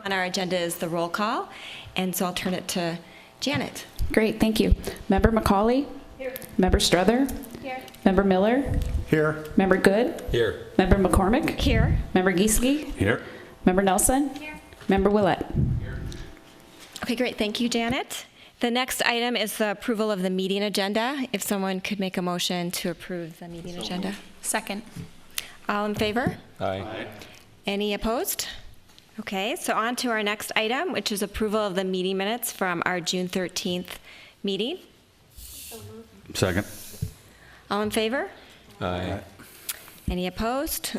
On our agenda is the roll call, and so I'll turn it to Janet. Great, thank you. Member McCauley? Here. Member Strother? Here. Member Miller? Here. Member Good? Here. Member McCormick? Here. Member Gieseke? Here. Member Nelson? Here. Member Willett? Here. Okay, great. Thank you, Janet. The next item is the approval of the meeting agenda. If someone could make a motion to approve the meeting agenda. Second. All in favor? Aye. Any opposed? Okay, so on to our next item, which is approval of the meeting minutes from our June 13th meeting. Second. All in favor? Aye. Any opposed?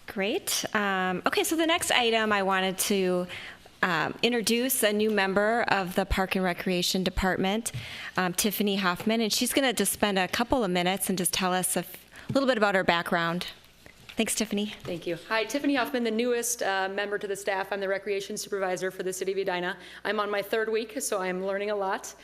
Great. Okay, so the next item I wanted to introduce a new member of the Park and Recreation Department, Tiffany Hoffman, and she's going to just spend a couple of minutes and just tell us a little bit about her background. Thanks, Tiffany. Thank you. Hi, Tiffany Hoffman, the newest member to the staff. I'm the recreation supervisor for the city of Edina. I'm on my third week, so I'm learning a lot.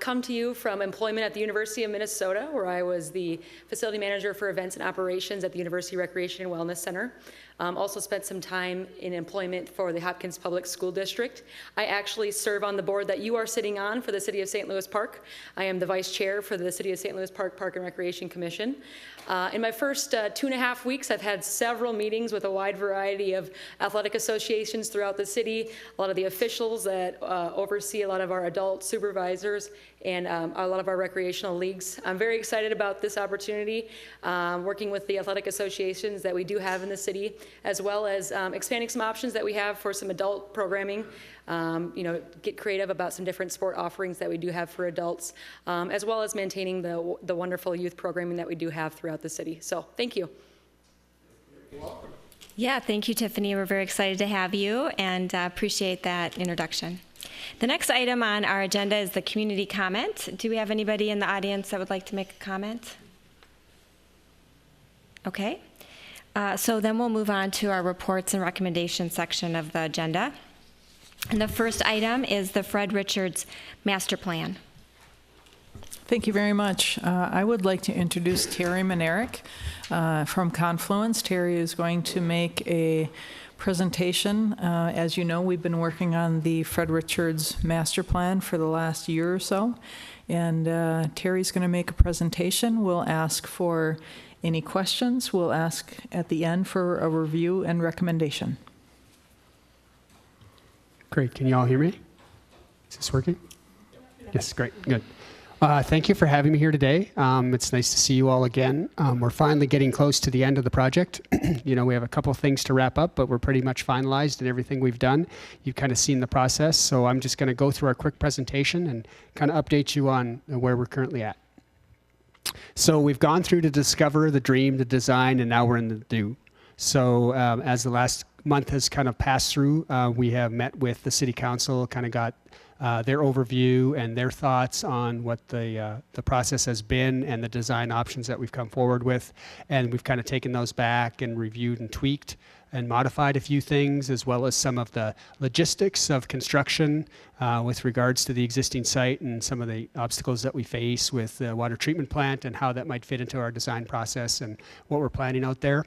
Come to you from employment at the University of Minnesota, where I was the facility manager for events and operations at the University Recreation and Wellness Center. Also spent some time in employment for the Hopkins Public School District. I actually serve on the board that you are sitting on for the City of St. Louis Park. I am the vice chair for the City of St. Louis Park Park and Recreation Commission. In my first 2.5 weeks, I've had several meetings with a wide variety of athletic associations throughout the city, a lot of the officials that oversee a lot of our adult supervisors, and a lot of our recreational leagues. I'm very excited about this opportunity, working with the athletic associations that we do have in the city, as well as expanding some options that we have for some adult programming. Get creative about some different sport offerings that we do have for adults, as well as maintaining the wonderful youth programming that we do have throughout the city. So thank you. You're welcome. Yeah, thank you, Tiffany. We're very excited to have you and appreciate that introduction. The next item on our agenda is the community comment. Do we have anybody in the audience that would like to make a comment? Okay. So then we'll move on to our reports and recommendations section of the agenda. And the first item is the Fred Richards Master Plan. Thank you very much. I would like to introduce Terry Manerick from Confluence. Terry is going to make a presentation. As you know, we've been working on the Fred Richards Master Plan for the last year or so. And Terry's going to make a presentation. We'll ask for any questions. We'll ask at the end for a review and recommendation. Great. Can you all hear me? Is this working? Yes, great. Good. Thank you for having me here today. It's nice to see you all again. We're finally getting close to the end of the project. We have a couple things to wrap up, but we're pretty much finalized in everything we've done. You've kind of seen the process, so I'm just going to go through our quick presentation and kind of update you on where we're currently at. So we've gone through to discover, the dream, the design, and now we're in the do. So as the last month has kind of passed through, we have met with the City Council, kind of got their overview and their thoughts on what the process has been and the design options that we've come forward with. And we've kind of taken those back and reviewed and tweaked and modified a few things, as well as some of the logistics of construction with regards to the existing site and some of the obstacles that we face with the water treatment plant and how that might fit into our design process and what we're planning out there.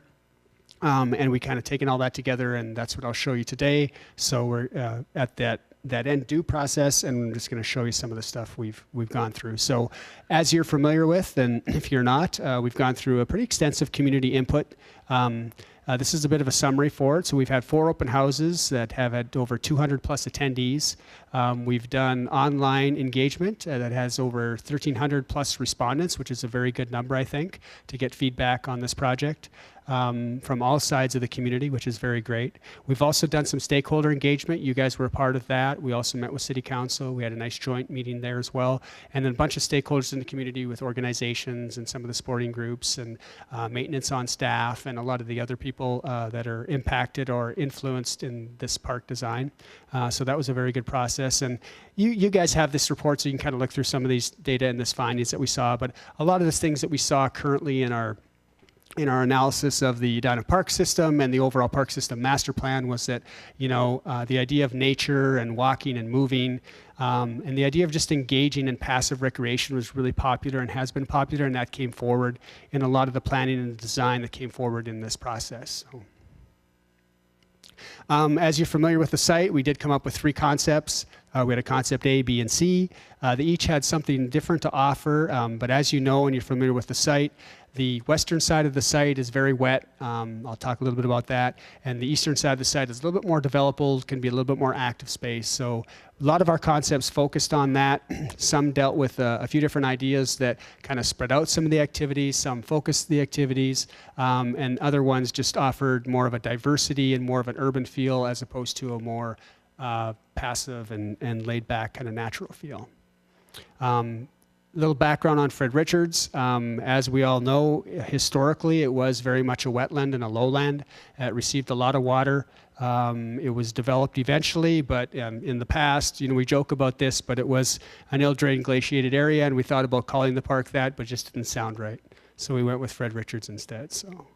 And we kind of taken all that together, and that's what I'll show you today. So we're at that end due process, and I'm just going to show you some of the stuff we've gone through. So as you're familiar with, and if you're not, we've gone through a pretty extensive community input. This is a bit of a summary for it. So we've had 4 open houses that have had over 200 plus attendees. We've done online engagement that has over 1,300 plus respondents, which is a very good number, I think, to get feedback on this project. From all sides of the community, which is very great. We've also done some stakeholder engagement. You guys were a part of that. We also met with City Council. We had a nice joint meeting there as well. And then a bunch of stakeholders in the community with organizations and some of the sporting groups and maintenance on staff and a lot of the other people that are impacted or influenced in this park design. So that was a very good process. And you guys have this report, so you can kind of look through some of these data and this findings that we saw. But a lot of the things that we saw currently in our analysis of the Edina Park System and the overall park system master plan was that, the idea of nature and walking and moving and the idea of just engaging in passive recreation was really popular and has been popular, and that came forward in a lot of the planning and the design that came forward in this process. So, As you're familiar with the site, we did come up with 3 concepts. We had a concept A, B, and C. They each had something different to offer, but as you know, and you're familiar with the site, the western side of the site is very wet. I'll talk a little bit about that. And the eastern side of the site is a little bit more developable, can be a little bit more active space. So a lot of our concepts focused on that. Some dealt with a few different ideas that kind of spread out some of the activities, some focused the activities, and other ones just offered more of a diversity and more of an urban feel as opposed to a more passive and laid back kind of natural feel. Little background on Fred Richards. As we all know, historically it was very much a wetland and a lowland. It received a lot of water. It was developed eventually, but in the past, you know, we joke about this, but it was an ill-drained glaciated area, and we thought about calling the park that, but it just didn't sound right. So we went with Fred Richards instead. So.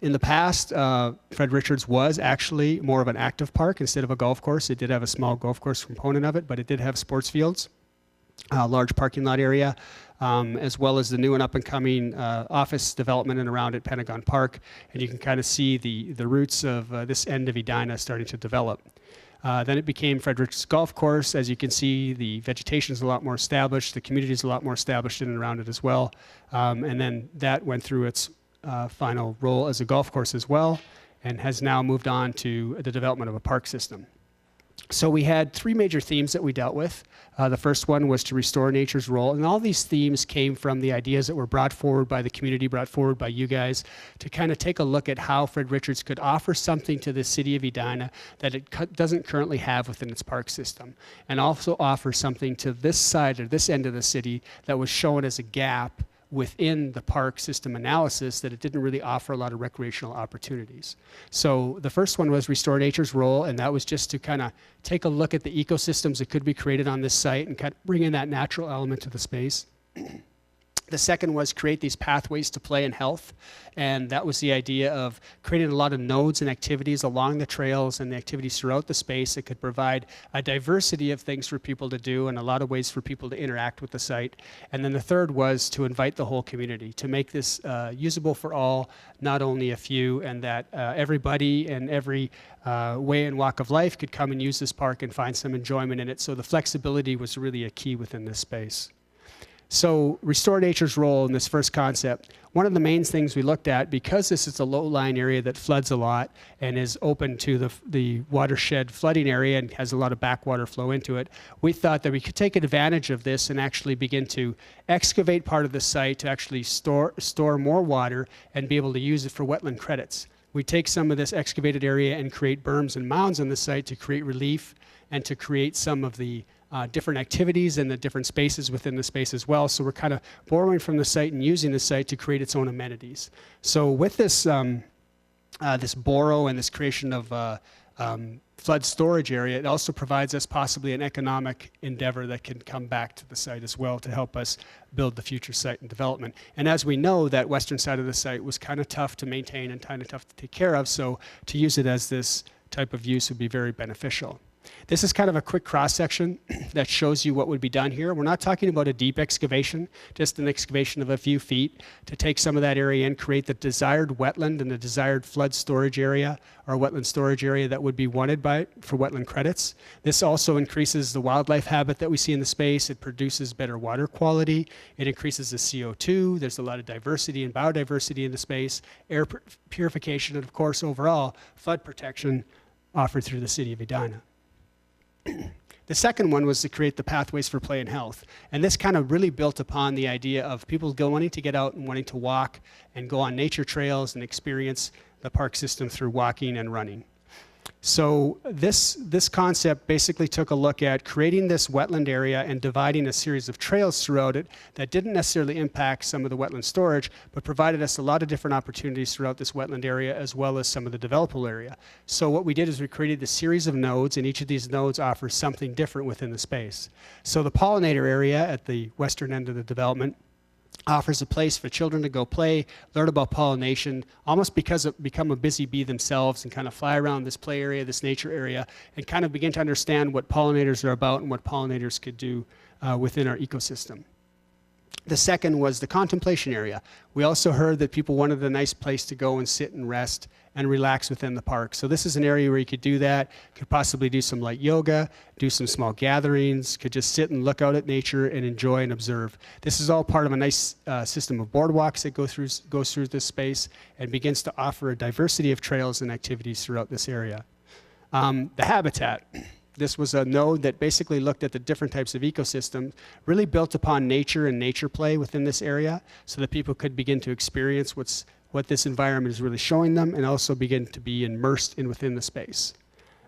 In the past, Fred Richards was actually more of an active park instead of a golf course. It did have a small golf course component of it, but it did have sports fields, a large parking lot area, as well as the new and up-and-coming office development and around at Pentagon Park. And you can kind of see the roots of this end of Edina starting to develop. Then it became Fred Richards Golf Course. As you can see, the vegetation is a lot more established. The community is a lot more established in and around it as well. And then that went through its final role as a golf course as well, and has now moved on to the development of a park system. So we had 3 major themes that we dealt with. The first one was to restore nature's role, and all these themes came from the ideas that were brought forward by the community, brought forward by you guys, to kind of take a look at how Fred Richards could offer something to the city of Edina that it doesn't currently have within its park system, and also offer something to this side or this end of the city that was shown as a gap within the park system analysis, that it didn't really offer a lot of recreational opportunities. So the first one was restore nature's role, and that was just to kind of take a look at the ecosystems that could be created on this site and kind of bring in that natural element to the space. The second was create these pathways to play and health, and that was the idea of creating a lot of nodes and activities along the trails and the activities throughout the space that could provide a diversity of things for people to do and a lot of ways for people to interact with the site. And then the third was to invite the whole community, to make this usable for all, not only a few, and that everybody and every way and walk of life could come and use this park and find some enjoyment in it. So the flexibility was really a key within this space. So restore nature's role in this first concept. One of the main things we looked at, because this is a low-lying area that floods a lot and is open to the watershed flooding area and has a lot of backwater flow into it, we thought that we could take advantage of this and actually begin to excavate part of the site to actually store more water and be able to use it for wetland credits. We take some of this excavated area and create berms and mounds on the site to create relief and to create some of the different activities and the different spaces within the space as well. So we're kind of borrowing from the site and using the site to create its own amenities. So with this, this borrow and this creation of flood storage area, it also provides us possibly an economic endeavor that can come back to the site as well to help us build the future site and development. And as we know, that western side of the site was kind of tough to maintain and kind of tough to take care of, so to use it as this type of use would be very beneficial. This is kind of a quick cross-section that shows you what would be done here. We're not talking about a deep excavation, just an excavation of a few feet to take some of that area and create the desired wetland and the desired flood storage area or wetland storage area that would be wanted for wetland credits. This also increases the wildlife habit that we see in the space. It produces better water quality. It increases the CO2. There's a lot of diversity and biodiversity in the space, air purification, and of course, overall, flood protection offered through the city of Edina. The second one was to create the pathways for play and health. And this kind of really built upon the idea of people wanting to get out and wanting to walk and go on nature trails and experience the park system through walking and running. So this concept basically took a look at creating this wetland area and dividing a series of trails throughout it that didn't necessarily impact some of the wetland storage, but provided us a lot of different opportunities throughout this wetland area as well as some of the developable area. So what we did is we created a series of nodes, and each of these nodes offers something different within the space. So the pollinator area at the western end of the development offers a place for children to go play, learn about pollination, almost become a busy bee themselves and kind of fly around this play area, this nature area, and kind of begin to understand what pollinators are about and what pollinators could do within our ecosystem. The second was the contemplation area. We also heard that people wanted a nice place to go and sit and rest and relax within the park. So this is an area where you could do that, could possibly do some light yoga, do some small gatherings, could just sit and look out at nature and enjoy and observe. This is all part of a nice system of boardwalks that goes through this space and begins to offer a diversity of trails and activities throughout this area. The habitat. This was a node that basically looked at the different types of ecosystems, really built upon nature and nature play within this area so that people could begin to experience what this environment is really showing them and also begin to be immersed within the space.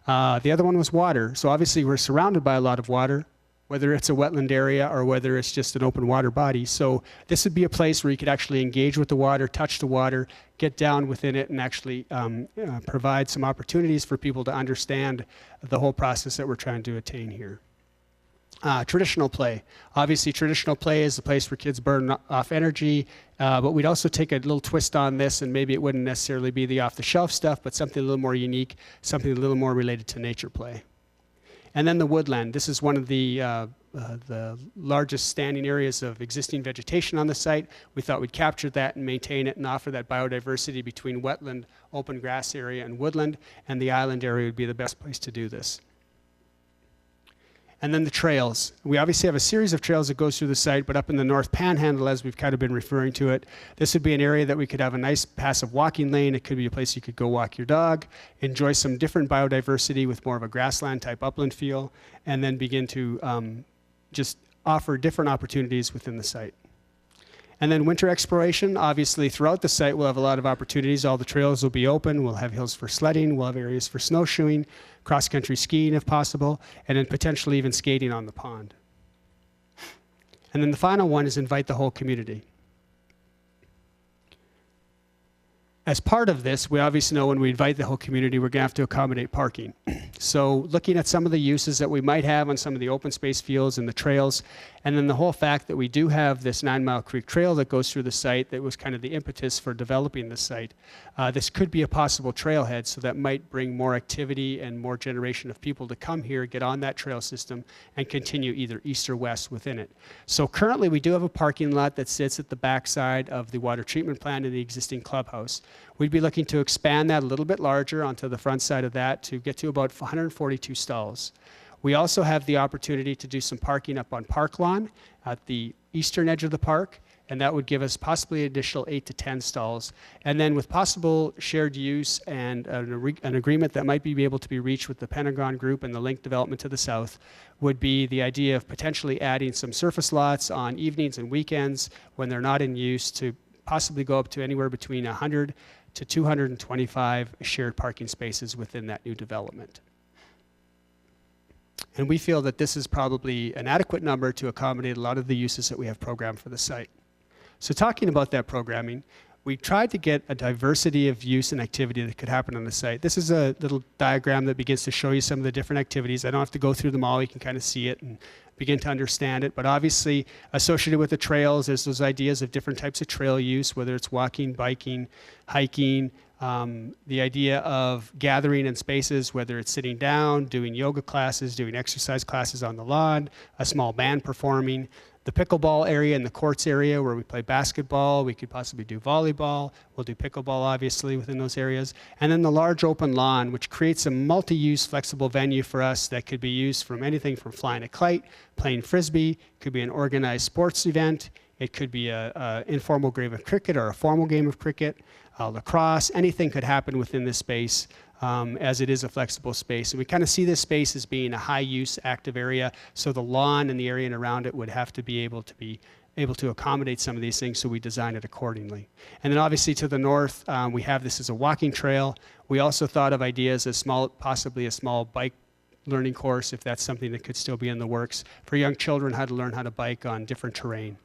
The other one was water. So obviously we're surrounded by a lot of water, whether it's a wetland area or whether it's just an open water body. So this would be a place where you could actually engage with the water, touch the water, get down within it, and actually provide some opportunities for people to understand the whole process that we're trying to attain here. Traditional play. Obviously, traditional play is the place where kids burn off energy, but we'd also take a little twist on this, and maybe it wouldn't necessarily be the off-the-shelf stuff, but something a little more unique, something a little more related to nature play. And then the woodland. This is one of the largest standing areas of existing vegetation on the site. We thought we'd capture that and maintain it and offer that biodiversity between wetland, open grass area, and woodland, and the island area would be the best place to do this. And then the trails. We obviously have a series of trails that goes through the site, but up in the North Panhandle, as we've kind of been referring to it, this would be an area that we could have a nice passive walking lane. It could be a place you could go walk your dog, enjoy some different biodiversity with more of a grassland type upland feel, and then begin to just offer different opportunities within the site. And then winter exploration, obviously throughout the site we'll have a lot of opportunities. All the trails will be open. We'll have hills for sledding. We'll have areas for snowshoeing, cross-country skiing if possible, and then potentially even skating on the pond. And then the final one is invite the whole community. As part of this, we obviously know when we invite the whole community, we're going to have to accommodate parking. So looking at some of the uses that we might have on some of the open space fields and the trails, and then the whole fact that we do have this 9 Mile Creek Trail that goes through the site that was kind of the impetus for developing the site. This could be a possible trailhead, so that might bring more activity and more generation of people to come here, get on that trail system, and continue either east or west within it. So currently we do have a parking lot that sits at the backside of the water treatment plant in the existing clubhouse. We'd be looking to expand that a little bit larger onto the front side of that to get to about 142 stalls. We also have the opportunity to do some parking up on Park Lawn at the eastern edge of the park, and that would give us possibly an additional 8 to 10 stalls. And then with possible shared use and an agreement that might be able to be reached with the Pentagon Group and the Link Development to the south, would be the idea of potentially adding some surface lots on evenings and weekends when they're not in use to possibly go up to anywhere between 100 to 225 shared parking spaces within that new development. And we feel that this is probably an adequate number to accommodate a lot of the uses that we have programmed for the site. So talking about that programming, we tried to get a diversity of use and activity that could happen on the site. This is a little diagram that begins to show you some of the different activities. I don't have to go through them all. You can kind of see it and begin to understand it. But obviously, associated with the trails, there's those ideas of different types of trail use, whether it's walking, biking, hiking, the idea of gathering in spaces, whether it's sitting down, doing yoga classes, doing exercise classes on the lawn, a small band performing, the pickleball area and the courts area where we play basketball. We could possibly do volleyball. We'll do pickleball, obviously, within those areas. And then the large open lawn, which creates a multi-use flexible venue for us that could be used from anything from flying a kite, playing frisbee, could be an organized sports event. It could be an informal game of cricket or a formal game of cricket, lacrosse. Anything could happen within this space as it is a flexible space. And we kind of see this space as being a high-use active area, so the lawn and the area around it would have to be able to accommodate some of these things, so we design it accordingly. And then obviously to the north, we have this as a walking trail. We also thought of ideas as possibly a small bike learning course, if that's something that could still be in the works, for young children, how to learn how to bike on different terrain.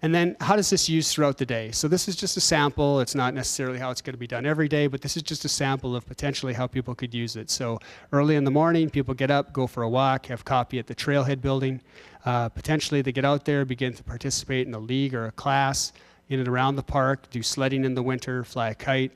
And then how does this use throughout the day? So this is just a sample. It's not necessarily how it's going to be done every day, but this is just a sample of potentially how people could use it. So early in the morning, people get up, go for a walk, have coffee at the trailhead building. Potentially they get out there, begin to participate in a league or a class in and around the park, do sledding in the winter, fly a kite.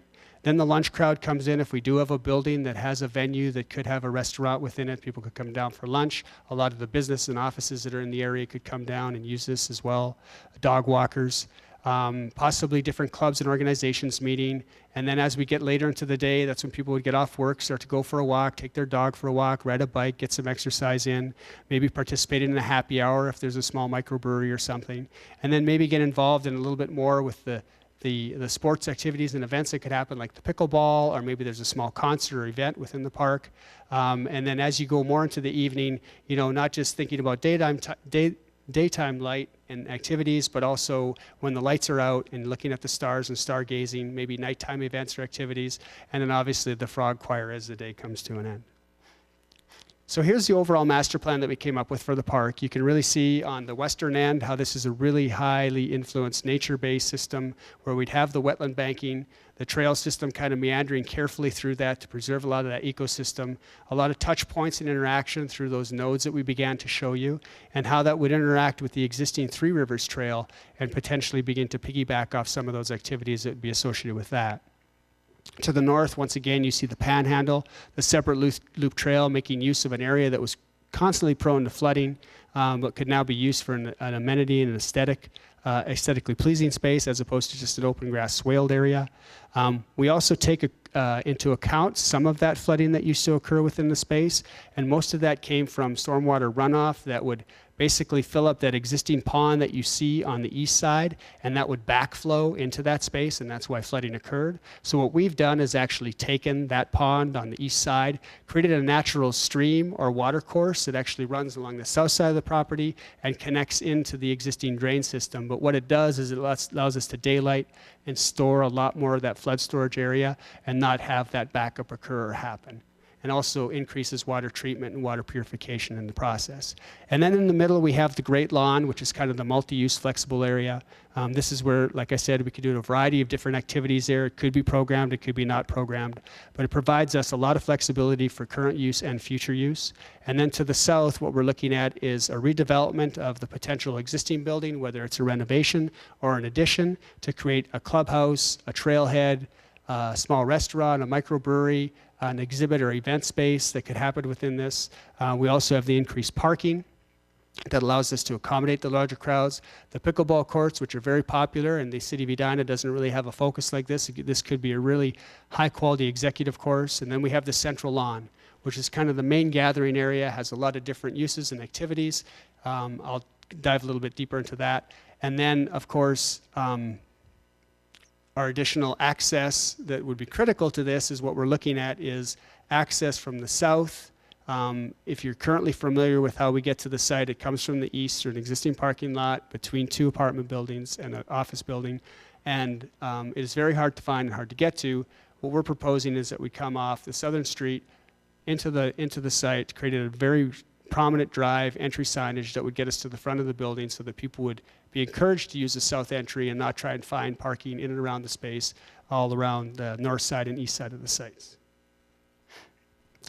Then the lunch crowd comes in. If we do have a building that has a venue that could have a restaurant within it, people could come down for lunch. A lot of the business and offices that are in the area could come down and use this as well. Dog walkers, possibly different clubs and organizations meeting. And then as we get later into the day, that's when people would get off work, start to go for a walk, take their dog for a walk, ride a bike, get some exercise in, maybe participate in a happy hour if there's a small microbrewery or something. And then maybe get involved in a little bit more with the sports activities and events that could happen, like the pickleball, or maybe there's a small concert or event within the park. And then as you go more into the evening, not just thinking about daytime light and activities, but also when the lights are out and looking at the stars and stargazing, maybe nighttime events or activities, and then obviously the frog choir as the day comes to an end. So here's the overall master plan that we came up with for the park. You can really see on the western end how this is a really highly influenced nature-based system where we'd have the wetland banking, the trail system kind of meandering carefully through that to preserve a lot of that ecosystem, a lot of touch points and interaction through those nodes that we began to show you, and how that would interact with the existing Three Rivers Trail and potentially begin to piggyback off some of those activities that would be associated with that. To the north, once again, you see the Panhandle, the separate loop trail, making use of an area that was constantly prone to flooding, but could now be used for an amenity and an aesthetically pleasing space as opposed to just an open grass swaled area. We also take into account some of that flooding that used to occur within the space, and most of that came from stormwater runoff that would basically fill up that existing pond that you see on the east side, and that would backflow into that space, and that's why flooding occurred. So what we've done is actually taken that pond on the east side, created a natural stream or water course that actually runs along the south side of the property and connects into the existing drain system. But what it does is it allows us to daylight and store a lot more of that flood storage area and not have that backup occur or happen, and also increases water treatment and water purification in the process. And then in the middle, we have the Great Lawn, which is kind of the multi-use flexible area. This is where, like I said, we could do a variety of different activities there. It could be programmed, it could be not programmed, but it provides us a lot of flexibility for current use and future use. And then to the south, what we're looking at is a redevelopment of the potential existing building, whether it's a renovation or an addition, to create a clubhouse, a trailhead, a small restaurant, a microbrewery, an exhibit or event space that could happen within this. We also have the increased parking that allows us to accommodate the larger crowds. The pickleball courts, which are very popular, and the city of Edina doesn't really have a focus like this. This could be a really high quality executive course. And then we have the central lawn, which is kind of the main gathering area, has a lot of different uses and activities. I'll dive a little bit deeper into that. And then, of course, our additional access that would be critical to this is what we're looking at is access from the south. If you're currently familiar with how we get to the site, it comes from the east through an existing parking lot between two apartment buildings and an office building. And it is very hard to find and hard to get to. What we're proposing is that we come off the southern street into the site, created a very prominent drive entry signage that would get us to the front of the building so that people would be encouraged to use the south entry and not try and find parking in and around the space all around the north side and east side of the sites.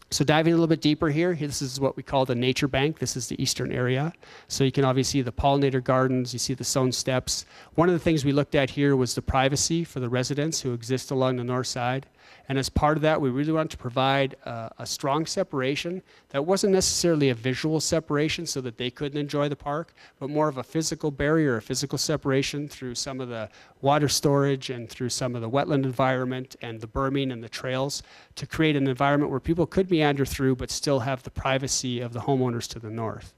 So diving a little bit deeper here, this is what we call the nature bank. This is the eastern area. So you can obviously see the pollinator gardens, you see the stone steps. One of the things we looked at here was the privacy for the residents who exist along the north side. And as part of that, we really wanted to provide a strong separation that wasn't necessarily a visual separation so that they couldn't enjoy the park, but more of a physical barrier, a physical separation through some of the water storage and through some of the wetland environment and the berming and the trails to create an environment where people could meander through but still have the privacy of the homeowners to the north.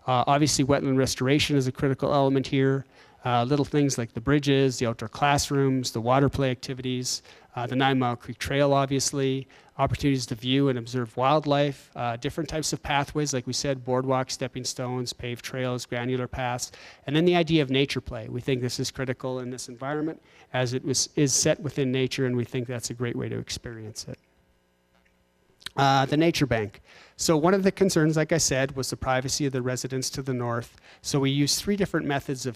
Obviously, wetland restoration is a critical element here. Little things like the bridges, the outdoor classrooms, the water play activities, the 9 Mile Creek Trail, obviously, opportunities to view and observe wildlife, different types of pathways, like we said, boardwalks, stepping stones, paved trails, granular paths, and then the idea of nature play. We think this is critical in this environment as it is set within nature, and we think that's a great way to experience it. The nature bank. So one of the concerns, like I said, was the privacy of the residents to the north. So we used 3 different methods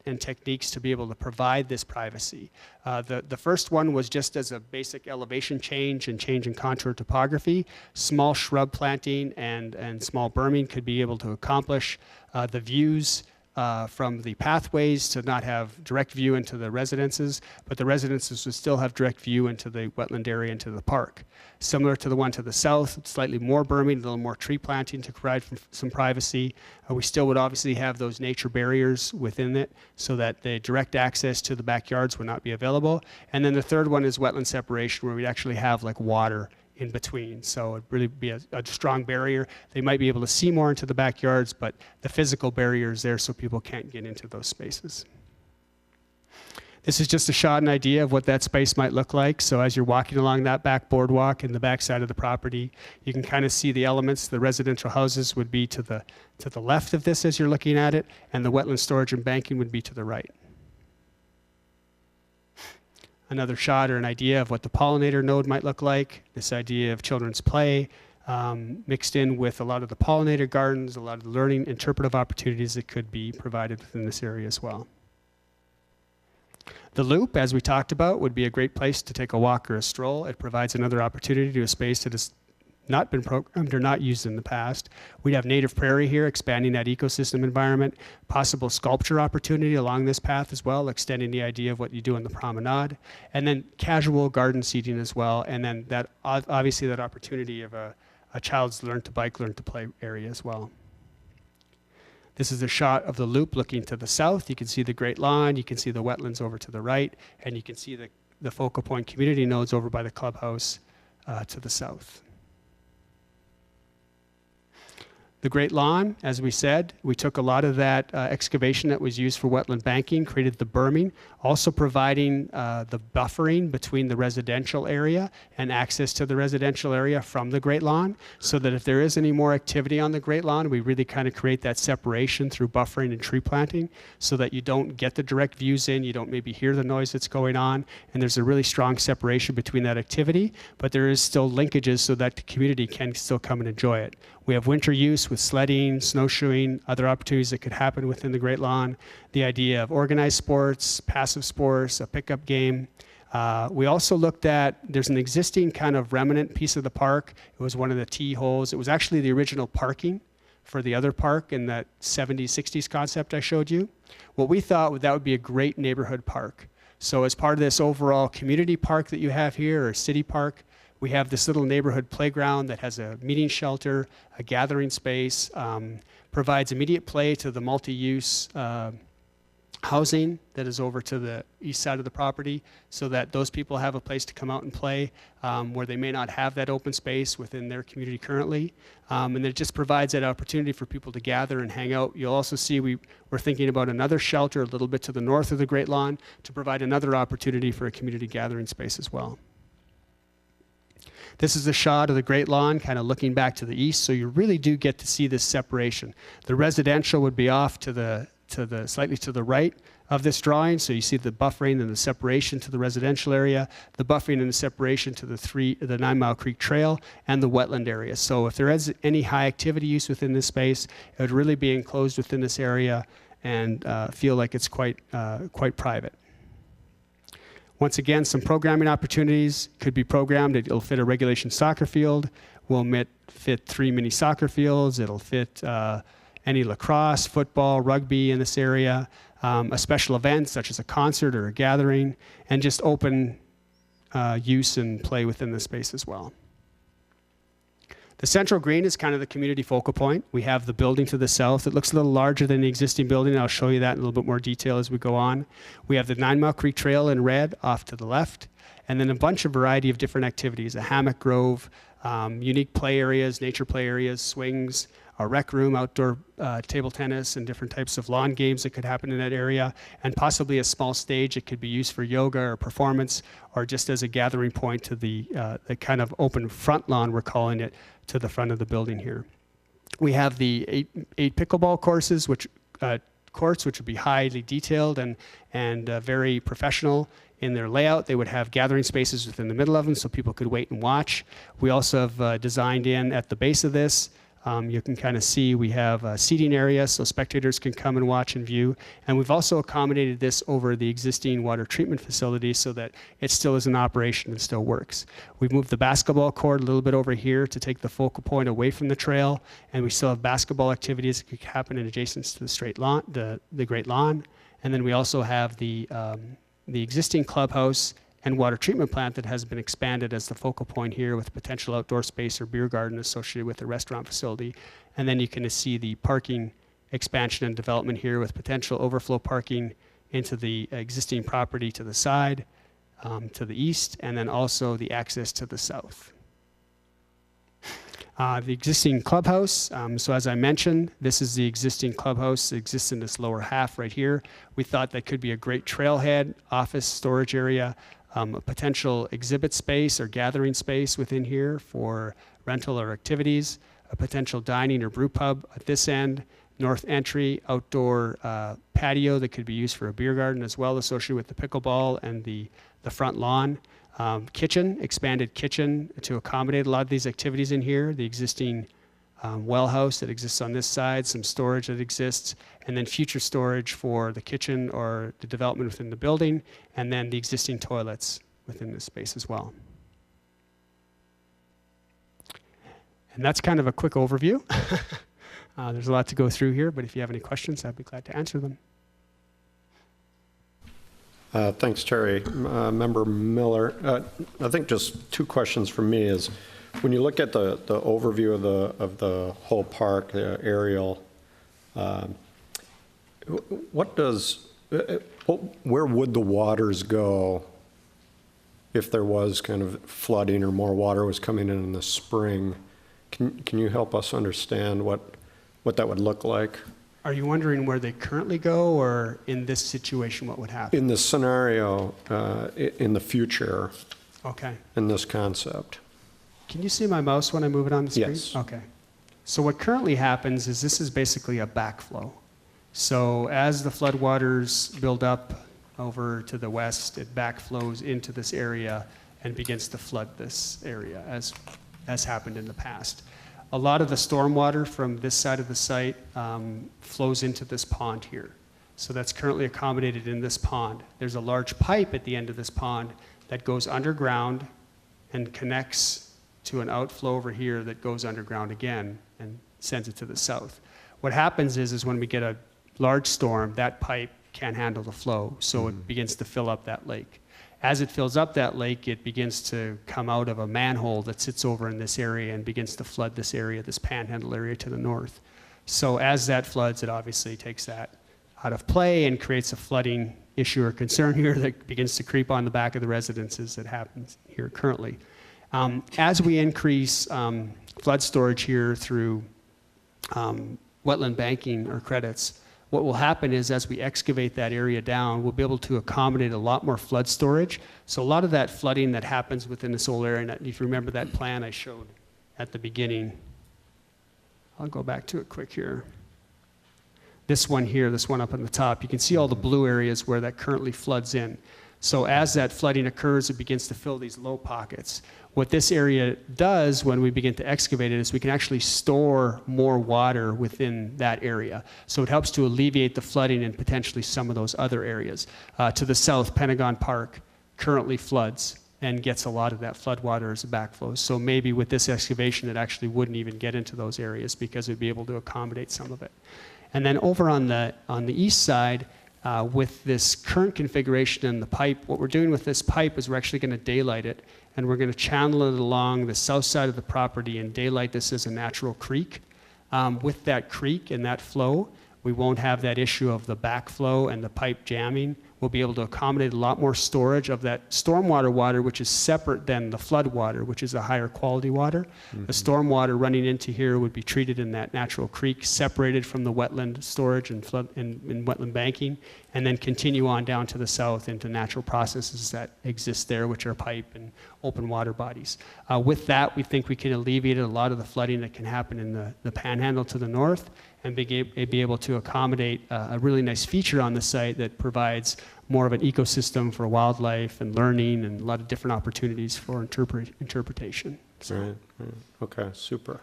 and techniques to be able to provide this privacy. The first one was just as a basic elevation change and change in contour topography. Small shrub planting and small berming could be able to accomplish the views from the pathways to not have direct view into the residences, but the residences would still have direct view into the wetland area, into the park. Similar to the one to the south, slightly more berming, a little more tree planting to provide some privacy. We still would obviously have those nature barriers within it so that the direct access to the backyards would not be available. And then the third one is wetland separation, where we'd actually have like water in between. So it'd really be a strong barrier. They might be able to see more into the backyards, but the physical barrier is there so people can't get into those spaces. This is just a shot and idea of what that space might look like. So as you're walking along that back boardwalk in the back side of the property, you can kind of see the elements. The residential houses would be to the left of this as you're looking at it, and the wetland storage and banking would be to the right. Another shot or an idea of what the pollinator node might look like. This idea of children's play mixed in with a lot of the pollinator gardens, a lot of the learning, interpretive opportunities that could be provided within this area as well. The loop, as we talked about, would be a great place to take a walk or a stroll. It provides another opportunity to a space that has not been programmed or not used in the past. We'd have native prairie here, expanding that ecosystem environment, possible sculpture opportunity along this path as well, extending the idea of what you do on the promenade, and then casual garden seating as well, and then that obviously that opportunity of a child's learn to bike, learn to play area as well. This is a shot of the loop looking to the south. You can see the Great Lawn, you can see the wetlands over to the right, and you can see the focal point community nodes over by the clubhouse to the south. The Great Lawn, as we said, we took a lot of that excavation that was used for wetland banking, created the berming, also providing the buffering between the residential area and access to the residential area from the Great Lawn, so that if there is any more activity on the Great Lawn, we really kind of create that separation through buffering and tree planting so that you don't get the direct views in, you don't maybe hear the noise that's going on, and there's a really strong separation between that activity, but there is still linkages so that the community can still come and enjoy it. We have winter use with sledding, snowshoeing, other opportunities that could happen within the Great Lawn. The idea of organized sports, passive sports, a pickup game. We also looked at, there's an existing kind of remnant piece of the park. It was one of the T holes. It was actually the original parking for the other park in that 70s, 60s concept I showed you. What we thought that would be a great neighborhood park. So as part of this overall community park that you have here, or city park, we have this little neighborhood playground that has a meeting shelter, a gathering space, provides immediate play to the multi-use housing that is over to the east side of the property, so that those people have a place to come out and play where they may not have that open space within their community currently. And it just provides that opportunity for people to gather and hang out. You'll also see we're thinking about another shelter a little bit to the north of the Great Lawn to provide another opportunity for a community gathering space as well. This is a shot of the Great Lawn, kind of looking back to the east, so you really do get to see this separation. The residential would be off to the slightly to the right of this drawing, so you see the buffering and the separation to the residential area, the buffering and the separation to the 9 Mile Creek Trail, and the wetland area. So if there is any high activity use within this space, it would really be enclosed within this area and feel like it's quite private. Once again, some programming opportunities could be programmed. It'll fit a regulation soccer field. Will fit 3 mini soccer fields. It'll fit any lacrosse, football, rugby in this area, a special event such as a concert or a gathering, and just open use and play within the space as well. The central green is kind of the community focal point. We have the building to the south. It looks a little larger than the existing building. I'll show you that in a little bit more detail as we go on. We have the 9 Mile Creek Trail in red off to the left, and then a bunch of variety of different activities, a hammock grove, unique play areas, nature play areas, swings, a rec room, outdoor table tennis, and different types of lawn games that could happen in that area, and possibly a small stage that could be used for yoga or performance, or just as a gathering point to the kind of open front lawn, we're calling it, to the front of the building here. We have the eight pickleball courses, which would be highly detailed and very professional in their layout. They would have gathering spaces within the middle of them so people could wait and watch. We also have designed in at the base of this You can kind of see we have a seating area so spectators can come and watch and view. And we've also accommodated this over the existing water treatment facility so that it still is in operation and still works. We've moved the basketball court a little bit over here to take the focal point away from the trail, and we still have basketball activities that could happen in adjacence to the straight lawn, the Great Lawn. And then we also have the existing clubhouse and water treatment plant that has been expanded as the focal point here with potential outdoor space or beer garden associated with the restaurant facility. And then you can see the parking expansion and development here with potential overflow parking into the existing property to the side, to the east, and then also the access to the south. The existing clubhouse, so as I mentioned, this is the existing clubhouse. It exists in this lower half right here. We thought that could be a great trailhead, office, storage area, a potential exhibit space or gathering space within here for rental or activities, a potential dining or brew pub at this end, north entry, outdoor patio that could be used for a beer garden as well, associated with the pickleball and the front lawn. Kitchen, expanded kitchen to accommodate a lot of these activities in here, the existing well house that exists on this side, some storage that exists, and then future storage for the kitchen or the development within the building, and then the existing toilets within this space as well. And that's kind of a quick overview. There's a lot to go through here, but if you have any questions, I'd be glad to answer them. Thanks, Terry. Member Miller, I think just two questions from me is, when you look at the overview of the whole park, the aerial, where would the waters go if there was kind of flooding or more water was coming in the spring? Can you help us understand what that would look like? Are you wondering where they currently go, or in this situation, what would happen? In this scenario, in the future, Okay. in this concept. Can you see my mouse when I move it on the screen? Yes. Okay. So what currently happens is this is basically a backflow. So as the floodwaters build up over to the west, it backflows into this area and begins to flood this area, as happened in the past. A lot of the stormwater from this side of the site flows into this pond here. So that's currently accommodated in this pond. There's a large pipe at the end of this pond that goes underground and connects to an outflow over here that goes underground again and sends it to the south. What happens is when we get a large storm, that pipe can't handle the flow, so it begins to fill up that lake. As it fills up that lake, it begins to come out of a manhole that sits over in this area and begins to flood this area, this panhandle area to the north. So as that floods, it obviously takes that out of play and creates a flooding issue or concern here that begins to creep on the back of the residences that happens here currently. As we increase flood storage here through wetland banking or credits, what will happen is as we excavate that area down, we'll be able to accommodate a lot more flood storage. So a lot of that flooding that happens within this whole area, and if you remember that plan I showed at the beginning, I'll go back to it quick here. This one here, this one up on the top, you can see all the blue areas where that currently floods in. So as that flooding occurs, it begins to fill these low pockets. What this area does when we begin to excavate it is we can actually store more water within that area. So it helps to alleviate the flooding in potentially some of those other areas. To the south, Pentagon Park currently floods and gets a lot of that flood water as a backflow. So maybe with this excavation, it actually wouldn't even get into those areas because it would be able to accommodate some of it. And then over on the east side, with this current configuration in the pipe, what we're doing with this pipe is we're actually going to daylight it, and we're going to channel it along the south side of the property and daylight this as a natural creek. With that creek and that flow, we won't have that issue of the backflow and the pipe jamming. We'll be able to accommodate a lot more storage of that stormwater water, which is separate than the flood water, which is a higher quality water. The stormwater running into here would be treated in that natural creek, separated from the wetland storage and flood and wetland banking, and then continue on down to the south into natural processes that exist there, which are pipe and open water bodies. With that, we think we can alleviate a lot of the flooding that can happen in the panhandle to the north, and be able to accommodate a really nice feature on the site that provides more of an ecosystem for wildlife and learning and a lot of different opportunities for interpretation. So. Right. Okay, super.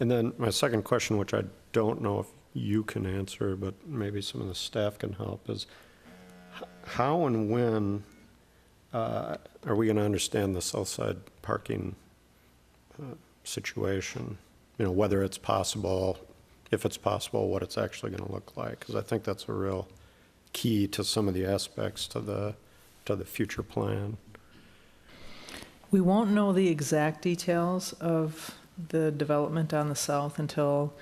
And then my second question, which I don't know if you can answer, but maybe some of the staff can help, is how and when are we going to understand the south side parking situation? You know, whether it's possible, if it's possible, what it's actually going to look like? Because I think that's a real key to some of the aspects to the future plan. We won't know the exact details of the development on the south until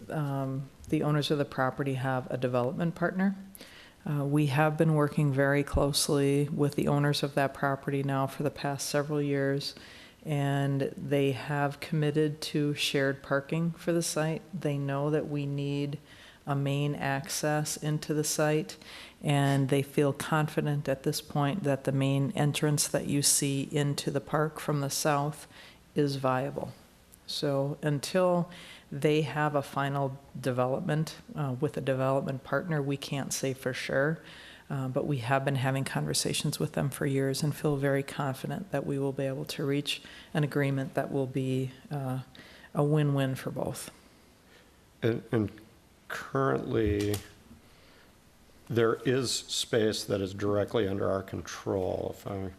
the owners of the property have a development partner. We have been working very closely with the owners of that property now for the past several years, and they have committed to shared parking for the site. They know that we need a main access into the site, and they feel confident at this point that the main entrance that you see into the park from the south is viable. So until they have a final development with a development partner, we can't say for sure, but we have been having conversations with them for years and feel very confident that we will be able to reach an agreement that will be a win-win for both. And currently, there is space that is directly under our control, if I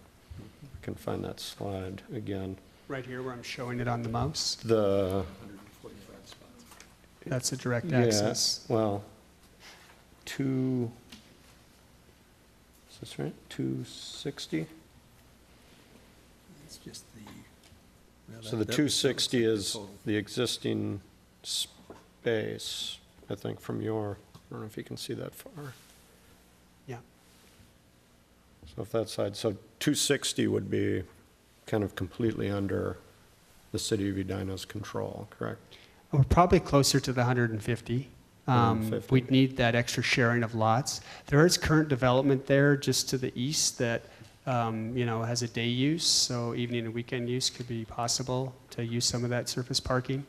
can find that slide again. Right here where I'm showing it on the mouse. That's a direct access. Yeah, well, is this right? 260? It's just the. So the 260 is the existing space, I think, from your, I don't know if you can see that far. Yeah. So if that side, so 260 would be kind of completely under the city of Edina's control, correct? We're probably closer to the 150. 150. We'd need that extra sharing of lots. There is current development there just to the east that has a day use, so evening and weekend use could be possible to use some of that surface parking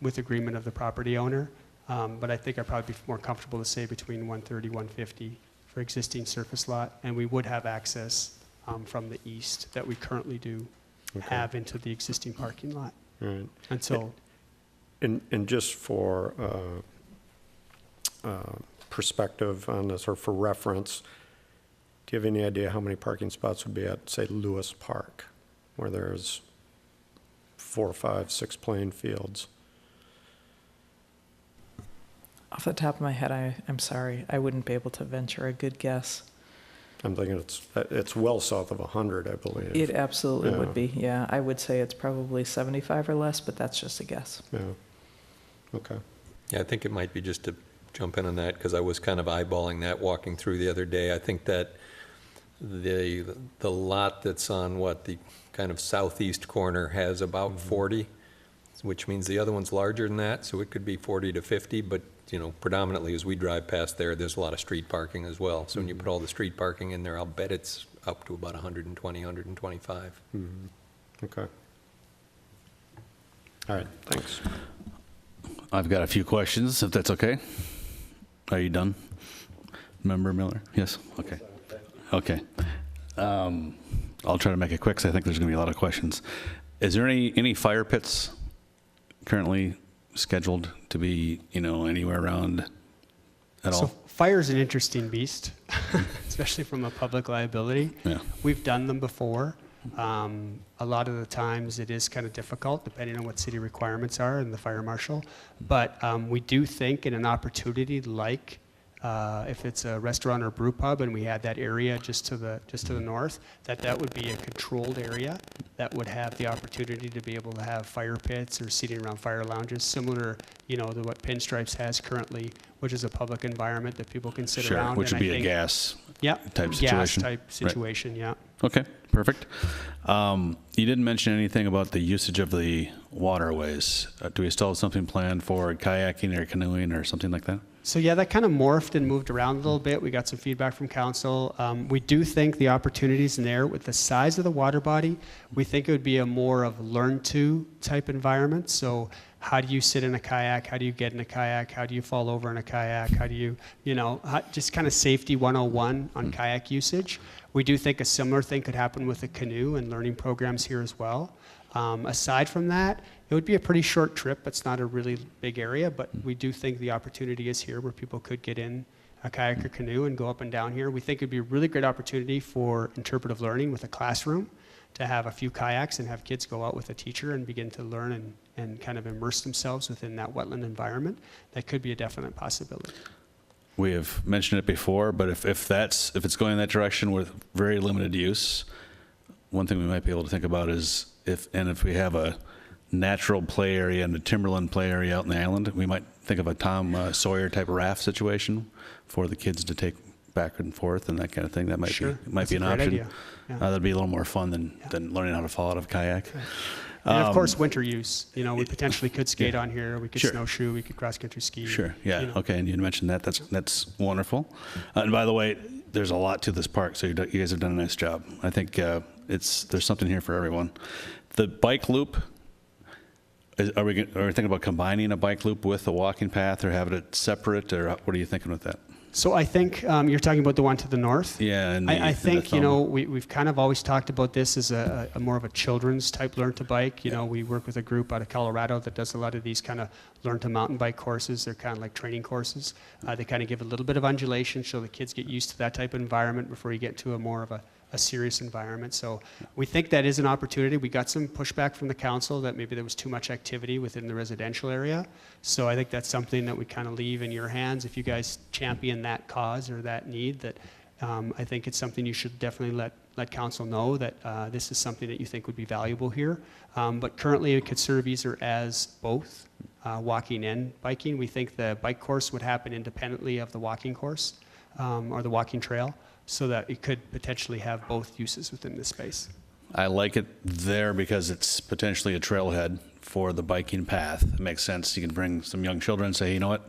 with agreement of the property owner. But I think I'd probably be more comfortable to say between 130, 150 for existing surface lot, and we would have access from the east that we currently do have into the existing parking lot. Right. Until And just for perspective on this, or for reference, do you have any idea how many parking spots would be at, say, Lewis Park, where there's 4, 5, 6 playing fields? Off the top of my head, I'm sorry, I wouldn't be able to venture a good guess. I'm thinking it's well south of 100, I believe. It absolutely Yeah. would be, yeah. I would say it's probably 75 or less, but that's just a guess. Yeah. Okay. Yeah, I think it might be, just to jump in on that, because I was kind of eyeballing that walking through the other day. I think that the lot that's on the kind of southeast corner has about 40, which means the other one's larger than that, so it could be 40 to 50, but predominantly as we drive past there's a lot of street parking as well. So when you put all the street parking in there, I'll bet it's up to about 120, 125. Okay. All right, thanks. I've got a few questions, if that's okay. Are you done? Member Miller? Yes? Okay. Okay. I'll try to make it quick, because I think there's going to be a lot of questions. Is there any fire pits currently scheduled to be, anywhere around at all? So fire's an interesting beast, especially from a public liability. Yeah. We've done them before. A lot of the times it is kind of difficult depending on what city requirements are and the fire marshal. But we do think in an opportunity like if it's a restaurant or brew pub and we had that area just to the north, that would be a controlled area that would have the opportunity to be able to have fire pits or seating around fire lounges, similar, to what Pinstripes has currently, which is a public environment that people can sit Sure, around. which would and be I a think- gas Yep, type situation. gas type situation, yeah. Okay, perfect. You didn't mention anything about the usage of the waterways. Do we still have something planned for kayaking or canoeing or something like that? So yeah, that kind of morphed and moved around a little bit. We got some feedback from council. We do think the opportunities in there with the size of the water body, we think it would be a more of learn-to type environment. So how do you sit in a kayak? How do you get in a kayak? How do you fall over in a kayak? How do you, just kind of safety 101 on kayak usage. We do think a similar thing could happen with a canoe and learning programs here as well. Aside from that, It would be a pretty short trip. It's not a really big area, but we do think the opportunity is here where people could get in a kayak or canoe and go up and down here. We think it'd be a really great opportunity for interpretive learning with a classroom, to have a few kayaks and have kids go out with a teacher and begin to learn and kind of immerse themselves within that wetland environment. That could be a definite possibility. We have mentioned it before, but if it's going in that direction with very limited use, one thing we might be able to think about is if we have a natural play area and a timberland play area out in the island, we might think of a Tom Sawyer type of raft situation for the kids to take back and forth and that kind of thing. That might Sure. be That's an a great option. idea. Yeah. That'd be a little more fun than learning how to fall out of a kayak. And of course, winter use. You know, we potentially could skate on here. We could Sure. snowshoe. We could cross-country ski. Sure. Yeah. you know. Okay. And you mentioned that. That's wonderful. And by the way, there's a lot to this park, so you guys have done a nice job. I think there's something here for everyone. The bike loop. Are we thinking about combining a bike loop with a walking path, or having it separate, or what are you thinking with that? So I think you're talking about the one to the north. Yeah. And I think, you know, we've kind of always talked about this as a more of a children's type learn to bike. You know, we work with a group out of Colorado that does a lot of these kind of learn to mountain bike courses. They're kind of like training courses. They kind of give a little bit of undulation so the kids get used to that type of environment before you get to a more of a serious environment. So we think that is an opportunity. We got some pushback from the council that maybe there was too much activity within the residential area. So I think that's something that we kind of leave in your hands. If you guys champion that cause or that need, that I think it's something you should definitely let council know that this is something that you think would be valuable here. But currently it could serve either as both walking and biking. We think the bike course would happen independently of the walking course or the walking trail, so that it could potentially have both uses within this space. I like it there because it's potentially a trailhead for the biking path. It makes sense. You can bring some young children and say, you know what,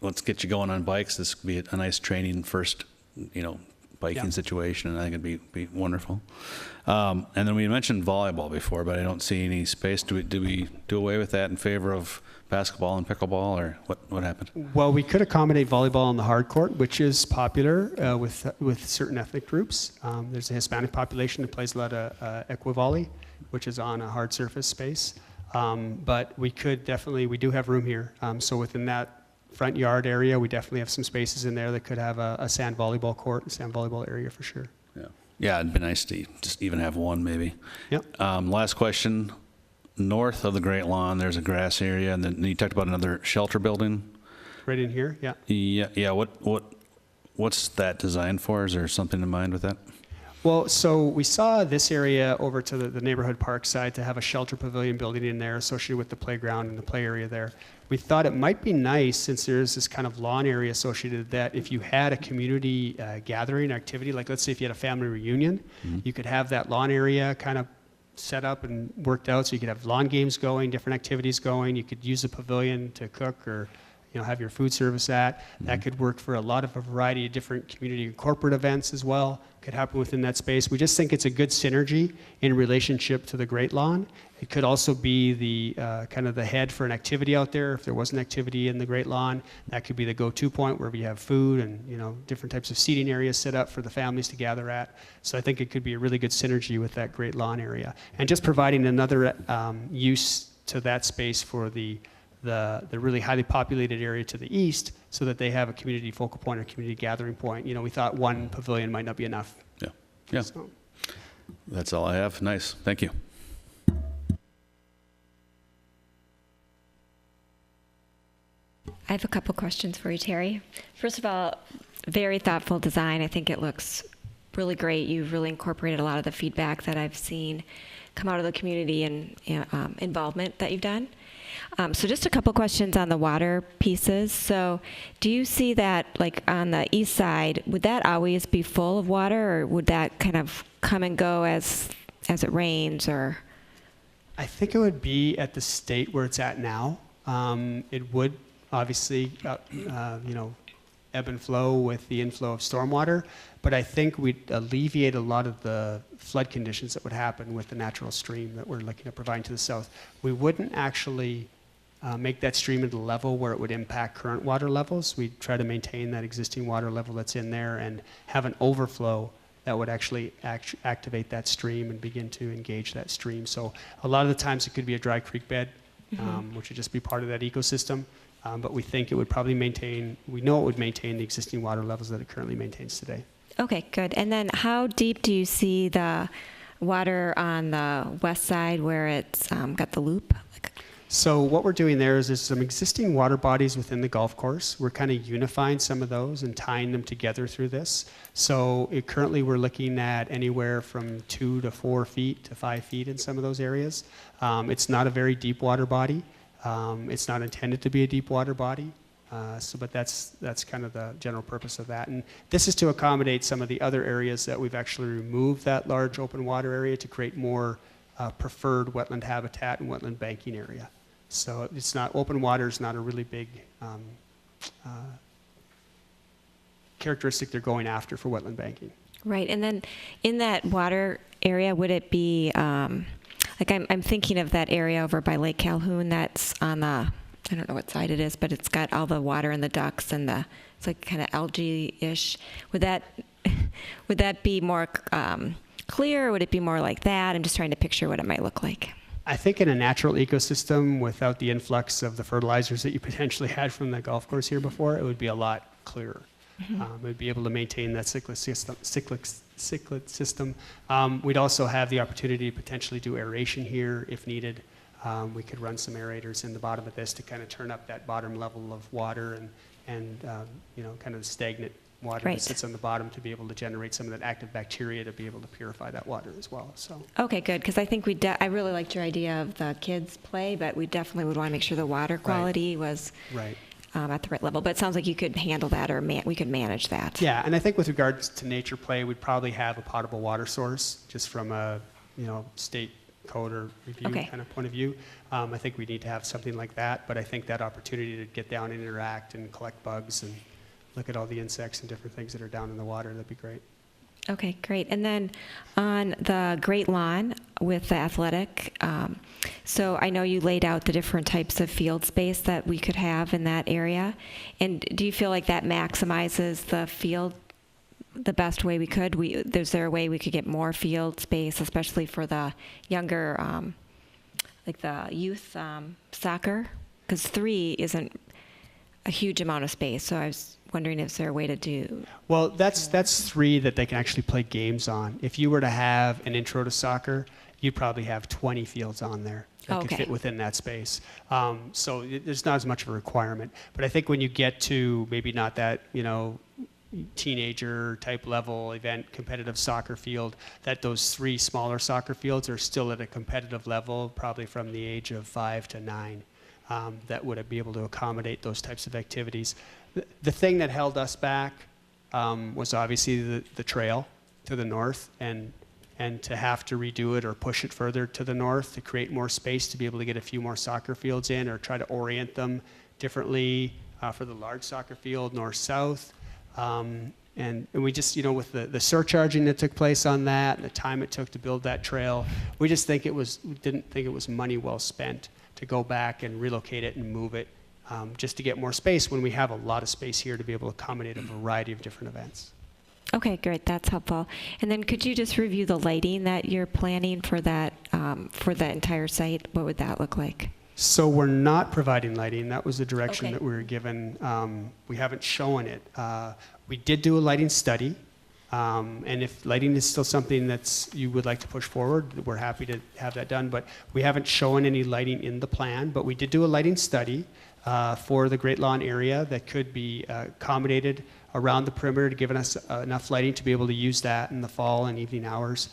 let's get you going on bikes. This could be a nice training first, biking situation, and I think it'd be wonderful. And then we mentioned volleyball before, but I don't see any space. Do we do away with that in favor of basketball and pickleball, or what happened? Well, we could accommodate volleyball on the hard court, which is popular with certain ethnic groups. There's a Hispanic population that plays a lot of equivolley, which is on a hard surface space. But we do have room here. So within that front yard area, we definitely have some spaces in there that could have a sand volleyball court, a sand volleyball area for sure. Yeah, it'd be nice to just even have one maybe. Yep. Last question. North of the Great Lawn, there's a grass area, and then you talked about another shelter building. Right in here, yeah. Yeah. What's that designed for? Is there something in mind with that? Well, so we saw this area over to the neighborhood park side to have a shelter pavilion building in there associated with the playground and the play area there. We thought it might be nice, since there's this kind of lawn area associated, that if you had a community gathering activity, like let's say if you had a family reunion, you could have that lawn area kind of set up and worked out, so you could have lawn games going, different activities going. You could use the pavilion to cook or have your food service at. That could work for a variety of different community and corporate events as well. Could happen within that space. We just think it's a good synergy in relationship to the Great Lawn. It could also be the kind of the head for an activity out there. If there was an activity in the Great Lawn, that could be the go-to point where we have food and different types of seating areas set up for the families to gather at. So I think it could be a really good synergy with that Great Lawn area, and just providing another use to that space for the really highly populated area to the east, so that they have a community focal point or community gathering point. We thought one pavilion might not be enough. Yeah. So. That's all I have. Nice. Thank you. I have a couple questions for you, Terry. First of all, very thoughtful design. I think it looks really great. You've really incorporated a lot of the feedback that I've seen come out of the community and involvement that you've done. So just a couple questions on the water pieces. So do you see that, like on the east side, would that always be full of water, or would that kind of come and go as it rains, or? I think it would be at the state where it's at now. It would obviously, ebb and flow with the inflow of stormwater, but I think we'd alleviate a lot of the flood conditions that would happen with the natural stream that we're looking at providing to the south. We wouldn't actually make that stream at a level where it would impact current water levels. We'd try to maintain that existing water level that's in there and have an overflow that would actually activate that stream and begin to engage that stream. So a lot of the times it could be a dry creek bed, which would just be part of that ecosystem. But we think it would probably we know it would maintain the existing water levels that it currently maintains today. Okay, good. And then how deep do you see the water on the west side where it's got the loop? So what we're doing there is there's some existing water bodies within the golf course. We're kind of unifying some of those and tying them together through this. So currently we're looking at anywhere from 2 to 4 feet to 5 feet in some of those areas. It's not a very deep water body. It's not intended to be a deep water body. But that's kind of the general purpose of that. And this is to accommodate some of the other areas that we've actually removed that large open water area to create more preferred wetland habitat and wetland banking area. So it's not, open water is not a really big characteristic they're going after for wetland banking. Right, and then in that water area, would it be, like I'm thinking of that area over by Lake Calhoun that's on the, I don't know what side it is, but it's got all the water and the ducks and it's like kind of algae-ish. Would that be more clear, or would it be more like that? I'm just trying to picture what it might look like. I think in a natural ecosystem, without the influx of the fertilizers that you potentially had from the golf course here before, it would be a lot clearer. It would be able to maintain that cyclic system. We'd also have the opportunity to potentially do aeration here if needed. We could run some aerators in the bottom of this to kind of turn up that bottom level of water and kind of stagnant water that sits on the bottom to be able to generate some of that active bacteria to be able to purify that water as well. So okay, good, because I think I really liked your idea of the kids play, but we definitely would want to make sure the water quality was at the right level. But it sounds like you could handle that, or we could manage that. Yeah, and I think with regards to nature play, we'd probably have a potable water source just from a state code or review kind of point of view. I think we need to have something like that, but I think that opportunity to get down and interact and collect bugs and look at all the insects and different things that are down in the water, that'd be great. Okay, great. And then on the Great Lawn with the athletic, so I know you laid out the different types of field space that we could have in that area. And do you feel like that maximizes the field the best way we could? Is there a way we could get more field space, especially for the younger, like the youth soccer? Because 3 isn't a huge amount of space, so I was wondering if there a way to do. Well, that's 3 that they can actually play games on. If you were to have an intro to soccer, you'd probably have 20 fields on there that could fit within that space. So there's not as much of a requirement. But I think when you get to maybe not that, teenager type level event competitive soccer field, that those 3 smaller soccer fields are still at a competitive level, probably from the age of 5 to 9. That would be able to accommodate those types of activities. The thing that held us back was obviously the trail to the north, and to have to redo it or push it further to the north to create more space to be able to get a few more soccer fields in, or try to orient them differently for the large soccer field north-south. And we just, with the surcharging that took place on that and the time it took to build that trail, we didn't think it was money well spent to go back and relocate it and move it just to get more space when we have a lot of space here to be able to accommodate a variety of different events. Okay, great. That's helpful. And then could you just review the lighting that you're planning for that entire site? What would that look like? So we're not providing lighting. That was the direction that we were given. We haven't shown it. We did do a lighting study. And if lighting is still something that's you would like to push forward, we're happy to have that done. But we haven't shown any lighting in the plan. But we did do a lighting study for the Great Lawn area that could be accommodated around the perimeter, to give us enough lighting to be able to use that in the fall and evening hours.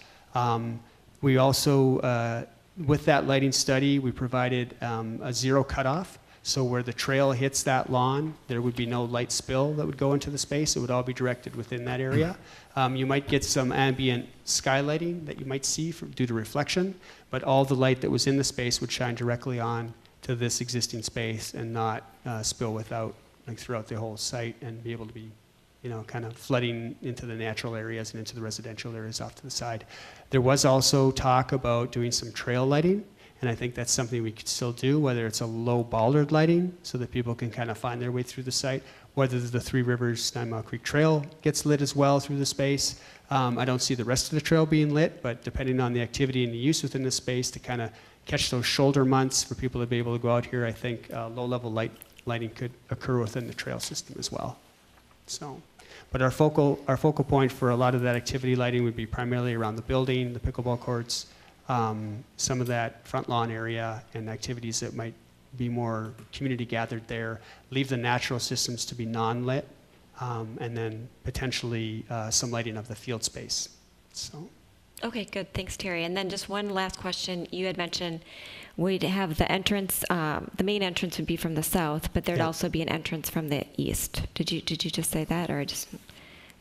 We also, with that lighting study, we provided a 0 cutoff. So where the trail hits that lawn, there would be no light spill that would go into the space. It would all be directed within that area. You might get some ambient skylighting that you might see due to reflection, but all the light that was in the space would shine directly on to this existing space and not spill throughout the whole site, and be able to be kind of flooding into the natural areas and into the residential areas off to the side. There was also talk about doing some trail lighting, And I think that's something we could still do, whether it's a low bollard lighting so that people can kind of find their way through the site, whether the Three Rivers 9 Mile Creek Trail gets lit as well through the space. I don't see the rest of the trail being lit, but depending on the activity and the use within the space to kind of catch those shoulder months for people to be able to go out here, I think low-level lighting could occur within the trail system as well. So, but our focal point for a lot of that activity lighting would be primarily around the building, the pickleball courts, some of that front lawn area, and activities that might be more community gathered there. Leave the natural systems to be non-lit, and then potentially some lighting of the field space. So. Okay, good. Thanks, Terry. And then just one last question. You had mentioned we'd have the entrance, the main entrance would be from the south, but there'd also be an entrance from the east. Did you just say that, or just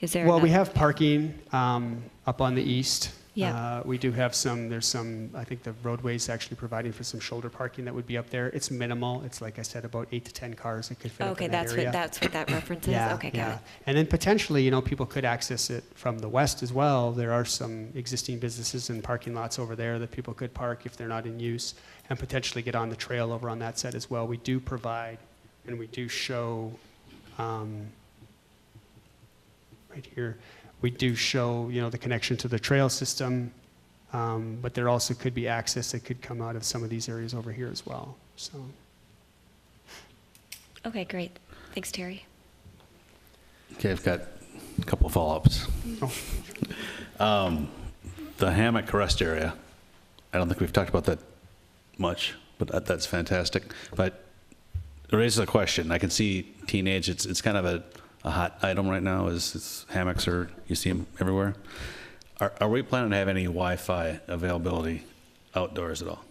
is there? Well, we have parking up on the east. Yeah. We do have there's some, I think the roadway's actually providing for some shoulder parking that would be up there. It's minimal. It's, like I said, about 8 to 10 cars that could fit up in that area. That's what that reference is? Yeah, Okay, got yeah. it. And then potentially, people could access it from the west as well. There are some existing businesses and parking lots over there that people could park if they're not in use, and potentially get on the trail over on that side as well. We do provide, and we do show, right here, we do show, the connection to the trail system, but there also could be access that could come out of some of these areas over here as well. So. Okay, great. Thanks, Terry. Okay, I've got a couple of follow-ups. The hammock rest area, I don't think we've talked about that much, but that's fantastic. But it raises a question. I can see teenage, it's kind of a hot item right now is hammocks, or you see them everywhere. Are we planning to have any Wi-Fi availability outdoors at all?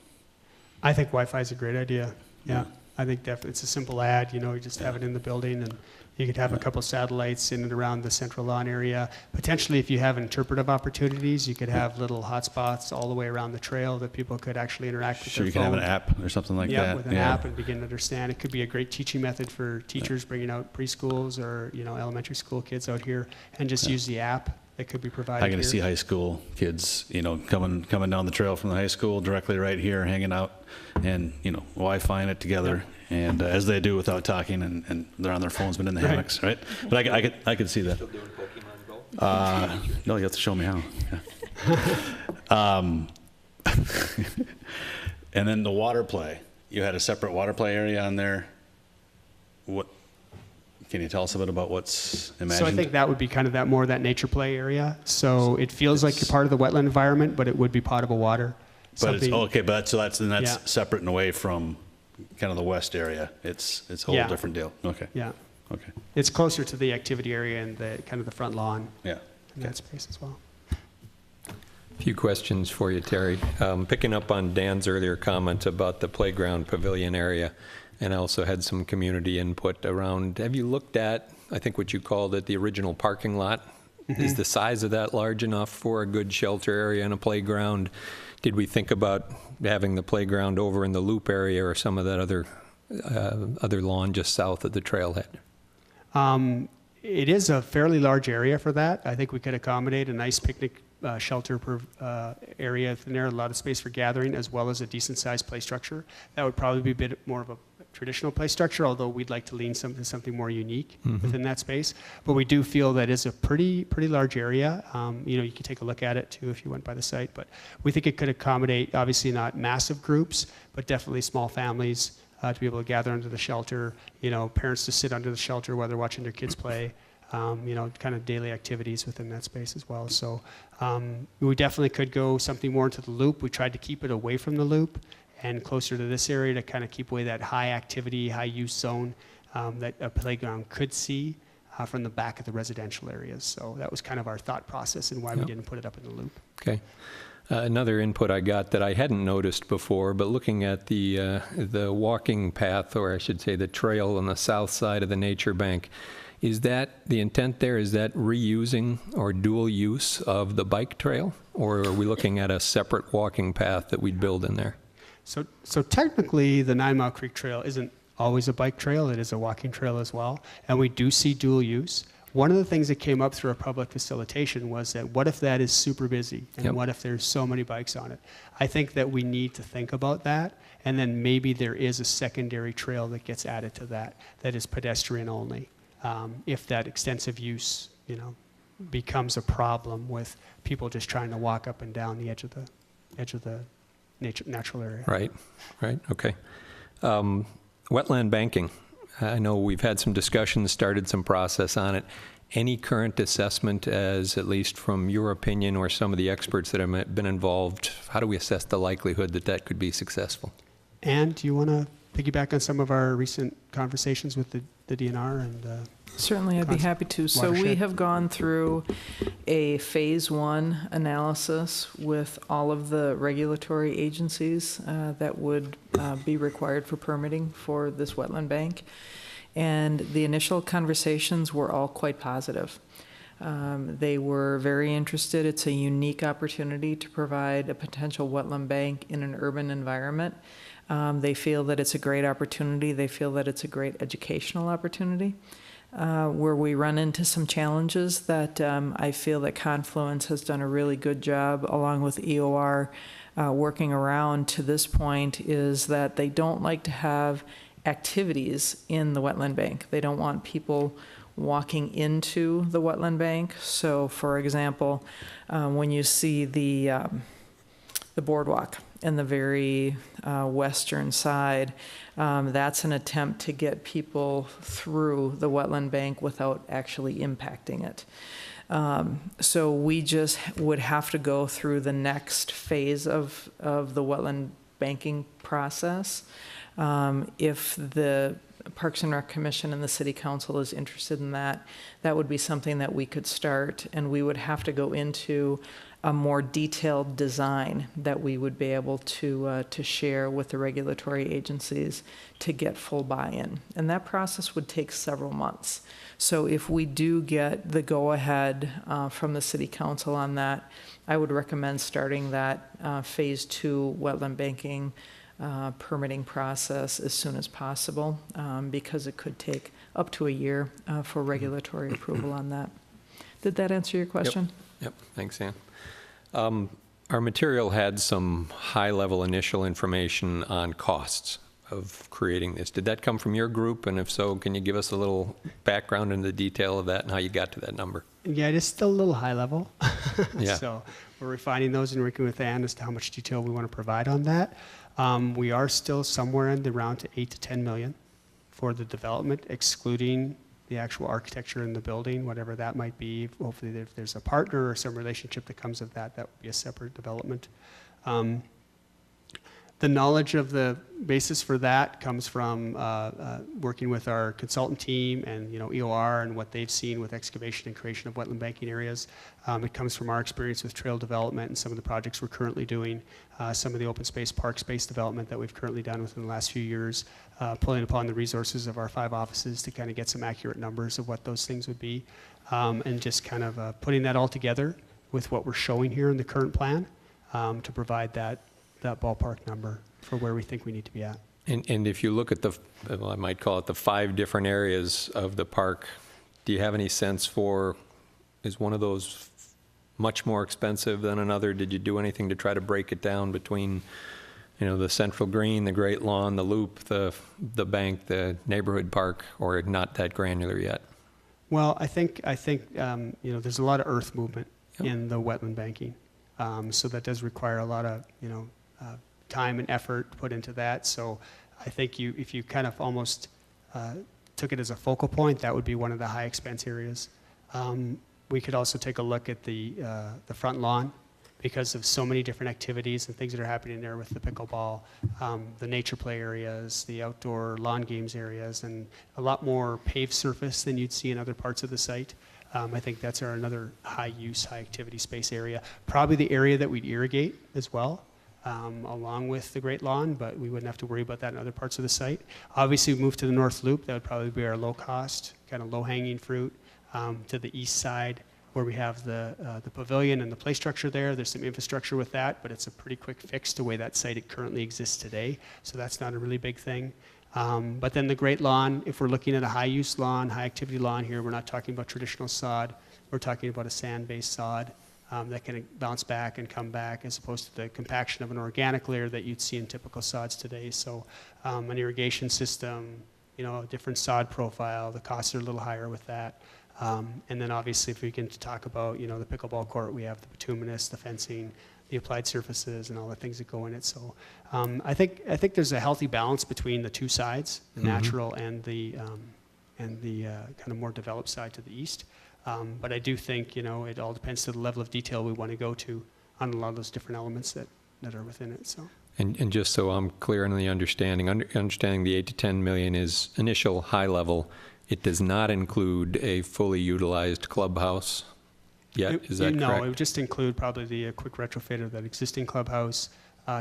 I think Wi-Fi is a great idea. Yeah. I think definitely it's a simple ad, you just have it in the building, and you could have a couple satellites in and around the central lawn area. Potentially, if you have interpretive opportunities, you could have little hotspots all the way around the trail that people could actually interact with Sure, their you can phone. have an app or something like that. Yeah, with an app, and begin to understand. It could be a great teaching method for teachers bringing out preschools or, elementary school kids out here, and just use the app that could be provided I got to here. see high school kids, coming down the trail from the high school directly right here, hanging out, and Wi-Fiing it together, and as they do without talking, and they're on their phones, but in the hammocks, right? But I could see that. Still doing Pokemon Go? No, you have to show me how. Yeah. And then the water play. You had a separate water play area on there. What? Can you tell us a bit about what's imagined? So I think that would be kind of that nature play area. So it feels like you're part of the wetland environment, but it would be potable water. But it's okay. But that's Yeah. separate and away from kind of the west area. It's a whole Yeah. different deal. Okay. Yeah. Okay. It's closer to the activity area and the kind of the front lawn Yeah. in that space as well. A few questions for you, Terry. Picking up on Dan's earlier comment about the playground pavilion area, and I also had some community input around, have you looked at, I think what you called it, the original parking lot? Mm-hmm. Is the size of that large enough for a good shelter area and a playground? Did we think about having the playground over in the loop area or some of that other lawn just south of the trailhead? It is a fairly large area for that. I think we could accommodate a nice picnic shelter area in there, a lot of space for gathering, as well as a decent-sized play structure. That would probably be a bit more of a traditional play structure, although we'd like to lean to something more unique within that space. But we do feel that is a pretty large area. You could take a look at it too if you went by the site. But we think it could accommodate, obviously not massive groups, but definitely small families to be able to gather under the shelter. Parents to sit under the shelter while they're watching their kids play. Kind of daily activities within that space as well. So we definitely could go something more into the loop. We tried to keep it away from the loop and closer to this area to kind of keep away that high activity, high use zone that a playground could see from the back of the residential areas. So that was kind of our thought process and why we didn't put it up in the loop. Okay. Another input I got that I hadn't noticed before, but looking at the walking path, or I should say the trail on the south side of the nature bank, is that the intent there? Is that reusing or dual use of the bike trail? Or are we looking at a separate walking path that we'd build in there? So technically, the 9 Mile Creek Trail isn't always a bike trail. It is a walking trail as well. And we do see dual use. One of the things that came up through our public facilitation was that what if that is super busy, and Yep. what if there's so many bikes on it? I think that we need to think about that, and then maybe there is a secondary trail that gets added to that is pedestrian only. If that extensive use, becomes a problem with people just trying to walk up and down the edge of the natural area. Right, okay. Wetland banking. I know we've had some discussions, started some process on it. Any current assessment, as at least from your opinion or some of the experts that have been involved, how do we assess the likelihood that that could be successful? And do you want to piggyback on some of our recent conversations with the DNR and Certainly, I'd be happy to. So we Watershed. have gone through a phase 1 analysis with all of the regulatory agencies that would be required for permitting for this wetland bank. And the initial conversations were all quite positive. They were very interested. It's a unique opportunity to provide a potential wetland bank in an urban environment. They feel that it's a great opportunity. They feel that it's a great educational opportunity. Where we run into some challenges that I feel that Confluence has done a really good job, along with EOR, working around to this point, is that they don't like to have activities in the wetland bank. They don't want people walking into the wetland bank. So, for example, when you see the boardwalk in the very western side, that's an attempt to get people through the wetland bank without actually impacting it. So we just would have to go through the next phase of the wetland banking process. If the Parks and Rec Commission and the City Council is interested in that, that would be something that we could start, and we would have to go into a more detailed design that we would be able to share with the regulatory agencies to get full buy-in. And that process would take several months. So if we do get the go-ahead from the City Council on that, I would recommend starting that phase 2 wetland banking permitting process as soon as possible, because it could take up to a year for regulatory approval on that. Did that answer your question? Yep, thanks, Ann. Our material had some high-level initial information on costs of creating this. Did that come from your group? And if so, can you give us a little background into the detail of that and how you got to that number? Yeah, it is still a little high level. Yeah. So we're refining those and working with Ann as to how much detail we want to provide on that. We are still somewhere in the round to 8 to 10 million for the development, excluding the actual architecture in the building, whatever that might be. Hopefully, if there's a partner or some relationship that comes of that, that would be a separate development. The knowledge of the basis for that comes from working with our consultant team and EOR and what they've seen with excavation and creation of wetland banking areas. It comes from our experience with trail development and some of the projects we're currently doing, some of the open space, park space development that we've currently done within the last few years, pulling upon the resources of our 5 offices to kind of get some accurate numbers of what those things would be, and just kind of putting that all together with what we're showing here in the current plan to provide that ballpark number for where we think we need to be at. And if you look at I might call it the 5 different areas of the park, do you have any sense for, is one of those much more expensive than another? Did you do anything to try to break it down between, the central green, the Great Lawn, the Loop, the bank, the neighborhood park, or not that granular yet? Well, I think there's a lot of earth movement in the wetland banking. So that does require a lot of, time and effort put into that. So I think if you kind of almost took it as a focal point, that would be one of the high expense areas. We could also take a look at the front lawn, because of so many different activities and things that are happening there with the pickleball, the nature play areas, the outdoor lawn games areas, and a lot more paved surface than you'd see in other parts of the site. I think that's another high-use, high-activity space area. Probably the area that we'd irrigate as well, along with the Great Lawn, but we wouldn't have to worry about that in other parts of the site. Obviously, we move to the North Loop. That would probably be our low-cost, kind of low-hanging fruit. To the east side, where we have the pavilion and the play structure there. There's some infrastructure with that, but it's a pretty quick fix to the way that site currently exists today. So that's not a really big thing. But then the Great Lawn, if we're looking at a high-use lawn, high-activity lawn here, we're not talking about traditional sod. We're talking about a sand-based sod that can bounce back and come back, as opposed to the compaction of an organic layer that you'd see in typical sods today. So an irrigation system, a different sod profile, the costs are a little higher with that. And then obviously if we can talk about, the pickleball court, we have the bituminous, the fencing, the applied surfaces, and all the things that go in it. So I think there's a healthy balance between the two sides, the natural and the kind of more developed side to the east. But I do think, it all depends to the level of detail we want to go to on a lot of those different elements that are within it. So. And just so I'm clear on the understanding the 8 to 10 million is initial high level. It does not include a fully utilized clubhouse yet, is that correct? No, it would just include probably the quick retrofit of that existing clubhouse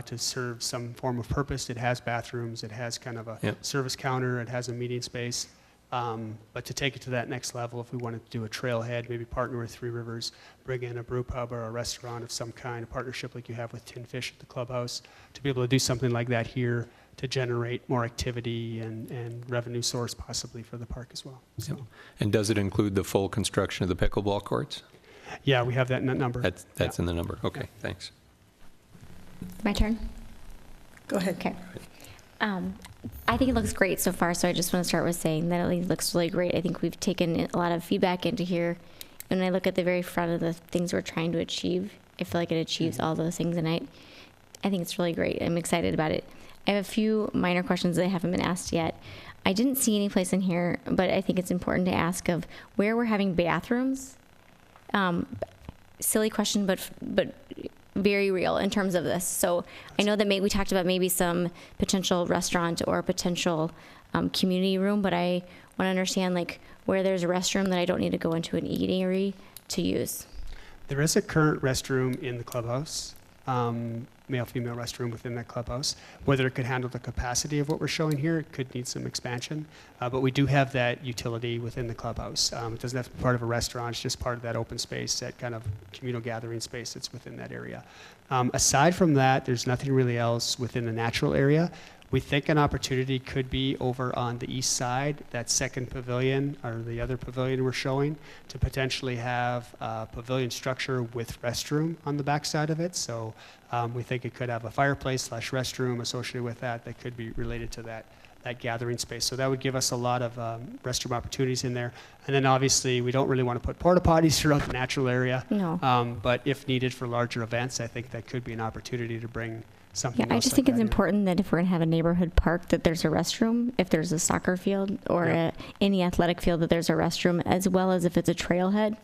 to serve some form of purpose. It has bathrooms, it has kind of a service counter, it has a meeting space. But to take it to that next level, if we wanted to do a trailhead, maybe partner with Three Rivers, bring in a brew pub or a restaurant of some kind, a partnership like you have with Tin Fish at the clubhouse, to be able to do something like that here to generate more activity and revenue source possibly for the park as well. So. And does it include the full construction of the pickleball courts? Yeah, we have that number. That's in the number. Okay, thanks. My turn? Go ahead. Okay. I think it looks great so far, so I just want to start with saying that it looks really great. I think we've taken a lot of feedback into here. And when I look at the very front of the things we're trying to achieve, I feel like it achieves all those things, and I think it's really great. I'm excited about it. I have a few minor questions that haven't been asked yet. I didn't see any place in here, but I think it's important to ask of where we're having bathrooms. Silly question, but very real in terms of this. So I know that we talked about maybe some potential restaurant or potential community room, but I want to understand where there's a restroom that I don't need to go into an eating area to use. There is a current restroom in the clubhouse, male-female restroom within that clubhouse. Whether it could handle the capacity of what we're showing here, it could need some expansion. But we do have that utility within the clubhouse. It doesn't have to be part of a restaurant, it's just part of that open space, that kind of communal gathering space that's within that area. Aside from that, there's nothing really else within the natural area. We think an opportunity could be over on the east side, that second pavilion, or the other pavilion we're showing, to potentially have a pavilion structure with restroom on the back side of it. So we think it could have a fireplace / restroom associated with that could be related to that gathering space. So that would give us a lot of restroom opportunities in there. And then obviously we don't really want to put porta potties throughout the natural area. No. But if needed for larger events, I think that could be an opportunity to bring something else. I just think it's important that if we're going to have a neighborhood park, that there's a restroom. If there's a soccer field or any athletic field, that there's a restroom, as well as if it's a trailhead,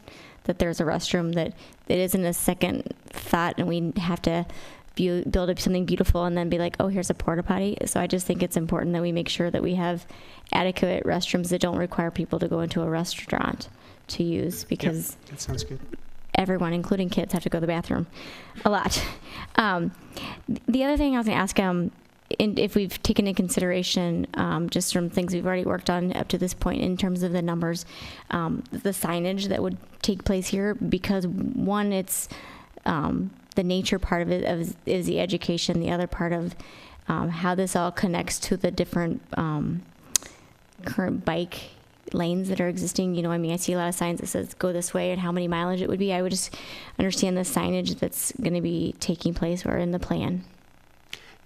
that there's a restroom, that it isn't a second thought and we have to build up something beautiful and then be like, oh, here's a porta potty. So I just think it's important that we make sure that we have adequate restrooms that don't require people to go into a restaurant to use, because that sounds good. Everyone, including kids, have to go to the bathroom a lot. The other thing I was going to ask, if we've taken into consideration just from things we've already worked on up to this point in terms of the numbers, the signage that would take place here, because one, it's the nature part of it is the education. The other part of how this all connects to the different current bike lanes that are existing. I see a lot of signs that says go this way and how many mileage it would be. I would just understand the signage that's going to be taking place or in the plan.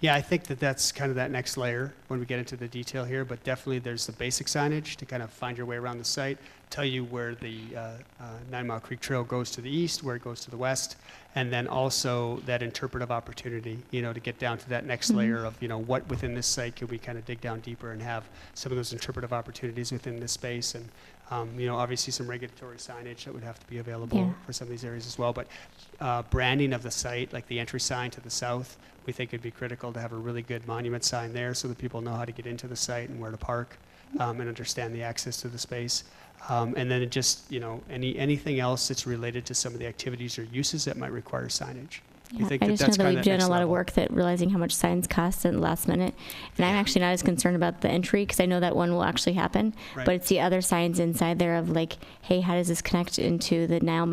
Yeah, I think that's kind of that next layer when we get into the detail here, but definitely there's the basic signage to kind of find your way around the site, tell you where the 9 Mile Creek Trail goes to the east, where it goes to the west, and then also that interpretive opportunity, to get down to that next layer of, what within this site could we kind of dig down deeper and have some of those interpretive opportunities within this space. And obviously some regulatory signage that would have to be available for some of these areas as well. But branding of the site, like the entry sign to the south, we think it'd be critical to have a really good monument sign there so that people know how to get into the site and where to park and understand the access to the space. And then it just, anything else that's related to some of the activities or uses that might require signage. Yeah, I just know that we've done a lot of work that realizing how much signs cost at the last minute. And I'm actually not as concerned about the entry because I know that one will actually happen. Right. But it's the other signs inside there of hey, how does this connect into the Nile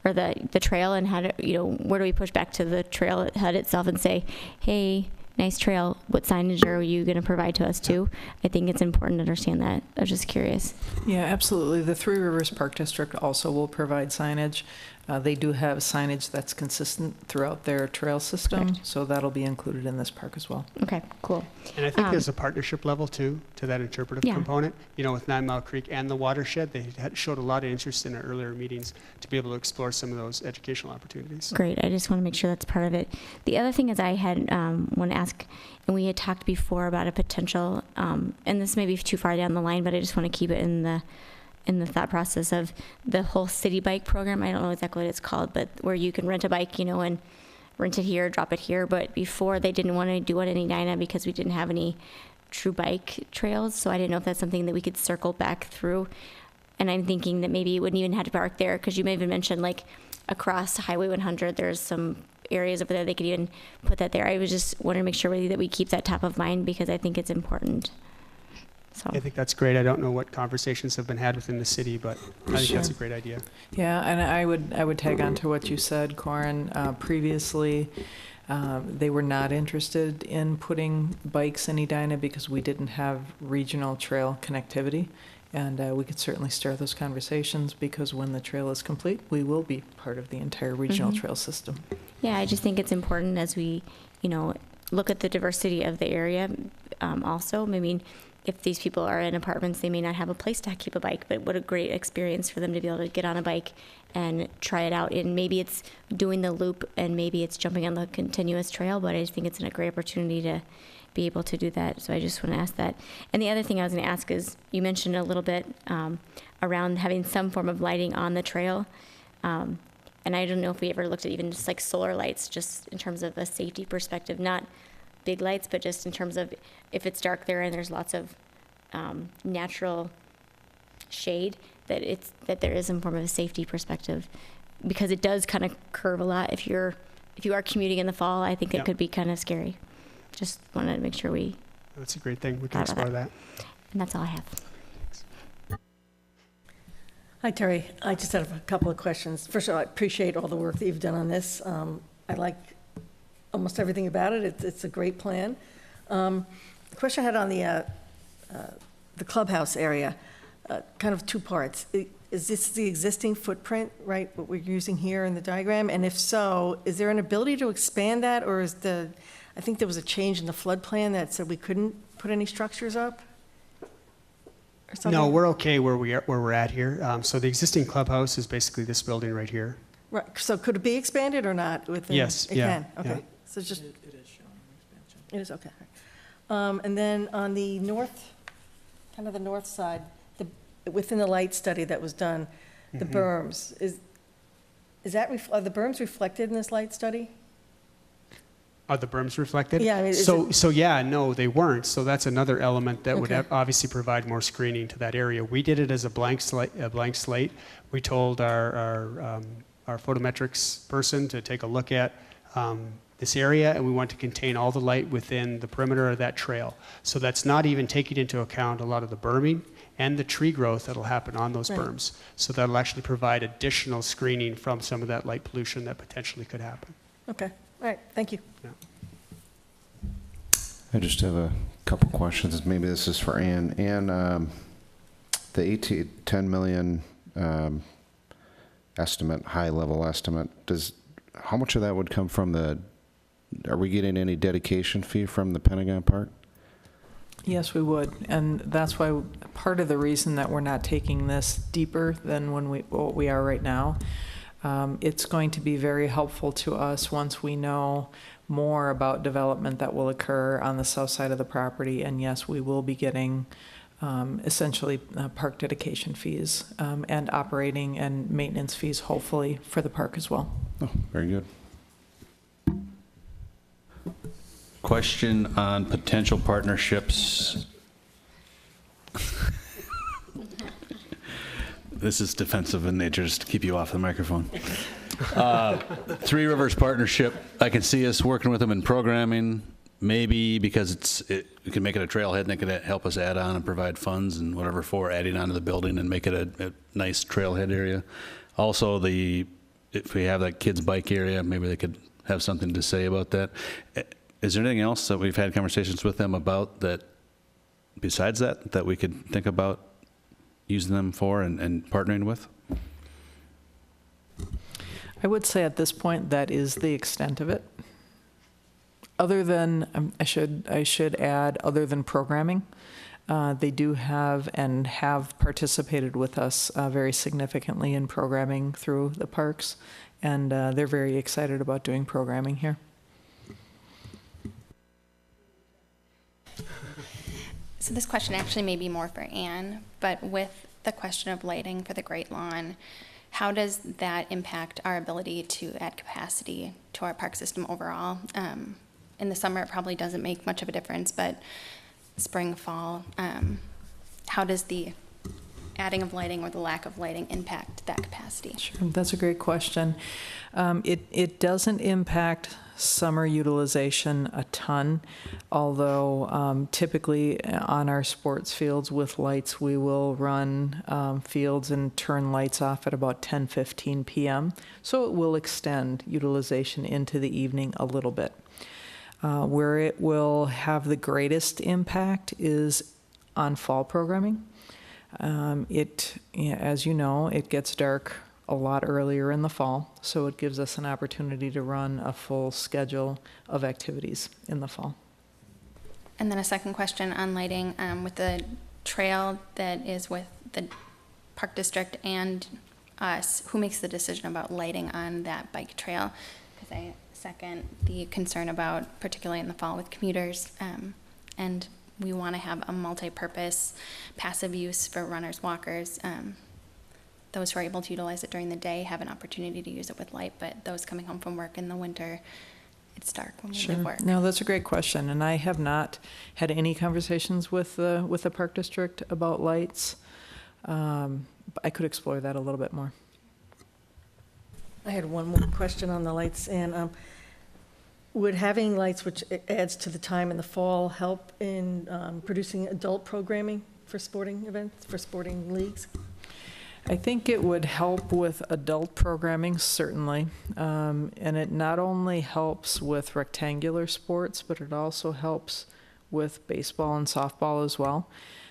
or the trail, and how do where do we push back to the trail HUD itself and say, hey, nice trail, what signage are you going to provide to us too? I think it's important to understand that. I was just curious. Yeah, absolutely. The Three Rivers Park District also will provide signage. They do have signage that's consistent throughout their trail system, Correct. so that'll be included in this park as well. Okay, cool. And I think there's a partnership level too, to that interpretive Yeah. component. You know, with 9 Mile Creek and the watershed, they showed a lot of interest in our earlier meetings to be able to explore some of those educational opportunities. Great. I just want to make sure that's part of it. The other thing is I had want to ask, and we had talked before about a potential, and this may be too far down the line, but I just want to keep it in the thought process of the whole city bike program. I don't know exactly what it's called, but where you can rent a bike, and rent it here, drop it here. But before they didn't want to do it in Edina because we didn't have any true bike trails. So I didn't know if that's something that we could circle back through. And I'm thinking that maybe you wouldn't even have to park there, because you may have mentioned like across Highway 100, there's some areas over there they could even put that there. I was just wanting to make sure really that we keep that top of mind, because I think it's important. So. I think that's great. I don't know what conversations have been had within the city, but I think that's a great idea. Yeah, and I would tag on to what you said, Corin. Previously, they were not interested in putting bikes in Edina because we didn't have regional trail connectivity. And we could certainly start those conversations, because when the trail is complete, we will be part of the entire regional trail system. Yeah, I just think it's important as we, look at the diversity of the area. Also, I mean, if these people are in apartments, they may not have a place to keep a bike, but what a great experience for them to be able to get on a bike and try it out. And maybe it's doing the loop, and maybe it's jumping on the continuous trail, but I just think it's a great opportunity to be able to do that. So I just want to ask that. And the other thing I was going to ask is, you mentioned a little bit around having some form of lighting on the trail. And I don't know if we ever looked at even just like solar lights, just in terms of a safety perspective, not big lights, but just in terms of if it's dark there and there's lots of natural shade, that there is some form of a safety perspective, because it does kind of curve a lot. If you are commuting in the fall, I think it could be kind of scary. Just wanted to make sure we. That's a great thing. We can explore that. And that's all I have. Hi, Terry. I just have a couple of questions. First of all, I appreciate all the work that you've done on this. I like almost everything about it. It's a great plan. The question I had on the clubhouse area, kind of two parts. Is this the existing footprint, right, what we're using here in the diagram? And if so, is there an ability to expand that, or I think there was a change in the flood plan that said we couldn't put any structures up? Or something? No, we're okay where we're at here. So the existing clubhouse is basically this building right here. Right, so could it be expanded or not? Yes, It yeah, can, okay. yeah. So just. It is showing expansion. It is, okay. And then on the north, kind of the north side, within the light study that was done, the berms, are the berms reflected in this light study? Are the berms reflected? Yeah, I mean, so yeah, no, they weren't. So that's another element that would Okay. obviously provide more screening to that area. We did it as a blank slate. We told our photometrics person to take a look at this area, and we want to contain all the light within the perimeter of that trail. So that's not even taking into account a lot of the berming and the tree growth that'll happen on those Right. berms. So that'll actually provide additional screening from some of that light pollution that potentially could happen. Okay, all right, thank you. I just have a couple questions. Maybe this is for Ann. Ann, the 10 million estimate, high-level estimate, how much of that would come from are we getting any dedication fee from the Pentagon Park? Yes, we would, and that's why part of the reason that we're not taking this deeper than what we are right now. It's going to be very helpful to us once we know more about development that will occur on the south side of the property, and yes, we will be getting essentially park dedication fees and operating and maintenance fees, hopefully, for the park as well. Oh, very good. Question on potential partnerships. This is defensive in nature, just to keep you off the microphone. Three Rivers Partnership, I can see us working with them in programming, maybe because we can make it a trailhead, and they can help us add on and provide funds and whatever for adding onto the building and make it a nice trailhead area. Also, if we have that kids' bike area, maybe they could have something to say about that. Is there anything else that we've had conversations with them about that, besides that we could think about using them for and partnering with? I would say at this point, that is the extent of it. Other than, I should add, other than programming, they do have and have participated with us very significantly in programming through the parks, and they're very excited about doing programming here. So this question actually may be more for Anne, but with the question of lighting for the Great Lawn, how does that impact our ability to add capacity to our park system overall? In the summer, it probably doesn't make much of a difference, but spring, fall, how does the adding of lighting or the lack of lighting impact that capacity? Sure, that's a great question. It doesn't impact summer utilization a ton, although typically on our sports fields with lights, we will run fields and turn lights off at about 10:15 p.m. So it will extend utilization into the evening a little bit. Where it will have the greatest impact is on fall programming. As you know, it gets dark a lot earlier in the fall, so it gives us an opportunity to run a full schedule of activities in the fall. And then a second question on lighting, with the trail that is with the Park District and us, who makes the decision about lighting on that bike trail? Because I second the concern about, particularly in the fall with commuters, and we want to have a multi-purpose passive use for runners, walkers. Those who are able to utilize it during the day have an opportunity to use it with light, but those coming home from work in the winter, it's dark when we leave work. No, that's a great question, and I have not had any conversations with the Park District about lights. I could explore that a little bit more. I had one more question on the lights, and would having lights, which adds to the time in the fall, help in producing adult programming for sporting events, for sporting leagues? I think it would help with adult programming, certainly. And it not only helps with rectangular sports, but it also helps with baseball and softball as well.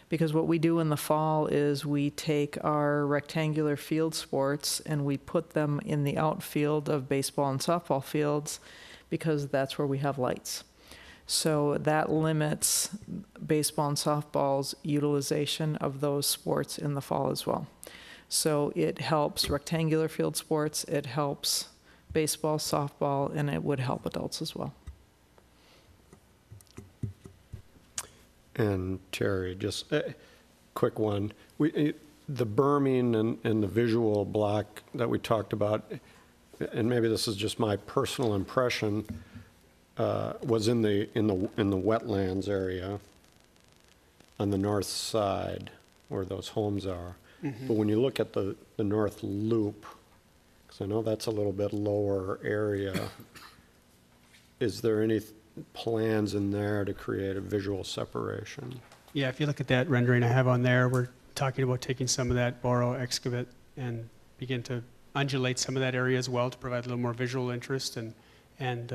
Because what we do in the fall is we take our rectangular field sports and we put them in the outfield of baseball and softball fields, because that's where we have lights. So that limits baseball and softball's utilization of those sports in the fall as well. So it helps rectangular field sports, it helps baseball, softball, and it would help adults as well. And Terry, just a quick one. The berming and the visual block that we talked about, and maybe this is just my personal impression, was in the wetlands area on the north side where those homes are. Mm-hmm. But when you look at the north loop, because I know that's a little bit lower area, is there any plans in there to create a visual separation? Yeah, if you look at that rendering I have on there, we're talking about taking some of that borrow excavate and begin to undulate some of that area as well to provide a little more visual interest and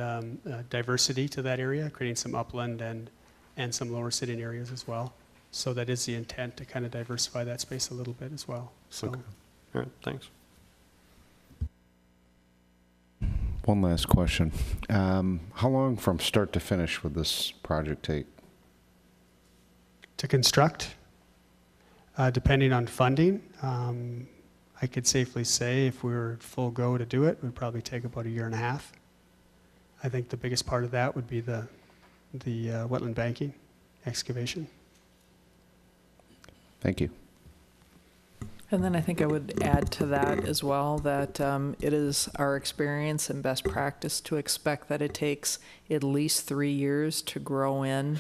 diversity to that area, creating some upland and some lower sitting areas as well. So that is the intent, to kind of diversify that space a little bit as well. So. Okay. All right, thanks. One last question. How long from start to finish would this project take? To construct, depending on funding, I could safely say if we were full go to do it, it would probably take about 1.5 years. I think the biggest part of that would be the wetland banking excavation. Thank you. And then I think I would add to that as well that it is our experience and best practice to expect that it takes at least 3 years to grow in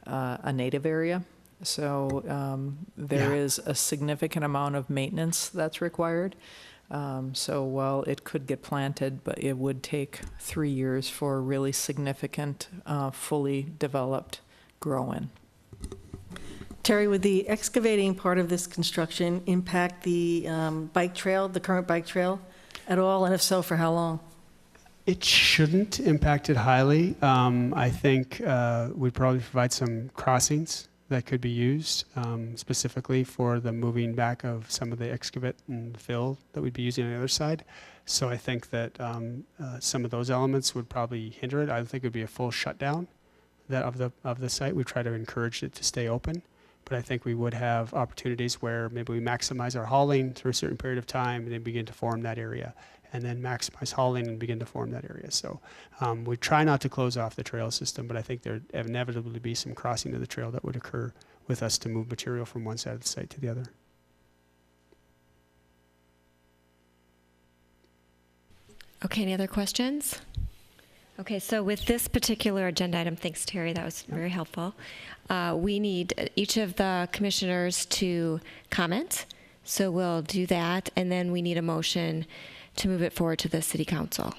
a native area. So there is a significant amount of maintenance that's required. So while it could get planted, but it would take 3 years for a really significant, fully developed grow-in. Terry, would the excavating part of this construction impact the bike trail, the current bike trail at all? And if so, for how long? It shouldn't impact it highly. I think we'd probably provide some crossings that could be used specifically for the moving back of some of the excavate and fill that we'd be using on the other side. So I think that some of those elements would probably hinder it. I don't think it would be a full shutdown of the site. We try to encourage it to stay open, but I think we would have opportunities where maybe we maximize our hauling through a certain period of time and then begin to form that area, and then maximize hauling and begin to form that area. So we try not to close off the trail system, but I think there inevitably be some crossing of the trail that would occur with us to move material from one side of the site to the other. Okay, any other questions? Okay, so with this particular agenda item, thanks, Terry, that was very helpful. We need each of the commissioners to comment, so we'll do that, and then we need a motion to move it forward to the city council.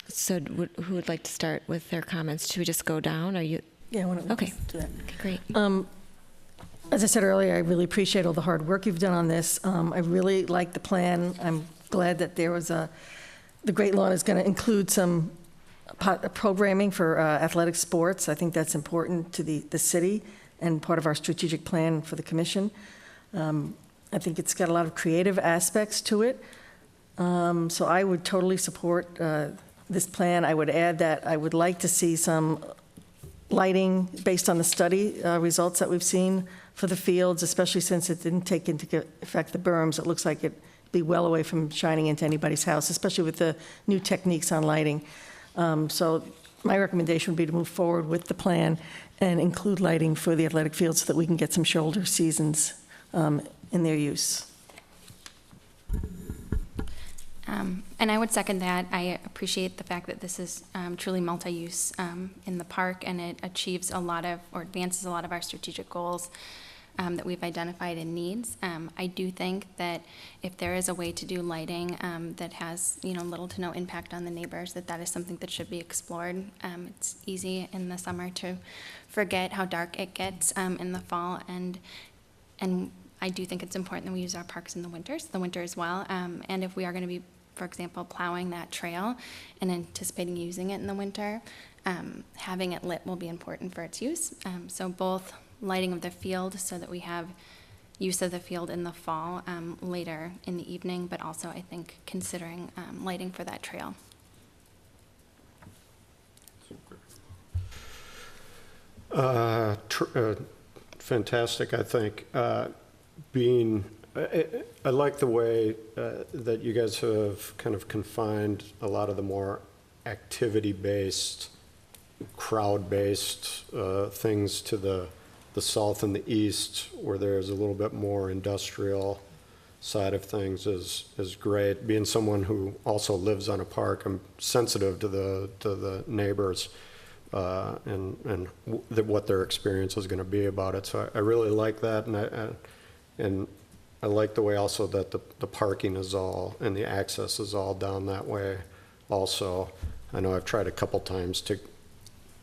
So who would like to start with their comments? Should we just go down? Are you? Yeah, why don't we Okay. just do that? Okay, great. As I said earlier, I really appreciate all the hard work you've done on this. I really like the plan. I'm glad that there was the Great Lawn is going to include some programming for athletic sports. I think that's important to the city and part of our strategic plan for the commission. I think it's got a lot of creative aspects to it. So I would totally support this plan. I would add that I would like to see some lighting based on the study results that we've seen for the fields, especially since it didn't take into effect the berms. It looks like it'd be well away from shining into anybody's house, especially with the new techniques on lighting. So my recommendation would be to move forward with the plan and include lighting for the athletic fields so that we can get some shoulder seasons in their use. And I would second that. I appreciate the fact that this is truly multi-use in the park, and it achieves a lot of, or advances a lot of our strategic goals that we've identified in needs. I do think that if there is a way to do lighting that has, little to no impact on the neighbors, that is something that should be explored. It's easy in the summer to forget how dark it gets in the fall, and I do think it's important that we use our parks in the winter as well. And if we are going to be, for example, plowing that trail and anticipating using it in the winter, having it lit will be important for its use. So both lighting of the field so that we have use of the field in the fall later in the evening, but also I think considering lighting for that trail. Fantastic, I think. I like the way that you guys have kind of confined a lot of the more activity-based, crowd-based things to the south and the east, where there's a little bit more industrial side of things is great. Being someone who also lives on a park, I'm sensitive to the neighbors and what their experience is going to be about it. So I really like that, and I like the way also that the parking is all, and the access is all down that way also. I know I've tried a couple times to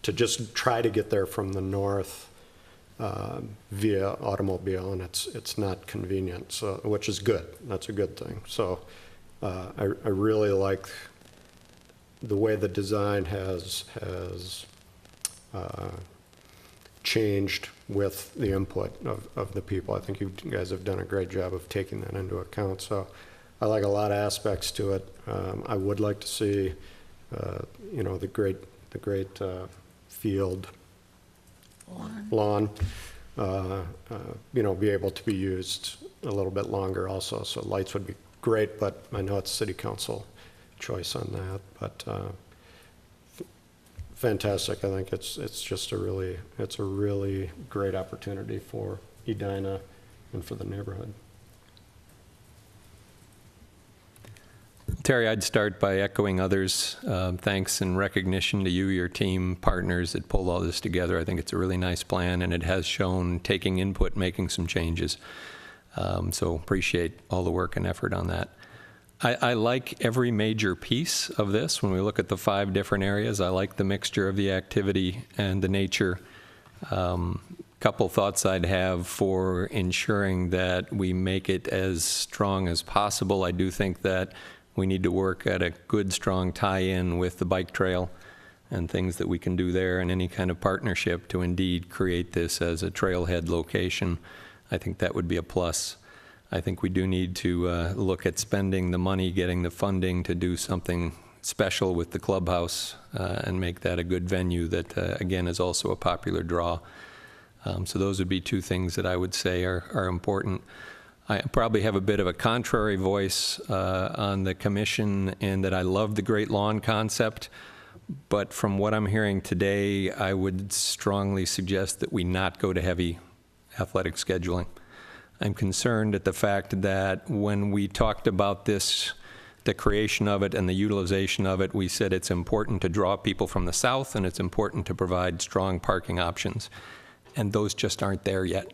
just try to get there from the north via automobile, and it's not convenient, so, which is good. That's a good thing. So I really like the way the design has changed with the input of the people. I think you guys have done a great job of taking that into account. So I like a lot of aspects to it. I would like to see, the great field lawn, be able to be used a little bit longer also. So lights would be great, but I know it's city council choice on that. But fantastic. I think it's just a really great opportunity for Edina and for the neighborhood. Terry, I'd start by echoing others' thanks and recognition to you, your team, partners that pulled all this together. I think it's a really nice plan, and it has shown taking input, making some changes. So appreciate all the work and effort on that. I like every major piece of this. When we look at the 5 different areas, I like the mixture of the activity and the nature. Couple thoughts I'd have for ensuring that we make it as strong as possible. I do think that We need to work at a good, strong tie-in with the bike trail and things that we can do there, and any kind of partnership to indeed create this as a trailhead location. I think that would be a plus. I think we do need to look at spending the money, getting the funding to do something special with the clubhouse and make that a good venue that, again, is also a popular draw. So those would be two things that I would say are important. I probably have a bit of a contrary voice on the commission in that I love the Great Lawn concept, but from what I'm hearing today, I would strongly suggest that we not go to heavy athletic scheduling. I'm concerned at the fact that when we talked about this, the creation of it and the utilization of it, we said it's important to draw people from the south and it's important to provide strong parking options. And those just aren't there yet.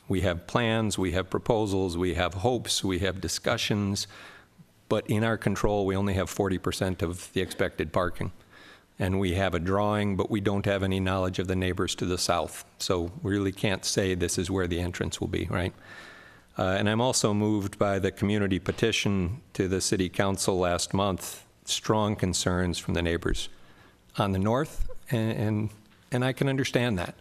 We have plans, we have proposals, we have hopes, we have discussions, but in our control, we only have 40% of the expected parking. And we have a drawing, but we don't have any knowledge of the neighbors to the south. So we really can't say this is where the entrance will be, right? And I'm also moved by the community petition to the city council last month, strong concerns from the neighbors on the north, and I can understand that.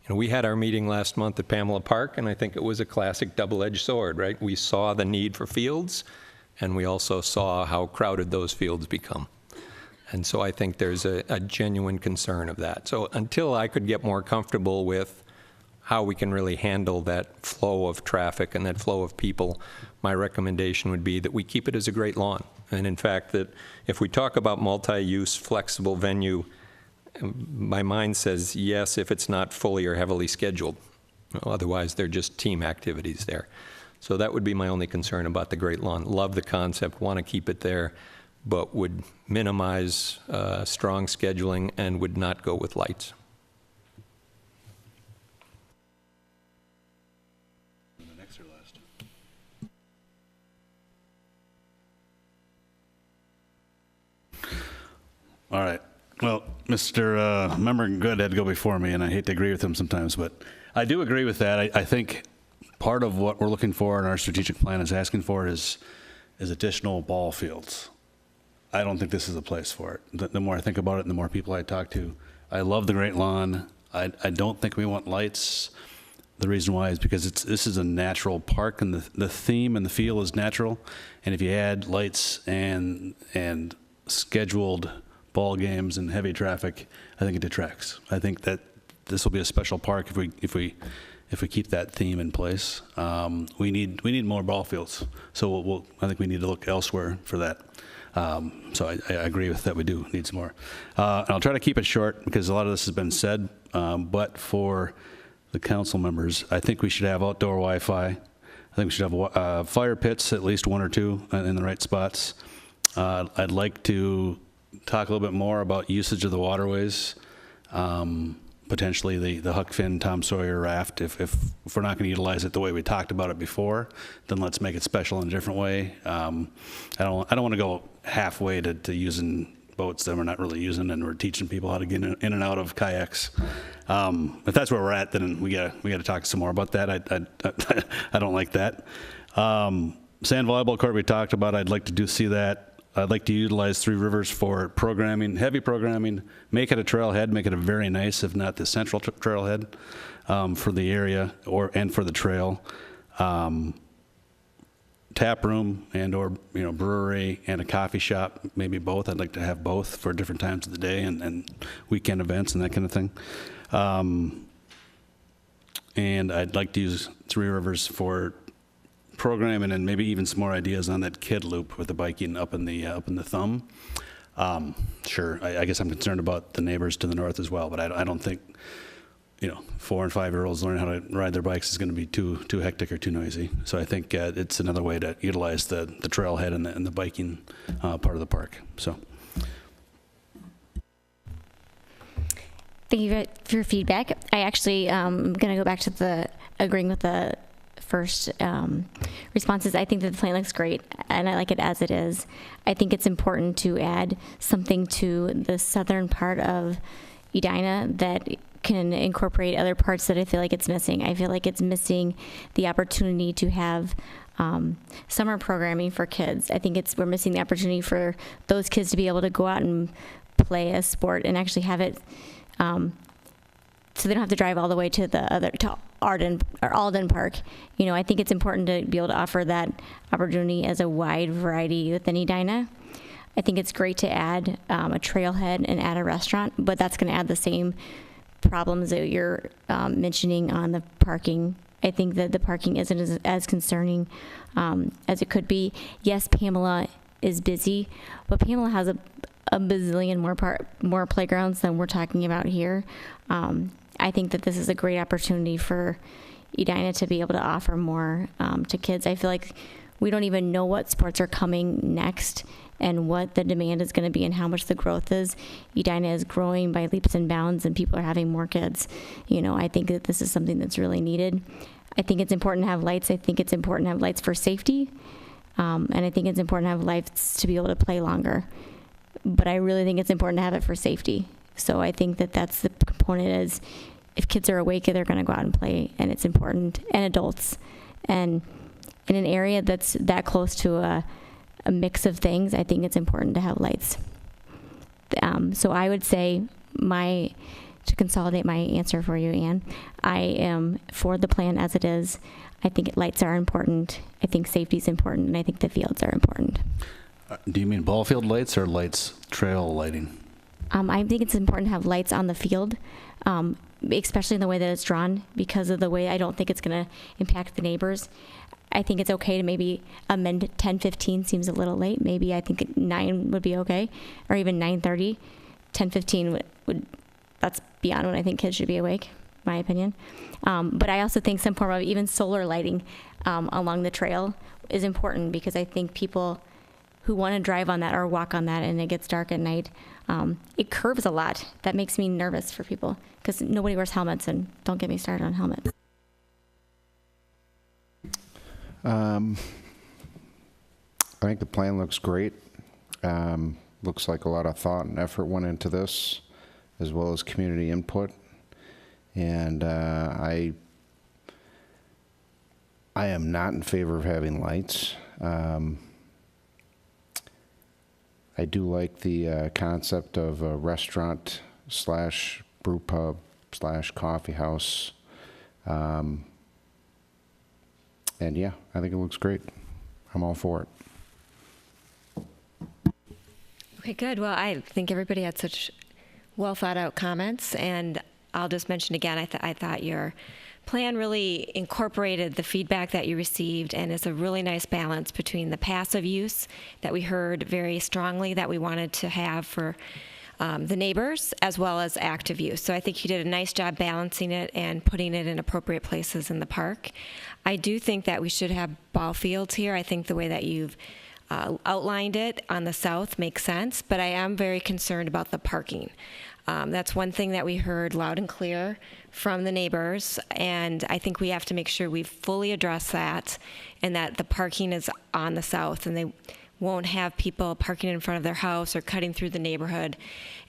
You know, we had our meeting last month at Pamela Park, and I think it was a classic double-edged sword, right? We saw the need for fields, and we also saw how crowded those fields become. And so I think there's a genuine concern of that. So until I could get more comfortable with how we can really handle that flow of traffic and that flow of people, my recommendation would be that we keep it as a great lawn. And in fact, that if we talk about multi-use, flexible venue, my mind says yes if it's not fully or heavily scheduled. Otherwise, they're just team activities there. So that would be my only concern about the Great Lawn. Love the concept, want to keep it there, but would minimize strong scheduling and would not go with lights. All right. Well, Mr. Member Good had to go before me, and I hate to agree with him sometimes, but I do agree with that. I think part of what we're looking for in our strategic plan is asking for is additional ball fields. I don't think this is a place for it. The more I think about it and the more people I talk to, I love the Great Lawn. I don't think we want lights. The reason why is because this is a natural park, and the theme and the feel is natural. And if you add lights and scheduled ball games and heavy traffic, I think it detracts. I think that this will be a special park if we keep that theme in place. We need more ball fields. So I think we need to look elsewhere for that. So I agree with that. We do need some more. And I'll try to keep it short because a lot of this has been said. But for the council members, I think we should have outdoor Wi-Fi. I think we should have fire pits, at least one or two in the right spots. I'd like to talk a little bit more about usage of the waterways, potentially the Huck Finn, Tom Sawyer raft. If we're not going to utilize it the way we talked about it before, then let's make it special in a different way. I don't want to go halfway to using boats that we're not really using, and we're teaching people how to get in and out of kayaks. If that's where we're at, then we got to talk some more about that. I don't like that. Sand volleyball court we talked about. I'd like to see that. I'd like to utilize Three Rivers for programming, heavy programming, make it a trailhead, make it a very nice, if not the central trailhead for the area and for the trail. Tap room or brewery and a coffee shop, maybe both. I'd like to have both for different times of the day and weekend events and that kind of thing. And I'd like to use Three Rivers for programming and maybe even some more ideas on that kid loop with the biking up in the thumb. Sure, I guess I'm concerned about the neighbors to the north as well, but I don't think 4 and 5 year olds learning how to ride their bikes is going to be too hectic or too noisy. So I think it's another way to utilize the trailhead and the biking part of the park. So. Thank you for your feedback. I actually am going to go back to agreeing with the first responses. I think that the plan looks great, and I like it as it is. I think it's important to add something to the southern part of Edina that can incorporate other parts that I feel like it's missing. I feel like it's missing the opportunity to have summer programming for kids. I think we're missing the opportunity for those kids to be able to go out and play a sport and actually have it, so they don't have to drive all the way to Alden Park. You know, I think it's important to be able to offer that opportunity as a wide variety within Edina. I think it's great to add a trailhead and add a restaurant, but that's going to add the same problems that you're mentioning on the parking. I think that the parking isn't as concerning as it could be. Yes, Pamela is busy, but Pamela has a bazillion more playgrounds than we're talking about here. I think that this is a great opportunity for Edina to be able to offer more to kids. I feel like we don't even know what sports are coming next and what the demand is going to be and how much the growth is. Edina is growing by leaps and bounds, and people are having more kids. You know, I think that this is something that's really needed. I think it's important to have lights. I think it's important to have lights for safety, and I think it's important to have lights to be able to play longer. But I really think it's important to have it for safety. So I think that that's the component is if kids are awake, they're going to go out and play, and it's important, and adults. And in an area that's that close to a mix of things, I think it's important to have lights. So I would say to consolidate my answer for you, Anne, I am for the plan as it is. I think lights are important. I think safety is important, and I think the fields are important. Do you mean ball field lights or lights trail lighting? I think it's important to have lights on the field, especially in the way that it's drawn, because of the way I don't think it's going to impact the neighbors. I think it's okay to maybe amend 10:15 seems a little late. Maybe I think 9 would be okay, or even 9:30. 10:15 would that's beyond when I think kids should be awake, my opinion. But I also think some form of even solar lighting along the trail is important, because I think people who want to drive on that or walk on that and it gets dark at night, it curves a lot. That makes me nervous for people because nobody wears helmets, and don't get me started on helmets. I think the plan looks great. Looks like a lot of thought and effort went into this, as well as community input. And I am not in favor of having lights. I do like the concept of a restaurant / brew pub / coffee house. And yeah, I think it looks great. I'm all for it. Okay, good. Well, I think everybody had such well thought out comments, and I'll just mention again, I thought your plan really incorporated the feedback that you received, and is a really nice balance between the passive use that we heard very strongly that we wanted to have for the neighbors, as well as active use. So I think you did a nice job balancing it and putting it in appropriate places in the park. I do think that we should have ball fields here. I think the way that you've outlined it on the south makes sense, but I am very concerned about the parking. That's one thing that we heard loud and clear from the neighbors, and I think we have to make sure we fully address that, and that the parking is on the south, and they won't have people parking in front of their house or cutting through the neighborhood.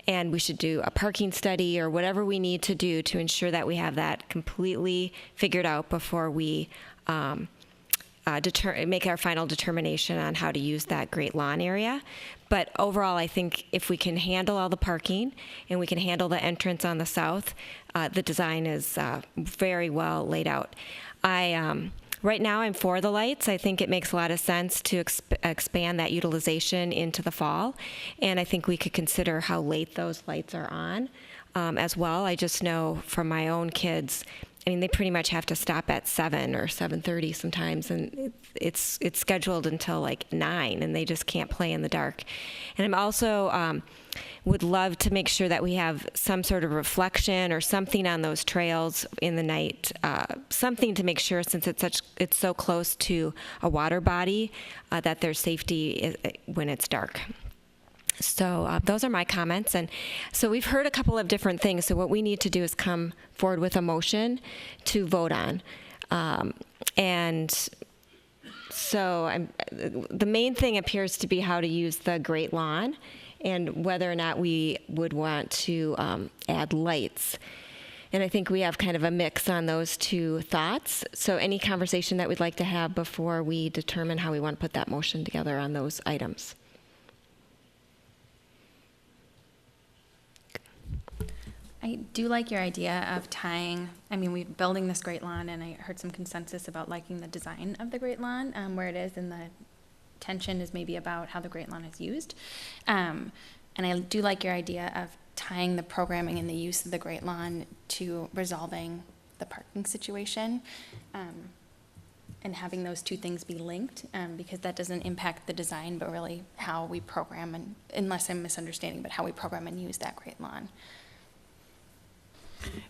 And we should do a parking study or whatever we need to do to ensure that we have that completely figured out before we make our final determination on how to use that great lawn area. But overall, I think if we can handle all the parking and we can handle the entrance on the south, the design is very well laid out. Right now, I'm for the lights. I think it makes a lot of sense to expand that utilization into the fall, and I think we could consider how late those lights are on as well. I just know from my own kids, I mean, they pretty much have to stop at 7 or 7:30 sometimes, and it's scheduled until like 9, and they just can't play in the dark. And I'm also would love to make sure that we have some sort of reflection or something on those trails in the night, something to make sure, since it's so close to a water body, that there's safety when it's dark. So those are my comments. And so we've heard a couple of different things. So what we need to do is come forward with a motion to vote on. And so the main thing appears to be how to use the Great Lawn and whether or not we would want to add lights. And I think we have kind of a mix on those two thoughts. So any conversation that we'd like to have before we determine how we want to put that motion together on those items. I do like your idea of tying, I mean, we're building this great lawn, and I heard some consensus about liking the design of the great lawn, where it is, and the tension is maybe about how the great lawn is used. And I do like your idea of tying the programming and the use of the great lawn to resolving the parking situation, and having those two things be linked, because that doesn't impact the design, but really how we program, and unless I'm misunderstanding, but how we program and use that great lawn.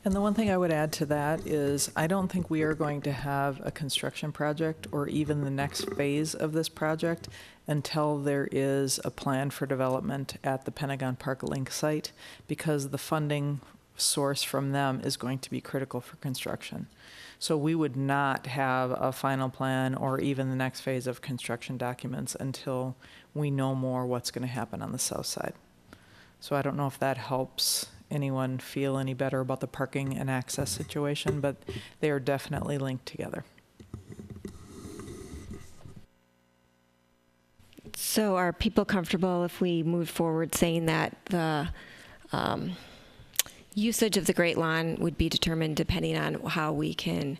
And the one thing I would add to that is I don't think we are going to have a construction project or even the next phase of this project until there is a plan for development at the Pentagon Park Link site, because the funding source from them is going to be critical for construction. So we would not have a final plan or even the next phase of construction documents until we know more what's going to happen on the south side. So I don't know if that helps anyone feel any better about the parking and access situation, but they are definitely linked together. So are people comfortable if we move forward saying that the usage of the Great Lawn would be determined depending on how we can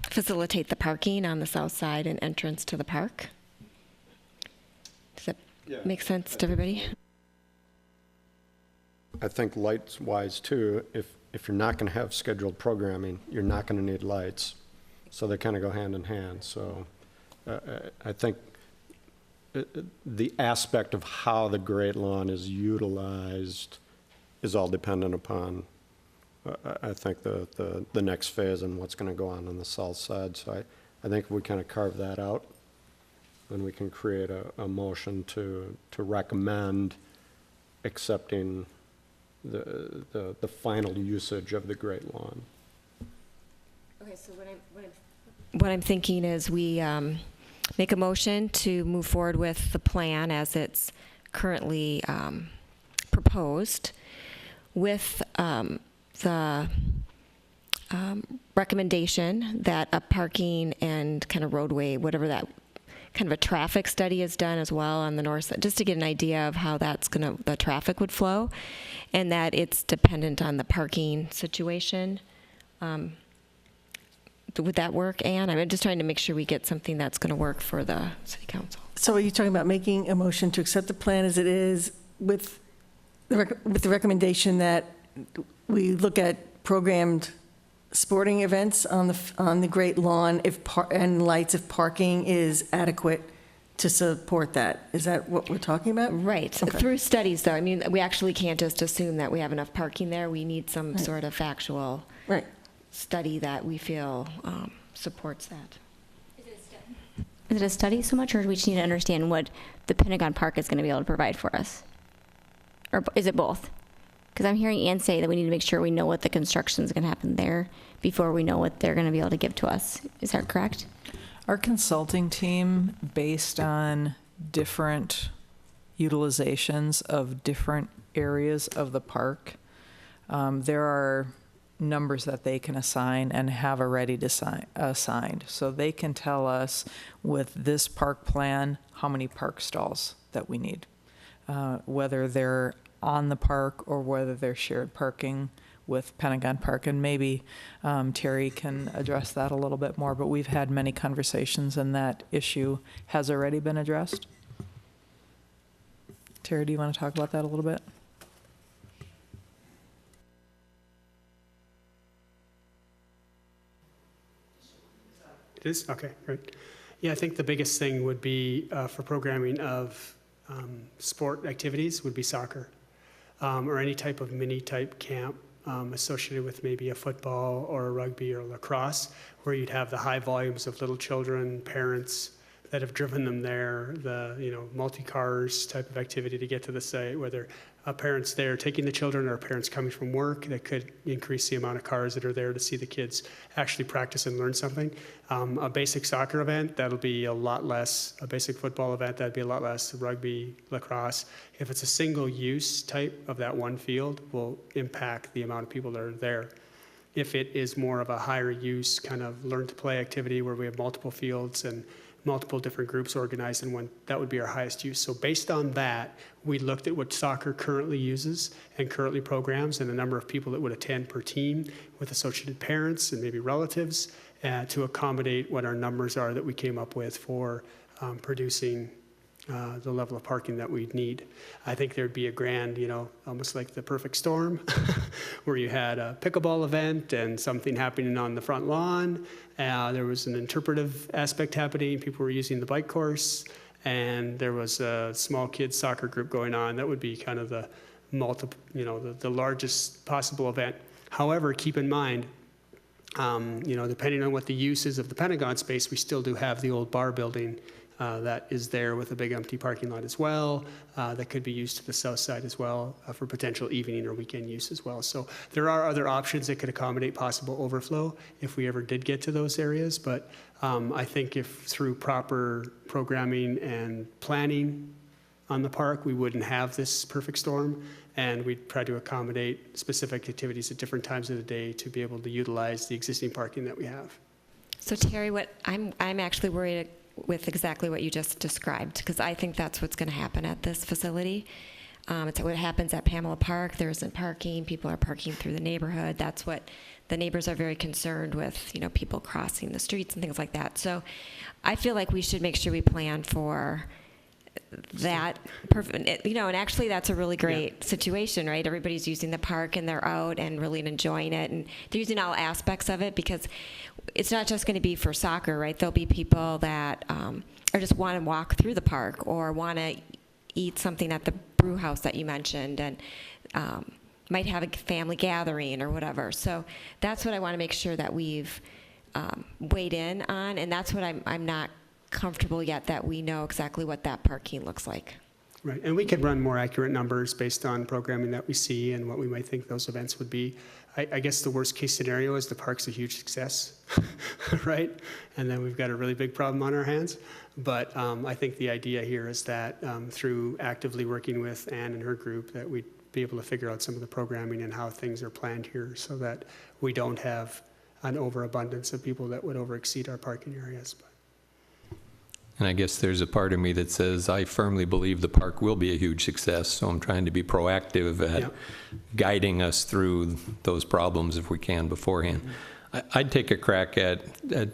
facilitate the parking on the south side and entrance to the park? Does that make sense to everybody? I think lights-wise too, if you're not going to have scheduled programming, you're not going to need lights. So they kind of go hand in hand. So I think the aspect of how the Great Lawn is utilized is all dependent upon, I think, the next phase and what's going to go on the south side. So I think if we kind of carve that out, then we can create a motion to recommend accepting the final usage of the Great Lawn. Okay, so what I'm thinking is we make a motion to move forward with the plan as it's currently proposed, with the recommendation that a parking and kind of roadway, whatever that, kind of a traffic study is done as well on the north side, just to get an idea of how the traffic would flow, and that it's dependent on the parking situation. Would that work, Ann? I'm just trying to make sure we get something that's going to work for the city council. So are you talking about making a motion to accept the plan as it is with the recommendation that we look at programmed sporting events on the Great Lawn and lights if parking is adequate to support that? Is that what we're talking about? Right. Okay. Through studies, though. I mean, we actually can't just assume that we have enough parking there. We need some sort of factual study that we feel supports that. Is it a study so much, or do we just need to understand what the Pentagon Park is going to be able to provide for us? Or is it both? Because I'm hearing Ann say that we need to make sure we know what the construction is going to happen there before we know what they're going to be able to give to us. Is that correct? Our consulting team, based on different utilizations of different areas of the park, there are numbers that they can assign and have already assigned. So they can tell us with this park plan how many park stalls that we need, whether they're on the park or whether they're shared parking with Pentagon Park. And maybe Terry can address that a little bit more, but we've had many conversations and that issue has already been addressed. Terry, do you want to talk about that a little bit? It is? Okay, great. Yeah, I think the biggest thing would be for programming of sport activities would be soccer, or any type of mini-type camp associated with maybe a football or a rugby or lacrosse, where you'd have the high volumes of little children, parents that have driven them there, the multi-cars type of activity to get to the site, whether parents there taking the children or parents coming from work, that could increase the amount of cars that are there to see the kids actually practice and learn something. A basic soccer event, that'll be a lot less. A basic football event, that'd be a lot less. Rugby, lacrosse. If it's a single use type of that one field, will impact the amount of people that are there. If it is more of a higher use kind of learn to play activity where we have multiple fields and multiple different groups organized in one, that would be our highest use. So based on that, we looked at what soccer currently uses and currently programs and the number of people that would attend per team with associated parents and maybe relatives to accommodate what our numbers are that we came up with for producing the level of parking that we'd need. I think there'd be a grand, almost like the perfect storm, where you had a pickleball event and something happening on the front lawn. There was an interpretive aspect happening. People were using the bike course, and there was a small kids soccer group going on. That would be kind of the the largest possible event. However, keep in mind, depending on what the use is of the Pentagon space, we still do have the old bar building that is there with a big empty parking lot as well, that could be used to the south side as well for potential evening or weekend use as well. So there are other options that could accommodate possible overflow if we ever did get to those areas. But I think if through proper programming and planning on the park, we wouldn't have this perfect storm, and we'd try to accommodate specific activities at different times of the day to be able to utilize the existing parking that we have. So Terry, what I'm actually worried with exactly what you just described, because I think that's what's going to happen at this facility. It's what happens at Pamela Park. There isn't parking. People are parking through the neighborhood. That's what the neighbors are very concerned with, people crossing the streets and things like that. So I feel like we should make sure we plan for that, and actually that's a really great situation, right? Everybody's using the park and they're out and really enjoying it, and they're using all aspects of it, because it's not just going to be for soccer, right? There'll be people that or just want to walk through the park or want to eat something at the brew house that you mentioned, and might have a family gathering or whatever. So that's what I want to make sure that we've weighed in on, and that's what I'm not comfortable yet, that we know exactly what that parking looks like. Right, and we could run more accurate numbers based on programming that we see and what we might think those events would be. I guess the worst case scenario is the park's a huge success, right? And then we've got a really big problem on our hands. But I think the idea here is that through actively working with Ann and her group, that we'd be able to figure out some of the programming and how things are planned here so that we don't have an overabundance of people that would overexceed our parking areas. And I guess there's a part of me that says I firmly believe the park will be a huge success, so I'm trying to be proactive at guiding us through those problems if we can beforehand. I'd take a crack at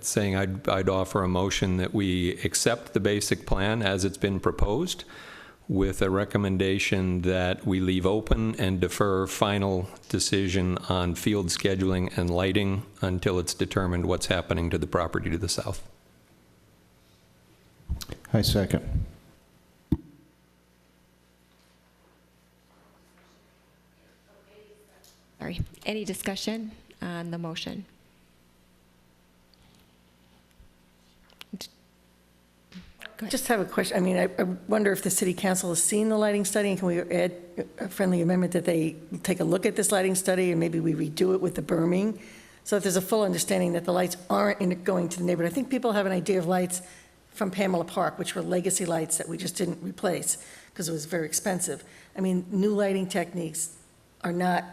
saying I'd offer a motion that we accept the basic plan as it's been proposed, with a recommendation that we leave open and defer final decision on field scheduling and lighting until it's determined what's happening to the property to the south. I second. Sorry. Any discussion on the motion? Just have a question. I mean, I wonder if the city council has seen the lighting study, and can we add a friendly amendment that they take a look at this lighting study, and maybe we redo it with the berming, so that there's a full understanding that the lights aren't going to the neighborhood. I think people have an idea of lights from Pamela Park, which were legacy lights that we just didn't replace because it was very expensive. I mean, new lighting techniques are not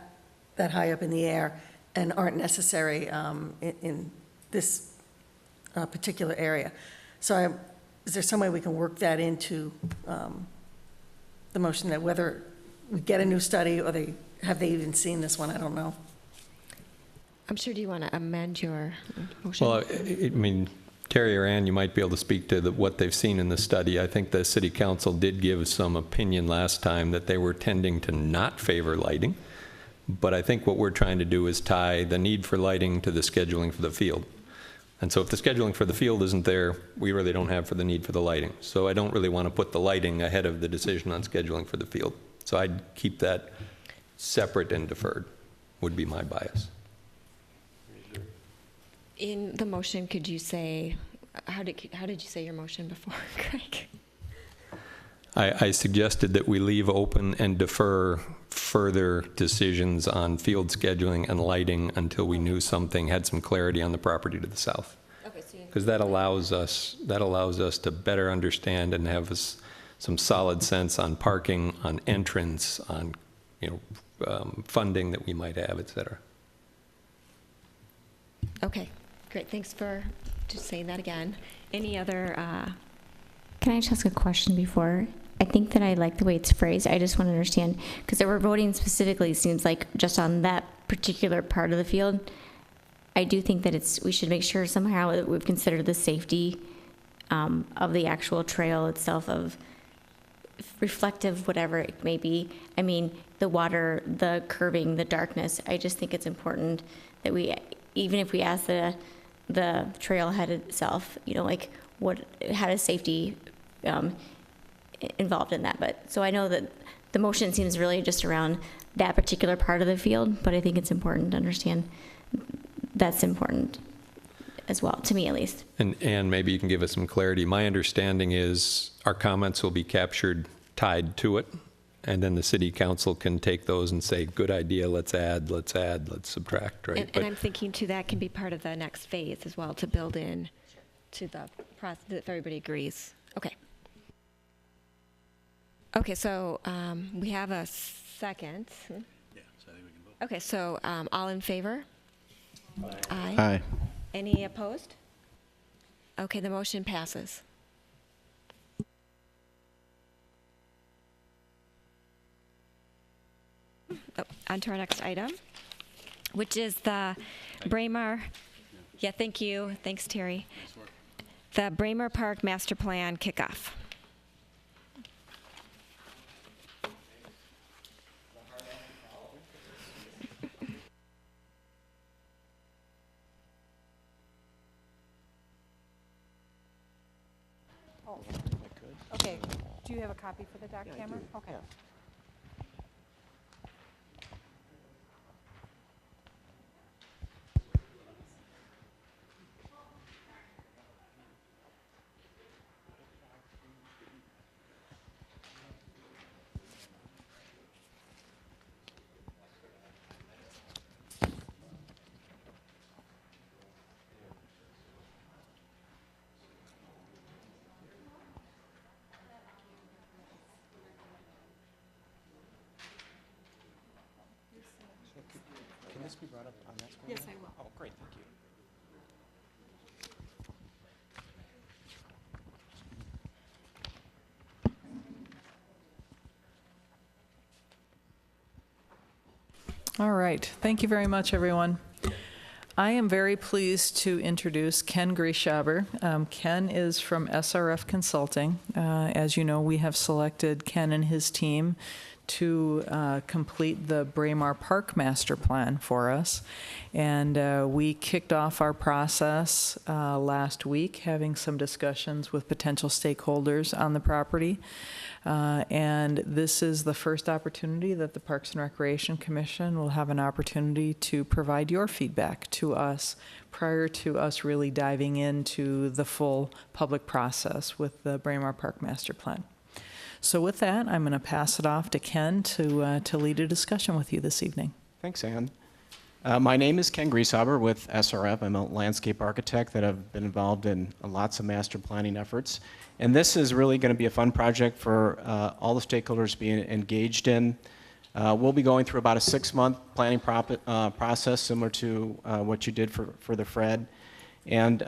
that high up in the air and aren't necessary in this particular area. So is there some way we can work that into the motion, that whether we get a new study or have they even seen this one? I don't know. I'm sure, do you want to amend your motion? Well, I mean, Terry or Ann, you might be able to speak to what they've seen in the study. I think the city council did give some opinion last time that they were tending to not favor lighting. But I think what we're trying to do is tie the need for lighting to the scheduling for the field. And so if the scheduling for the field isn't there, we really don't have for the need for the lighting. So I don't really want to put the lighting ahead of the decision on scheduling for the field. So I'd keep that separate and deferred, would be my bias. In the motion, could you say, how did you say your motion before, Craig? I suggested that we leave open and defer further decisions on field scheduling and lighting until we knew something, had some clarity on the property to the south. Okay, so because that allows us to better understand and have some solid sense on parking, on entrance, on funding that we might have, et cetera. Okay, great. Thanks for just saying that again. Any other, Can I just ask a question before? I think that I like the way it's phrased. I just want to understand, because we're voting specifically, it seems like, just on that particular part of the field. I do think that we should make sure somehow that we've considered the safety of the actual trail itself, of reflective, whatever it may be. I mean, the water, the curving, the darkness. I just think it's important that we, even if we ask the trailhead itself, like how does safety involved in that? But so I know that the motion seems really just around that particular part of the field, but I think it's important to understand that's important as well, to me at least. And maybe you can give us some clarity. My understanding is our comments will be captured tied to it, and then the city council can take those and say, good idea, let's add, let's subtract, right? and I'm thinking too, that can be part of the next phase as well, to build in to the process, if everybody agrees. Okay. Okay, so we have a second. Yeah, so I think we can vote. Okay, so all in favor? Aye. Aye. Any opposed? Okay, the motion passes. Oh, on to our next item, which is the Braemar. Yeah, thank you. Thanks, Terry. The Braemar Park Master Plan kickoff. Okay, do you have a copy for the doc camera? Okay. Can this be brought up on that screen? Yes, I will. Oh, great, thank you. All right. Thank you very much, everyone. I am very pleased to introduce Ken Grieshaber. Ken is from SRF Consulting. As you know, we have selected Ken and his team to complete the Braemar Park Master Plan for us. And we kicked off our process last week, having some discussions with potential stakeholders on the property. And this is the first opportunity that the Parks and Recreation Commission will have an opportunity to provide your feedback to us prior to us really diving into the full public process with the Braemar Park Master Plan. So with that, I'm going to pass it off to Ken to lead a discussion with you this evening. Thanks, Ann. My name is Ken Grieshaber with SRF. I'm a landscape architect that have been involved in lots of master planning efforts. And this is really going to be a fun project for all the stakeholders being engaged in. We'll be going through about a 6-month planning process, similar to what you did for the Fred. And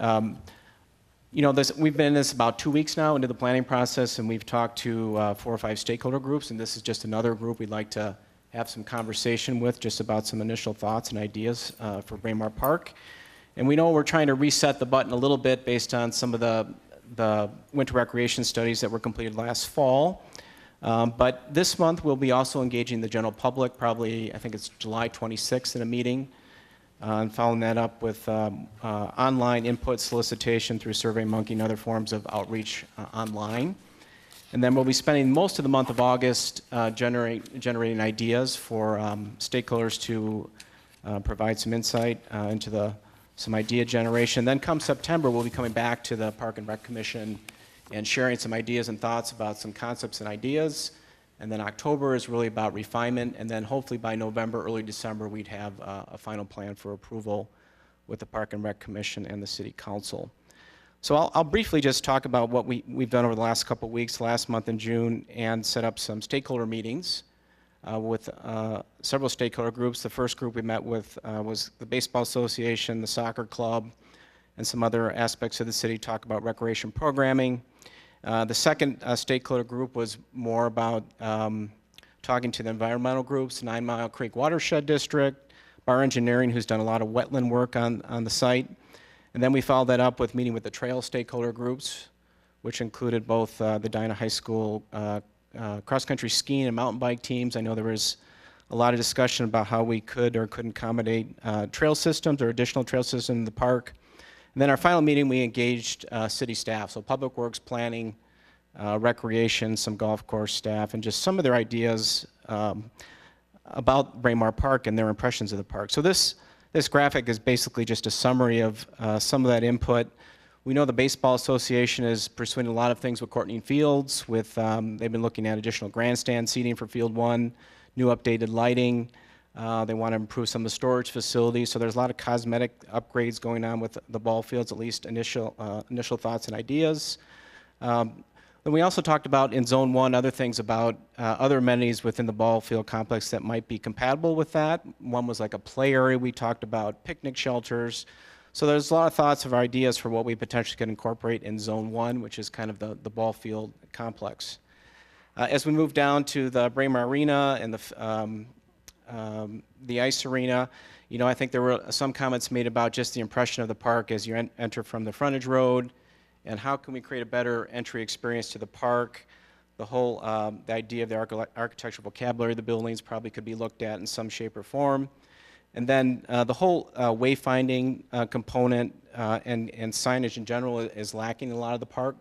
we've been in this about 2 weeks now into the planning process, and we've talked to 4 or 5 stakeholder groups, and this is just another group we'd like to have some conversation with, just about some initial thoughts and ideas for Braemar Park. And we know we're trying to reset the button a little bit based on some of the winter recreation studies that were completed last fall. But this month we'll be also engaging the general public, probably I think it's July 26th in a meeting, and following that up with online input solicitation through SurveyMonkey and other forms of outreach online. And then we'll be spending most of the month of August generating ideas for stakeholders to provide some insight into some idea generation. Then come September, we'll be coming back to the Park and Rec Commission and sharing some ideas and thoughts about some concepts and ideas. And then October is really about refinement. And then hopefully by November, early December, we'd have a final plan for approval with the Park and Rec Commission and the City Council. So I'll briefly just talk about what we've done over the last couple of weeks, last month in June, and set up some stakeholder meetings. with several stakeholder groups. The first group we met with was the Baseball Association, the Soccer Club, and some other aspects of the city, talk about recreation programming. The second stakeholder group was more about talking to the environmental groups, 9 Mile Creek Watershed District, Bar Engineering, who's done a lot of wetland work on the site. And then we followed that up with meeting with the trail stakeholder groups, which included both the Edina High School cross-country skiing and mountain bike teams. I know there was a lot of discussion about how we could or couldn't accommodate trail systems or additional trail systems in the park. And then our final meeting, we engaged city staff, so Public Works, Planning, Recreation, some golf course staff, and just some of their ideas about Braemar Park and their impressions of the park. So this graphic is basically just a summary of some of that input. We know the Baseball Association is pursuing a lot of things with Courtney Fields. They've been looking at additional grandstand seating for Field 1, new updated lighting. They want to improve some of the storage facilities. So there's a lot of cosmetic upgrades going on with the ball fields, at least initial thoughts and ideas. Then we also talked about in Zone 1 other things about other amenities within the ball field complex that might be compatible with that. One was like a play area. We talked about picnic shelters. So there's a lot of thoughts of ideas for what we potentially could incorporate in Zone 1, which is kind of the ball field complex. As we move down to the Braemar Arena and the ice arena, you know, I think there were some comments made about just the impression of the park as you enter from the frontage road, and how can we create a better entry experience to the park. The whole the idea of the architectural vocabulary of the buildings probably could be looked at in some shape or form. And then the whole wayfinding component and signage in general is lacking in a lot of the park.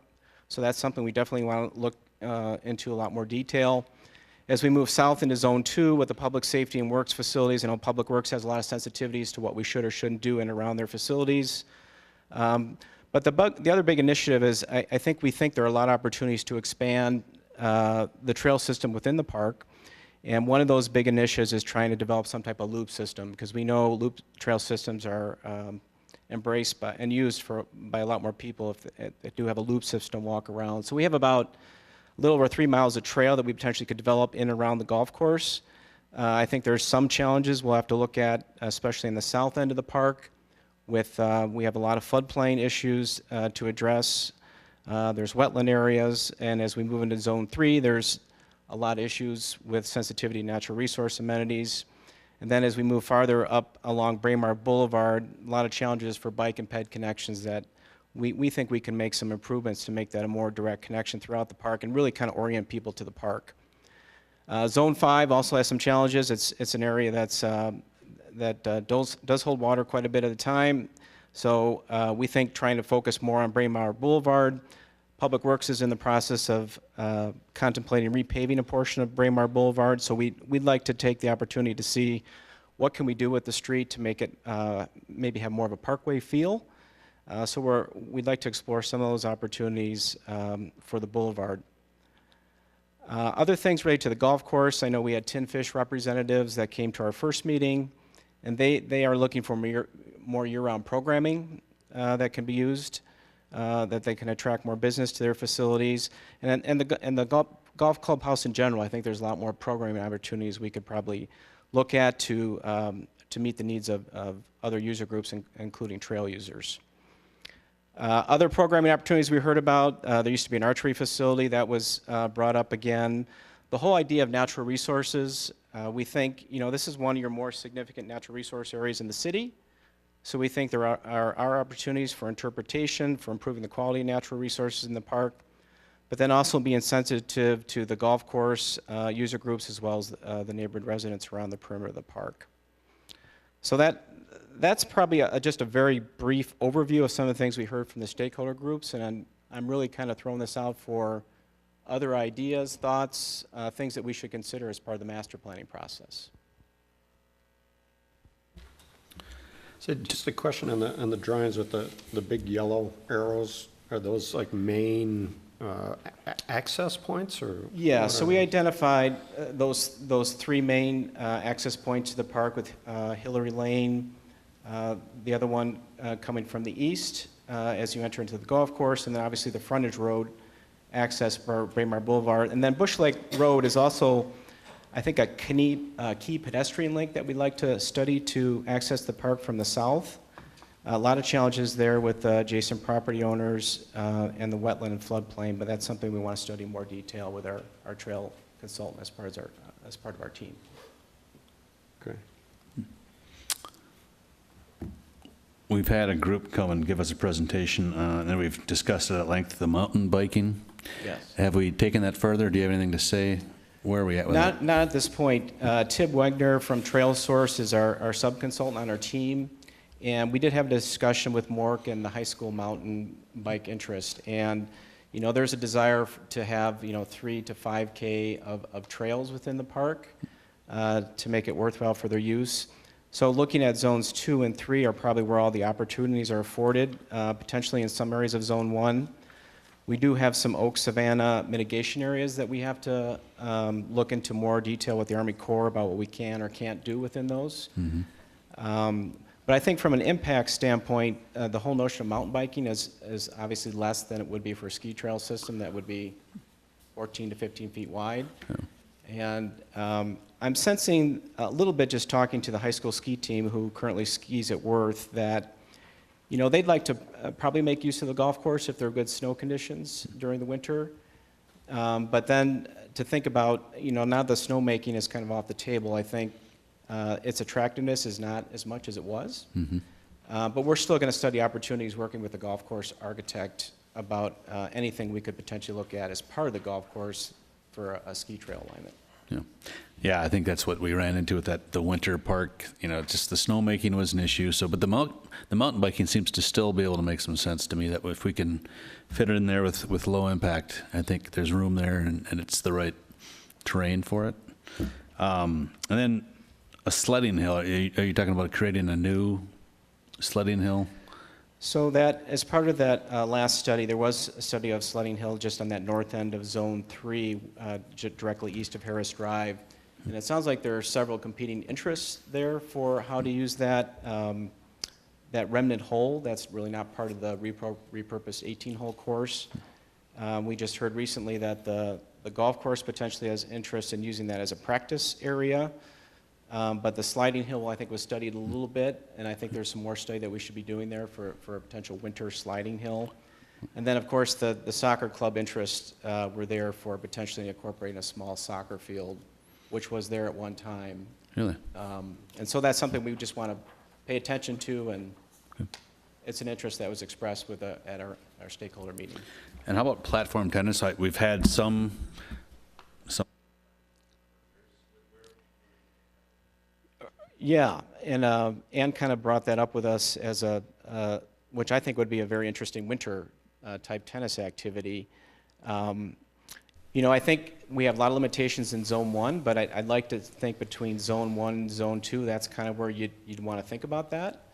So that's something we definitely want to look into a lot more detail. As we move south into Zone 2 with the public safety and works facilities, I know Public Works has a lot of sensitivities to what we should or shouldn't do in and around their facilities. But the other big initiative is I think there are a lot of opportunities to expand the trail system within the park. And one of those big initiatives is trying to develop some type of loop system, because we know loop trail systems are embraced by and used by a lot more people if they do have a loop system to walk around. So we have about a little over 3 miles of trail that we potentially could develop in and around the golf course. I think there's some challenges we'll have to look at, especially in the south end of the park. We have a lot of floodplain issues to address. There's wetland areas, and as we move into Zone 3, there's a lot of issues with sensitivity to natural resource amenities. And then as we move farther up along Braemar Boulevard, a lot of challenges for bike and ped connections that we think we can make some improvements to make that a more direct connection throughout the park and really kind of orient people to the park. Zone 5 also has some challenges. It's an area that does hold water quite a bit of the time. So we think trying to focus more on Braemar Boulevard. Public Works is in the process of contemplating repaving a portion of Braemar Boulevard. So we'd like to take the opportunity to see what can we do with the street to make it maybe have more of a parkway feel. So we'd like to explore some of those opportunities for the boulevard. Other things related to the golf course, I know we had Tin Fish representatives that came to our first meeting, and they are looking for more year-round programming that can be used, that they can attract more business to their facilities. And the golf clubhouse in general, I think there's a lot more programming opportunities we could probably look at to meet the needs of other user groups, including trail users. Other programming opportunities we heard about, there used to be an archery facility that was brought up again. The whole idea of natural resources, we think, this is one of your more significant natural resource areas in the city. So we think there are opportunities for interpretation, for improving the quality of natural resources in the park, but then also being sensitive to the golf course user groups as well as the neighborhood residents around the perimeter of the park. So that's probably just a very brief overview of some of the things we heard from the stakeholder groups, and I'm really kind of throwing this out for other ideas, thoughts, things that we should consider as part of the master planning process. So just a question on the drawings with the big yellow arrows. Are those like main access points, or? Yeah, so we identified those 3 main access points to the park with Hillary Lane, the other one coming from the east as you enter into the golf course, and then obviously the frontage road access for Braemar Boulevard. And then Bush Lake Road is also I think a key pedestrian link that we'd like to study to access the park from the south. A lot of challenges there with adjacent property owners and the wetland and floodplain, but that's something we want to study in more detail with our trail consultant as part of our team. Okay. We've had a group come and give us a presentation, and then we've discussed it at length, the mountain biking. Yes. Have we taken that further? Do you have anything to say? Where are we at with that? Not at this point. Tib Wegner from Trail Source is our sub-consultant on our team. And we did have a discussion with Mork and the high school mountain bike interest. And, you know, there's a desire to have, 3 to 5K of trails within the park to make it worthwhile for their use. So looking at zones 2 and 3 are probably where all the opportunities are afforded, potentially in some areas of zone 1. We do have some oak savanna mitigation areas that we have to look into more detail with the Army Corps about what we can or can't do within those. But I think from an impact standpoint, the whole notion of mountain biking is obviously less than it would be for a ski trail system that would be 14 to 15 feet wide. And I'm sensing a little bit, just talking to the high school ski team who currently skis at Worth, that they'd like to probably make use of the golf course if there are good snow conditions during the winter. But then to think about, now the snowmaking is kind of off the table, I think its attractiveness is not as much as it was. But we're still going to study opportunities working with the golf course architect about anything we could potentially look at as part of the golf course for a ski trail alignment. Yeah, I think that's what we ran into with the winter park. Just the snowmaking was an issue. So, but the mountain biking seems to still be able to make some sense to me. That if we can fit it in there with low impact, I think there's room there, and it's the right terrain for it. And then a sledding hill. Are you talking about creating a new sledding hill? So that, as part of that last study, there was a study of sledding hill just on that north end of Zone 3, directly east of Harris Drive. And it sounds like there are several competing interests there for how to use that remnant hole. That's really not part of the repurposed 18-hole course. We just heard recently that the golf course potentially has interest in using that as a practice area. But the sliding hill, I think, was studied a little bit, and I think there's some more study that we should be doing there for a potential winter sliding hill. And then, of course, the soccer club interests were there for potentially incorporating a small soccer field, which was there at one time. Really? And so that's something we just want to pay attention to, and it's an interest that was expressed at our stakeholder meeting. And how about platform tennis? We've had some. Yeah, and Ann kind of brought that up with us as which I think would be a very interesting winter type tennis activity. I think we have a lot of limitations in Zone 1, but I'd like to think between Zone 1 and Zone 2, that's kind of where you'd want to think about that.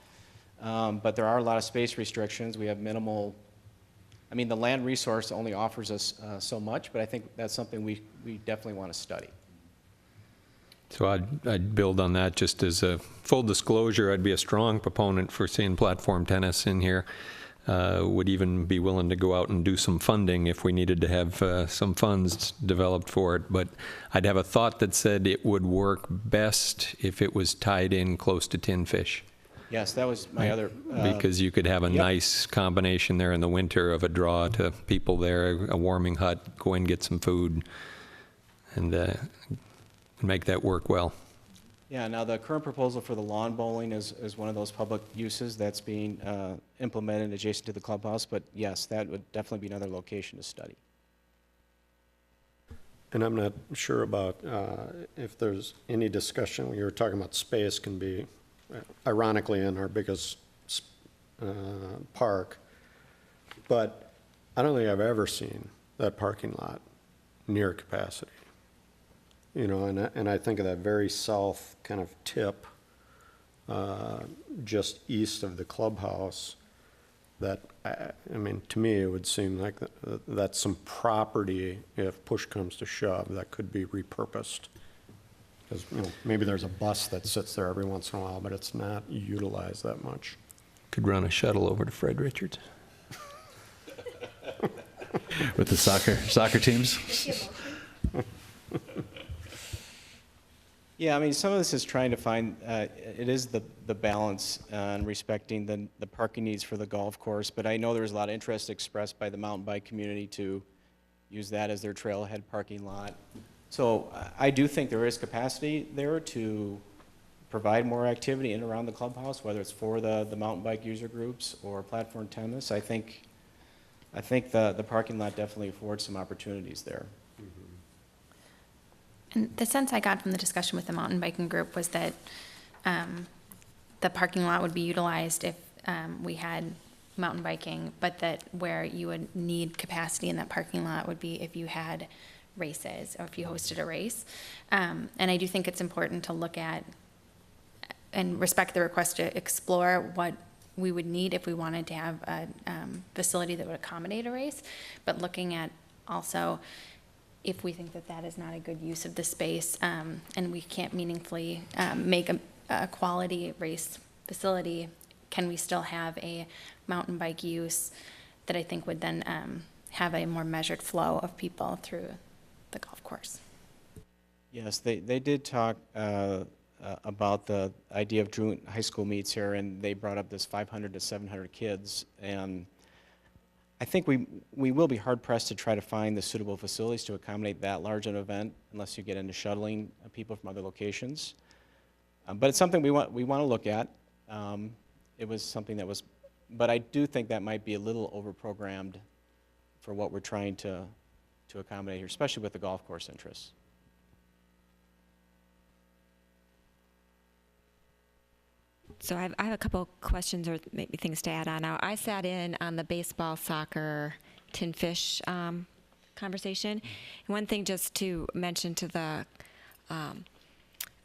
But there are a lot of space restrictions. We have minimal, the land resource only offers us so much, but I think that's something we definitely want to study. So I'd build on that. Just as a full disclosure, I'd be a strong proponent for seeing platform tennis in here. Would even be willing to go out and do some funding if we needed to have some funds developed for it. But I'd have a thought that said it would work best if it was tied in close to tin fish. Yes, that was my other... because you could have a nice combination there in the winter of a draw to people there, a warming hut, go in, get some food, and make that work well. Yeah, now the current proposal for the lawn bowling is one of those public uses that's being implemented adjacent to the clubhouse, but yes, that would definitely be another location to study. And I'm not sure about if there's any discussion, when you were talking about space, can be, ironically, in our biggest park, but I don't think I've ever seen that parking lot near capacity. And I think of that very south kind of tip, just east of the clubhouse, that, to me, it would seem like that's some property, if push comes to shove, that could be repurposed. Because, maybe there's a bus that sits there every once in a while, but it's not utilized that much. Could run a shuttle over to Fred Richards. With the soccer teams? Yeah, I mean, some of this is trying to find, it is the balance and respecting the parking needs for the golf course, but I know there's a lot of interest expressed by the mountain bike community to use that as their trailhead parking lot. So I do think there is capacity there to provide more activity in and around the clubhouse, whether it's for the mountain bike user groups or platform tennis. I think the parking lot definitely affords some opportunities there. And the sense I got from the discussion with the mountain biking group was that the parking lot would be utilized if we had mountain biking, but that where you would need capacity in that parking lot would be if you had races or if you hosted a race. And I do think it's important to look at and respect the request to explore what we would need if we wanted to have a facility that would accommodate a race, but looking at also if we think that that is not a good use of the space and we can't meaningfully make a quality race facility, can we still have a mountain bike use that I think would then have a more measured flow of people through the golf course? Yes, they did talk about the idea of doing high school meets here, and they brought up this 500 to 700 kids, and I think we will be hard-pressed to try to find the suitable facilities to accommodate that large an event unless you get into shuttling people from other locations. But it's something we want to look at. It was something that was, but I do think that might be a little over-programmed for what we're trying to accommodate here, especially with the golf course interests. So I have a couple questions or maybe things to add on. Now, I sat in on the baseball, soccer, tin fish conversation. And one thing just to mention to the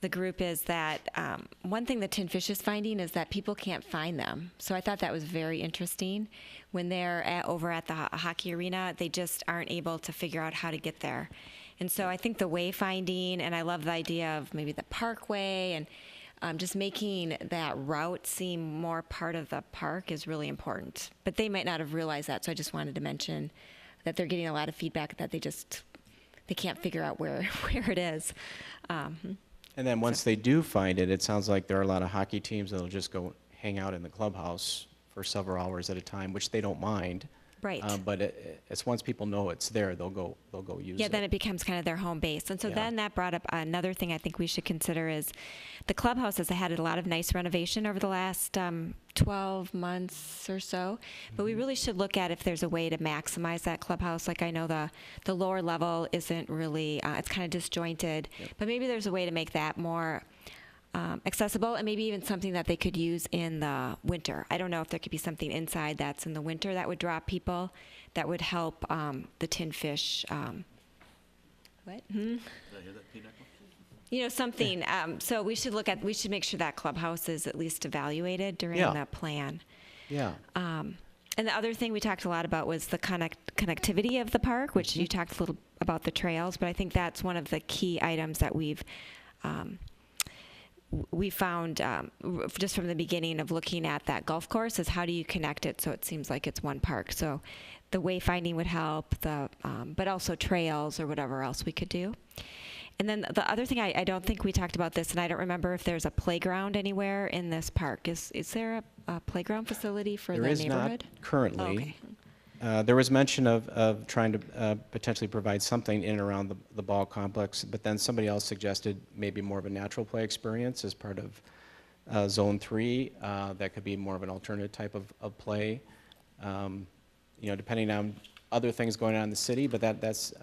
group is that one thing that tin fish is finding is that people can't find them. So I thought that was very interesting. When they're over at the hockey arena, they just aren't able to figure out how to get there. And so I think the wayfinding, and I love the idea of maybe the parkway and just making that route seem more part of the park is really important. But they might not have realized that, so I just wanted to mention that they're getting a lot of feedback that they can't figure out where it is. And then once they do find it, it sounds like there are a lot of hockey teams that'll just go hang out in the clubhouse for several hours at a time, which they don't mind. Right. But it's once people know it's there, they'll go use it. Yeah, then it becomes kind of their home base. And so Yeah. then that brought up another thing I think we should consider is the clubhouse has had a lot of nice renovation over the last 12 months or so. But we really should look at if there's a way to maximize that clubhouse. Like I know the lower level isn't really, it's kind of disjointed. Yep. But maybe there's a way to make that more accessible and maybe even something that they could use in the winter. I don't know if there could be something inside that's in the winter that would draw people, that would help the tin fish. What? Did I hear that feedback? You know, something. So we should make sure that clubhouse is at least evaluated during Yeah. the plan. Yeah. And the other thing we talked a lot about was the connectivity of the park, which you talked a little about the trails, but I think that's one of the key items that we found just from the beginning of looking at that golf course is how do you connect it so it seems like it's one park. So the wayfinding would help, but also trails or whatever else we could do. And then the other thing, I don't think we talked about this, and I don't remember if there's a playground anywhere in this park. Is there a playground facility for the neighborhood? There is not currently. Oh, okay. There was mention of trying to potentially provide something in and around the ball complex, but then somebody else suggested maybe more of a natural play experience as part of Zone 3. That could be more of an alternative type of play, depending on other things going on in the city, but that's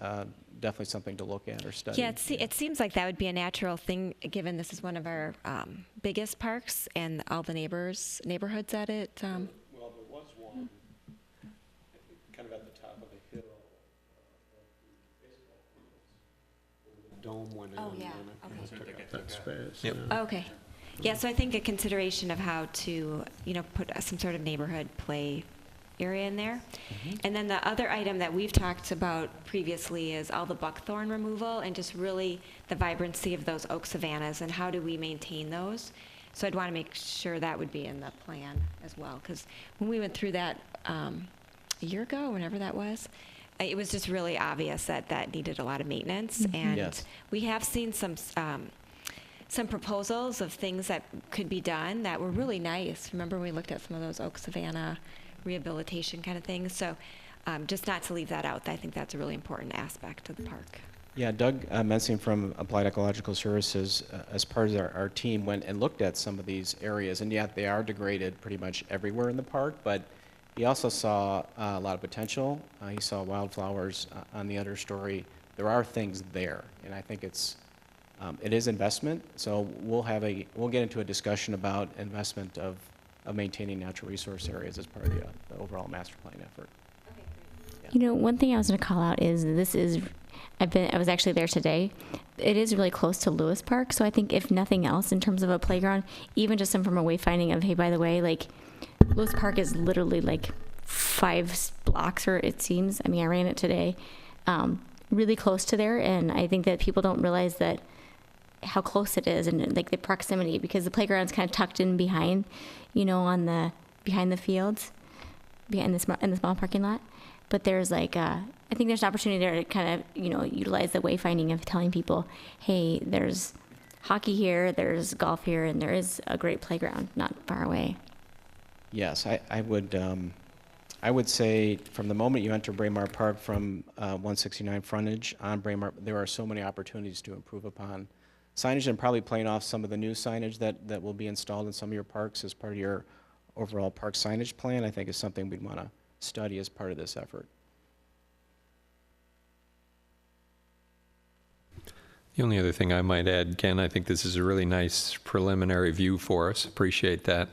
definitely something to look at or study. Yeah, it seems like that would be a natural thing, given this is one of our biggest parks and all the neighborhoods at it. Well, there was one kind of at the top of the hill, the dome went in. Oh, yeah. And it Okay. took up that space. Yep. yeah. Okay. Yeah, so I think a consideration of how to, put some sort of neighborhood play area in there. And then the other item that we've talked about previously is all the buckthorn removal and just really the vibrancy of those oak savannas and how do we maintain those. So I'd want to make sure that would be in the plan as well, because when we went through that a year ago, whenever that was, it was just really obvious that that needed a lot of maintenance. And Yes. we have seen some some proposals of things that could be done that were really nice. Remember when we looked at some of those Oak Savannah rehabilitation kind of things? So just not to leave that out. I think that's a really important aspect of the park. Yeah, Doug Mensing from Applied Ecological Services, as part of our team, went and looked at some of these areas, and yet they are degraded pretty much everywhere in the park, but he also saw a lot of potential. He saw wildflowers on the understory. There are things there, and I think it is investment, so we'll get into a discussion about investment of maintaining natural resource areas as part of the overall master plan effort. You know, one thing I was going to call out is I was actually there today. It is really close to Lewis Park, so I think if nothing else in terms of a playground, even just some from a wayfinding of, hey, by the way, like Lewis Park is literally like 5 blocks, or it seems. I mean, I ran it today, really close to there, and I think that people don't realize that how close it is and like the proximity, because the playground's kind of tucked in behind, you know, behind the fields, in the small parking lot. But there's like, I think there's an opportunity there to kind of, you know, utilize the wayfinding of telling people, hey, there's hockey here, there's golf here, and there is a great playground not far away. Yes, I would say from the moment you enter Braemar Park from 169 frontage on Braemar, there are so many opportunities to improve upon signage, and probably playing off some of the new signage that will be installed in some of your parks as part of your overall park signage plan. I think is something we'd want to study as part of this effort. The only other thing I might add, Ken, I think this is a really nice preliminary view for us. Appreciate that.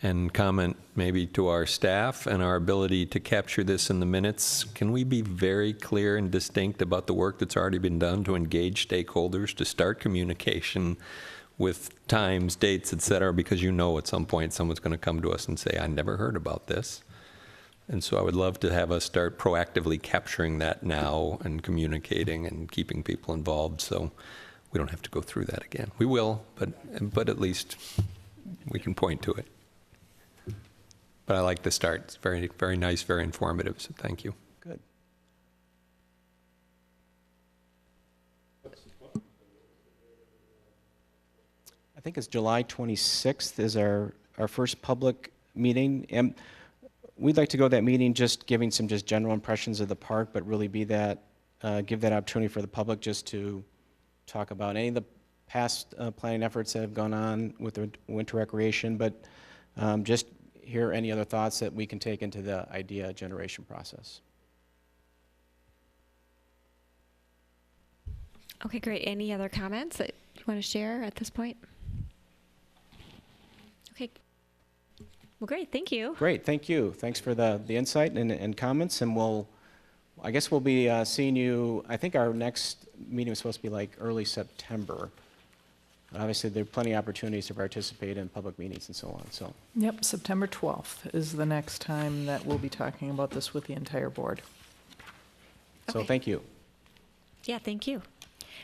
And comment maybe to our staff and our ability to capture this in the minutes. Can we be very clear and distinct about the work that's already been done to engage stakeholders, to start communication with times, dates, et cetera, because you know at some point someone's going to come to us and say, I never heard about this. And so I would love to have us start proactively capturing that now and communicating and keeping people involved so we don't have to go through that again. We will, but at least we can point to it. But I like the start. It's very, very nice, very informative, so thank you. Good. I think it's July 26th is our first public meeting. And we'd like to go to that meeting just giving some just general impressions of the park, but really give that opportunity for the public just to talk about any of the past planning efforts that have gone on with the winter recreation, but just hear any other thoughts that we can take into the idea generation process. Okay, great. Any other comments that you want to share at this point? Okay. Well, great. Thank you. Great. Thank you. Thanks for the insight and comments. And I guess we'll be seeing you, I think our next meeting is supposed to be like early September. Obviously, there are plenty of opportunities to participate in public meetings and so on. So. Yep, September 12th is the next time that we'll be talking about this with the entire board. So Okay. thank you. Yeah, thank you.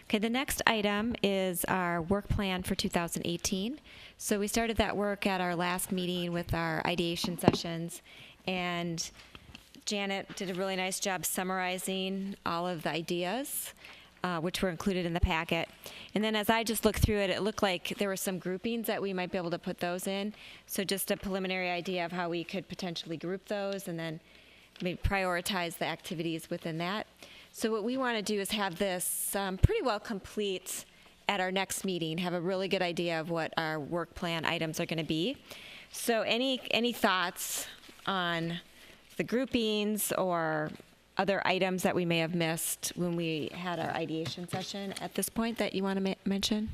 Okay, the next item is our work plan for 2018. So we started that work at our last meeting with our ideation sessions, and Janet did a really nice job summarizing all of the ideas, which were included in the packet. And then as I just looked through it, it looked like there were some groupings that we might be able to put those in. So just a preliminary idea of how we could potentially group those and then maybe prioritize the activities within that. So what we want to do is have this pretty well complete at our next meeting, have a really good idea of what our work plan items are going to be. So any thoughts on the groupings or other items that we may have missed when we had our ideation session at this point that you want to mention?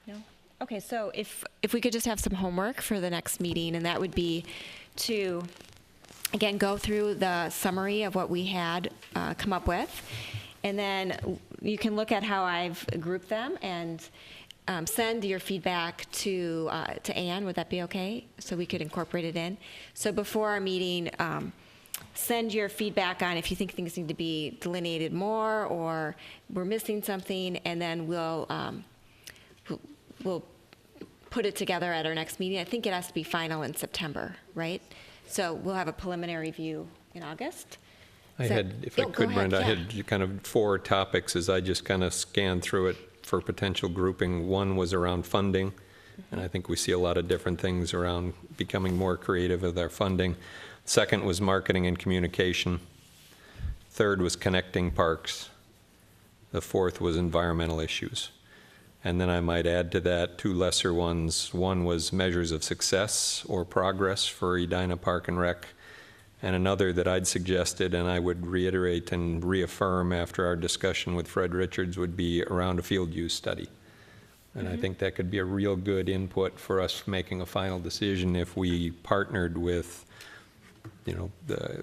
No? Okay, so if we could just have some homework for the next meeting, and that would be to, again, go through the summary of what we had come up with, and then you can look at how I've grouped them and send your feedback to Anne. Would that be okay? So we could incorporate it in. So before our meeting, send your feedback on if you think things need to be delineated more or we're missing something, and then we'll put it together at our next meeting. I think it has to be final in September, right? So we'll have a preliminary view in August. I had, if I go could, ahead, Brenda, I yeah. had kind of 4 topics as I just kind of scanned through it for potential grouping. One was around funding, and I think we see a lot of different things around becoming more creative with our funding. Second was marketing and communication. Third was connecting parks. The fourth was environmental issues. And then I might add to that 2 lesser ones. One was measures of success or progress for Edina Park and Rec, and another that I'd suggested, and I would reiterate and reaffirm after our discussion with Fred Richards, would be around a field use study. And I think that could be a real good input for us making a final decision if we partnered with, you know,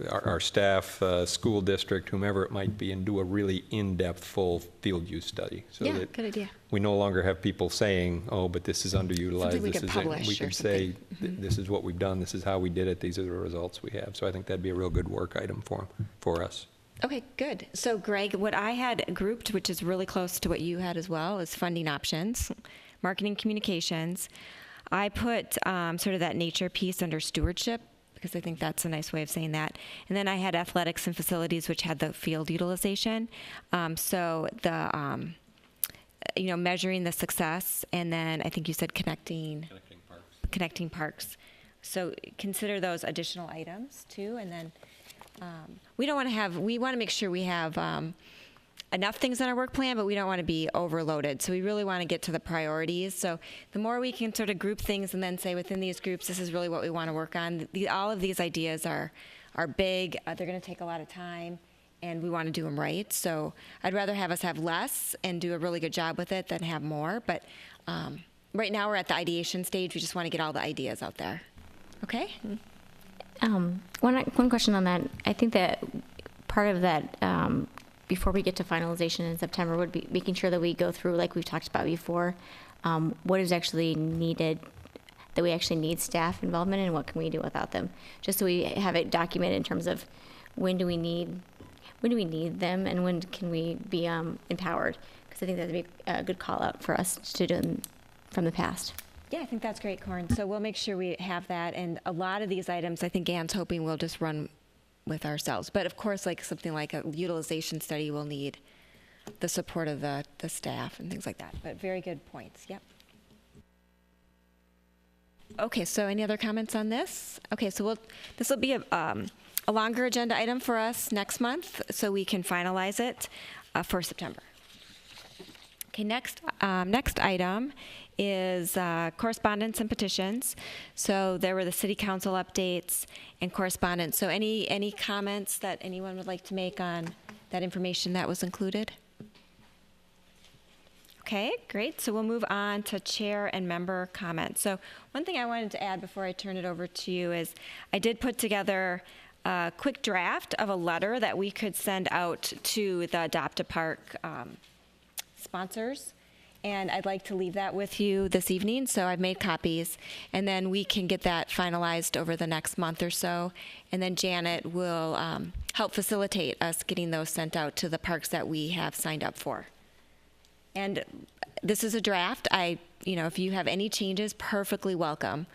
our staff, school district, whomever it might be, and do a really in-depth, full field use study. So Yeah, that good idea. we no longer have people saying, oh, but this is underutilized. Something we this could is publish We or could say, something. this is what we've done, this is how we did it, these are the results we have. So I think that'd be a real good work item for us. Okay, good. So Greg, what I had grouped, which is really close to what you had as well, is funding options, marketing communications. I put sort of that nature piece under stewardship, because I think that's a nice way of saying that. And then I had athletics and facilities, which had the field utilization. So the, you know, measuring the success, and then I think you said connecting parks. So consider those additional items too, and then we want to make sure we have enough things in our work plan, but we don't want to be overloaded. So we really want to get to the priorities. So the more we can sort of group things and then say within these groups, this is really what we want to work on. All of these ideas are big. They're going to take a lot of time, and we want to do them right. So I'd rather have us have less and do a really good job with it than have more. But right now we're at the ideation stage. We just want to get all the ideas out there. Okay? One question on that. I think that part of that, before we get to finalization in September, would be making sure that we go through, like we've talked about before, what is actually needed, that we actually need staff involvement, and what can we do without them, just so we have it documented in terms of when do we need them, and when can we be empowered, because I think that would be a good call out for us to do from the past. Yeah, I think that's great, Corin. So we'll make sure we have that. And a lot of these items, I think Ann's hoping we'll just run with ourselves. But of course, like something like a utilization study will need the support of the staff and things like that. But very good points. Yep. Okay, so any other comments on this? Okay, so this will be a longer agenda item for us next month, so we can finalize it for September. Okay, next item is correspondence and petitions. So there were the city council updates and correspondence. So any comments that anyone would like to make on that information that was included? Okay, great. So we'll move on to chair and member comments. So one thing I wanted to add before I turn it over to you is I did put together a quick draft of a letter that we could send out to the Adopt a Park sponsors. And I'd like to leave that with you this evening, so I've made copies, and then we can get that finalized over the next month or so, and then Janet will help facilitate us getting those sent out to the parks that we have signed up for. And this is a draft. If you have any changes, perfectly welcome.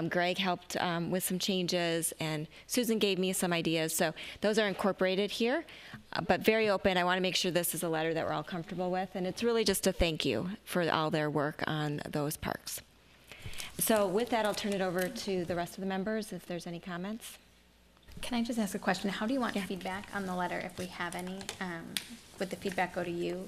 Greg helped with some changes, and Susan gave me some ideas. So those are incorporated here, but very open. I want to make sure this is a letter that we're all comfortable with, and it's really just a thank you for all their work on those parks. So with that, I'll turn it over to the rest of the members if there's any comments. Can I just ask a question? How do you want feedback on the letter, if we have any? Would the feedback go to you?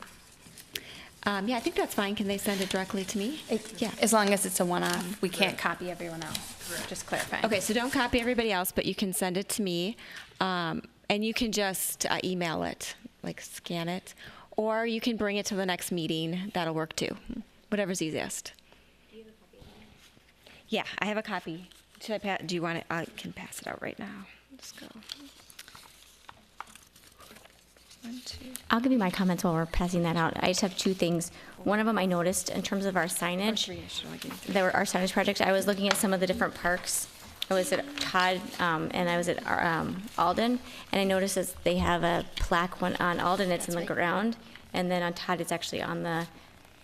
Yeah, I think that's fine. Can they send it directly to me? Yeah. As long as it's a one-off, we can't copy everyone else. Just clarifying. Okay, so don't copy everybody else, but you can send it to me, and you can just email it, like scan it, or you can bring it to the next meeting. That'll work too. Whatever's easiest. Do you have a copy? Yeah, I have a copy. Should I do you want it? I can pass it out right now. Let's go. 1, 2. I'll give you my comments while we're passing that out. I just have 2 things. One of them I noticed in terms of our signage. There were our signage project. I was looking at some of the different parks. I was at Todd and I was at Alden, and I noticed that they have a plaque one on Alden. It's in the ground, and then on Todd it's actually on the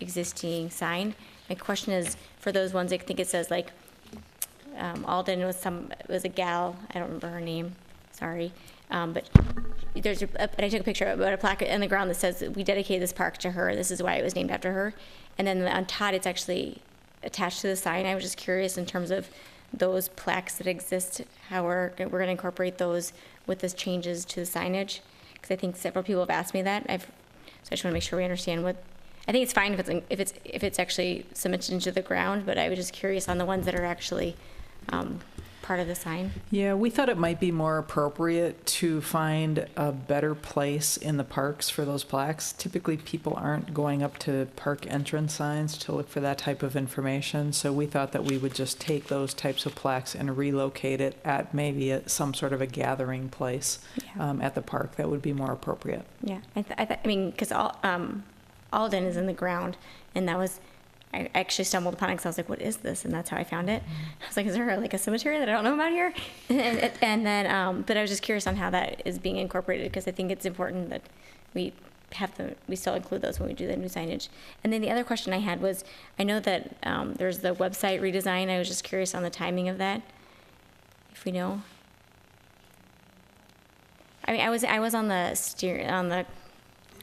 existing sign. My question is, for those ones, I think it says like Alden was a gal. I don't remember her name. Sorry. But there's and I took a picture of it, but a plaque on the ground that says, we dedicated this park to her. This is why it was named after her. And then on Todd, it's actually attached to the sign. I was just curious in terms of those plaques that exist, how we're going to incorporate those with the changes to the signage. Because I think several people have asked me that. So I just want to make sure we understand what. I think it's fine if it's actually cemented into the ground, but I was just curious on the ones that are actually part of the sign. Yeah, we thought it might be more appropriate to find a better place in the parks for those plaques. Typically, people aren't going up to park entrance signs to look for that type of information, so we thought that we would just take those types of plaques and relocate it at maybe some sort of a gathering place at the park. That would be more appropriate. Yeah, I mean, because Alden is in the ground, and that was, I actually stumbled upon it because I was like, what is this? And that's how I found it. I was like, is there like a cemetery that I don't know about here? And then, but I was just curious on how that is being incorporated, because I think it's important that we still include those when we do the new signage. And then the other question I had was, I know that there's the website redesign. I was just curious on the timing of that, if we know. I mean, I was on the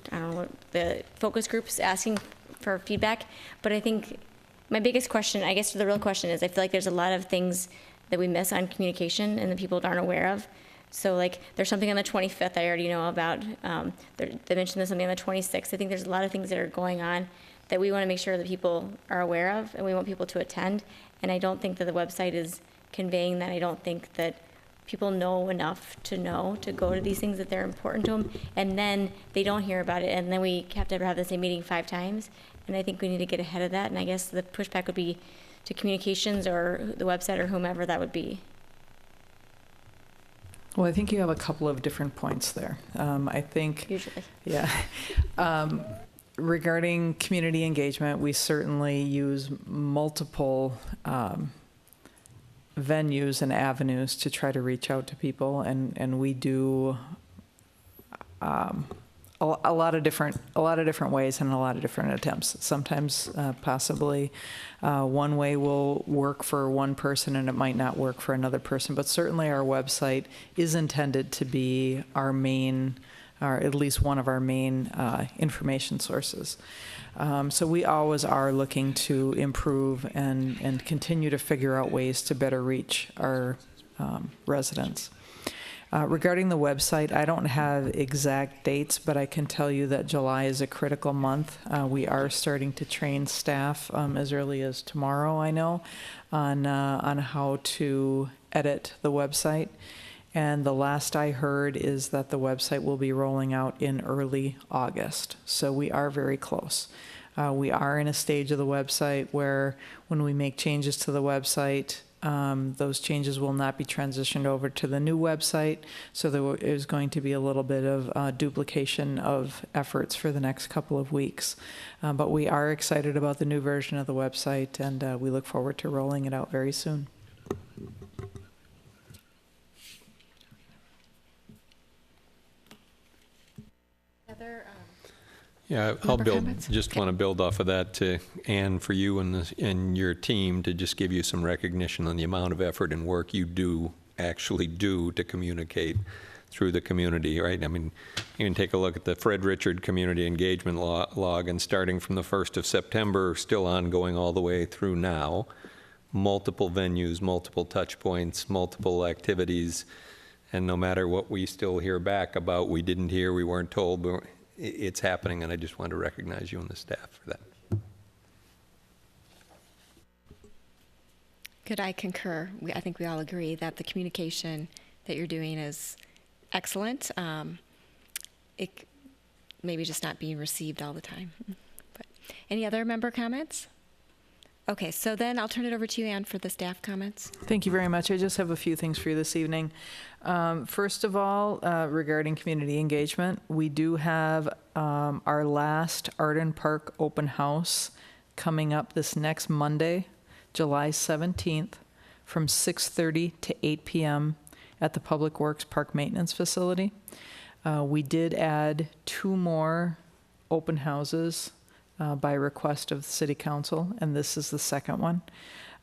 I don't know, the focus groups asking for feedback, but I think my biggest question, I guess the real question is, I feel like there's a lot of things that we miss on communication and that people aren't aware of. So like, there's something on the 25th I already know about. They mentioned there's something on the 26th. I think there's a lot of things that are going on that we want to make sure that people are aware of, and we want people to attend. And I don't think that the website is conveying that. I don't think that people know enough to go to these things that they're important to them, and then they don't hear about it, and then we have to have the same meeting 5 times, and I think we need to get ahead of that, and I guess the pushback would be to communications or the website or whomever that would be. Well, I think you have a couple of different points there. I think, usually, yeah. Regarding community engagement, we certainly use multiple venues and avenues to try to reach out to people, and we do a lot of different ways and a lot of different attempts. Sometimes possibly one way will work for one person and it might not work for another person, but certainly our website is intended to be our main, or at least one of our main information sources. So we always are looking to improve and continue to figure out ways to better reach our residents. Regarding the website, I don't have exact dates, but I can tell you that July is a critical month. We are starting to train staff as early as tomorrow, I know, on how to edit the website. And the last I heard is that the website will be rolling out in early August. So we are very close. We are in a stage of the website where when we make changes to the website, those changes will not be transitioned over to the new website. So there is going to be a little bit of duplication of efforts for the next couple of weeks. But we are excited about the new version of the website, and we look forward to rolling it out very soon. Yeah, I'll just want to build off of that to Anne, for you and your team, to just give you some recognition on the amount of effort and work you actually do to communicate through the community, right? I mean, you can take a look at the Fred Richard Community Engagement Log, and starting from the 1st of September, still ongoing all the way through now, multiple venues, multiple touch points, multiple activities, and no matter what we still hear back about, we didn't hear, we weren't told, it's happening, and I just want to recognize you and the staff for that. Good, I concur. I think we all agree that the communication that you're doing is excellent. It maybe just not being received all the time. But any other member comments? Okay, so then I'll turn it over to you, Anne, for the staff comments. Thank you very much. I just have a few things for you this evening. First of all, regarding community engagement, we do have our last Arden Park open house coming up this next Monday, July 17th, from 6:30 to 8 p.m. at the Public Works Park Maintenance Facility. We did add 2 more open houses by request of the City Council, and this is the second one.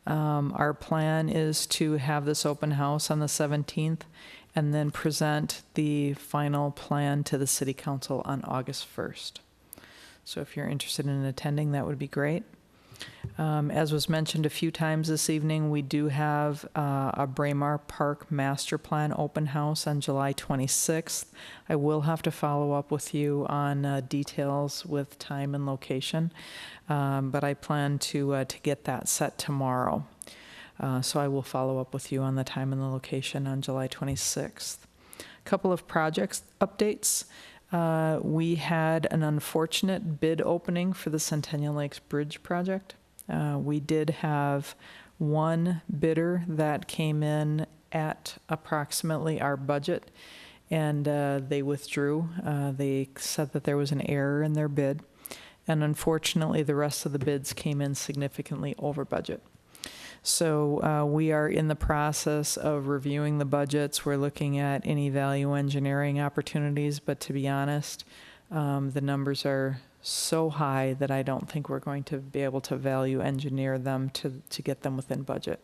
Our plan is to have this open house on the 17th and then present the final plan to the City Council on August 1st. So if you're interested in attending, that would be great. As was mentioned a few times this evening, we do have a Braemar Park Master Plan open house on July 26th. I will have to follow up with you on details with time and location, but I plan to get that set tomorrow. So I will follow up with you on the time and the location on July 26th. A couple of projects updates. We had an unfortunate bid opening for the Centennial Lakes Bridge project. We did have one bidder that came in at approximately our budget, and they withdrew. They said that there was an error in their bid, and unfortunately the rest of the bids came in significantly over budget. So we are in the process of reviewing the budgets. We're looking at any value engineering opportunities, but to be honest, the numbers are so high that I don't think we're going to be able to value engineer them to get them within budget.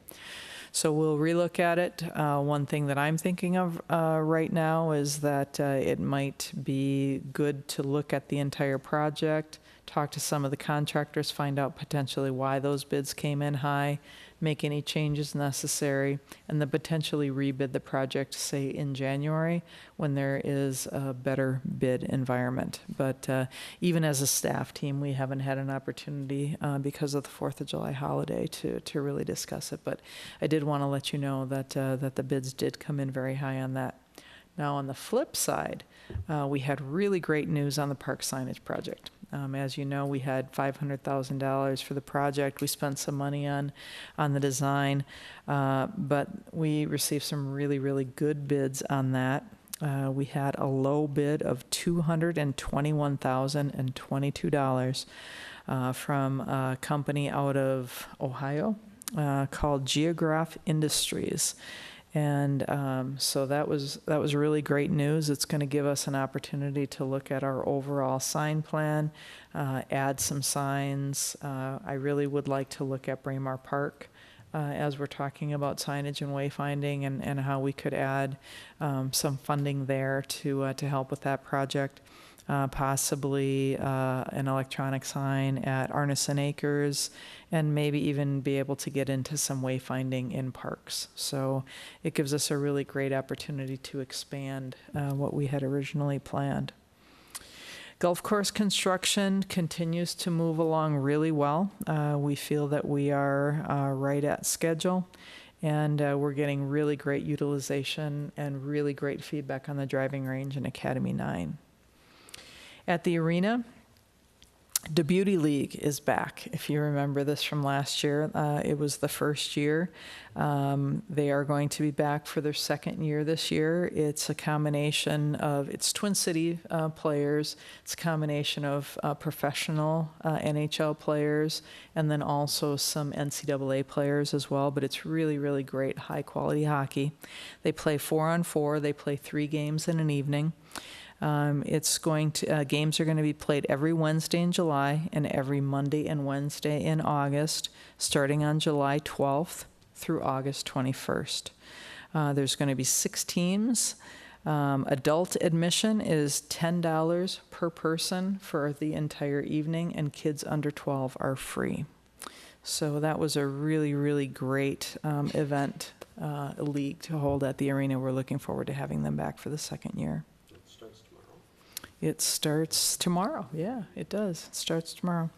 So we'll relook at it. One thing that I'm thinking of right now is that it might be good to look at the entire project, talk to some of the contractors, find out potentially why those bids came in high, make any changes necessary, and then potentially rebid the project, say, in January when there is a better bid environment. But even as a staff team, we haven't had an opportunity because of the 4th of July holiday to really discuss it. But I did want to let you know that, that the bids did come in very high on that. Now, on the flip side, we had really great news on the park signage project. As you know, we had $500,000 for the project. We spent some money on the design, but we received some really, really good bids on that. We had a low bid of $221,022 from a company out of Ohio called Geograph Industries. And so that was really great news. It's going to give us an opportunity to look at our overall sign plan, add some signs. I really would like to look at Braemar Park as we're talking about signage and wayfinding and how we could add some funding there to help with that project. Possibly an electronic sign at Arneson Acres, and maybe even be able to get into some wayfinding in parks. So it gives us a really great opportunity to expand what we had originally planned. Golf course construction continues to move along really well. We feel that we are right at schedule, and we're getting really great utilization and really great feedback on the driving range in Academy 9. At the arena, the Beauty League is back. If you remember this from last year, it was the first year. They are going to be back for their second year this year. It's a combination of, it's Twin City players, it's a combination of professional NHL players, and then also some NCAA players as well, but it's really, really great, high quality hockey. They play 4-on-4, they play 3 games in an evening. It's going to, games are going to be played every Wednesday in July and every Monday and Wednesday in August, starting on July 12th through August 21st. There's going to be 6 teams. Adult admission is $10 per person for the entire evening, and kids under 12 are free. So that was a really, really great event, league to hold at the arena. We're looking forward to having them back for the second year. It starts tomorrow. Yeah, it does. It starts tomorrow.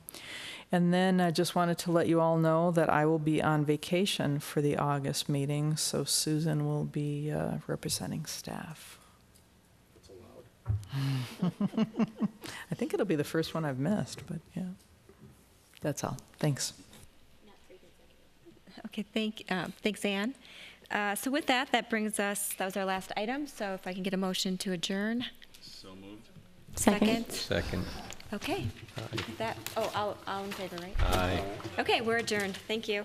And then I just wanted to let you all know that I will be on vacation for the August meeting, so Susan will be representing staff. That's allowed. I think it'll be the first one I've missed, but yeah. That's all. Thanks. Okay, thanks, Ann. So with that brings us, that was our last item, so if I can get a motion to adjourn. So moved. Second. Second. Okay. That, all in favor, right? Aye. Okay, we're adjourned. Thank you.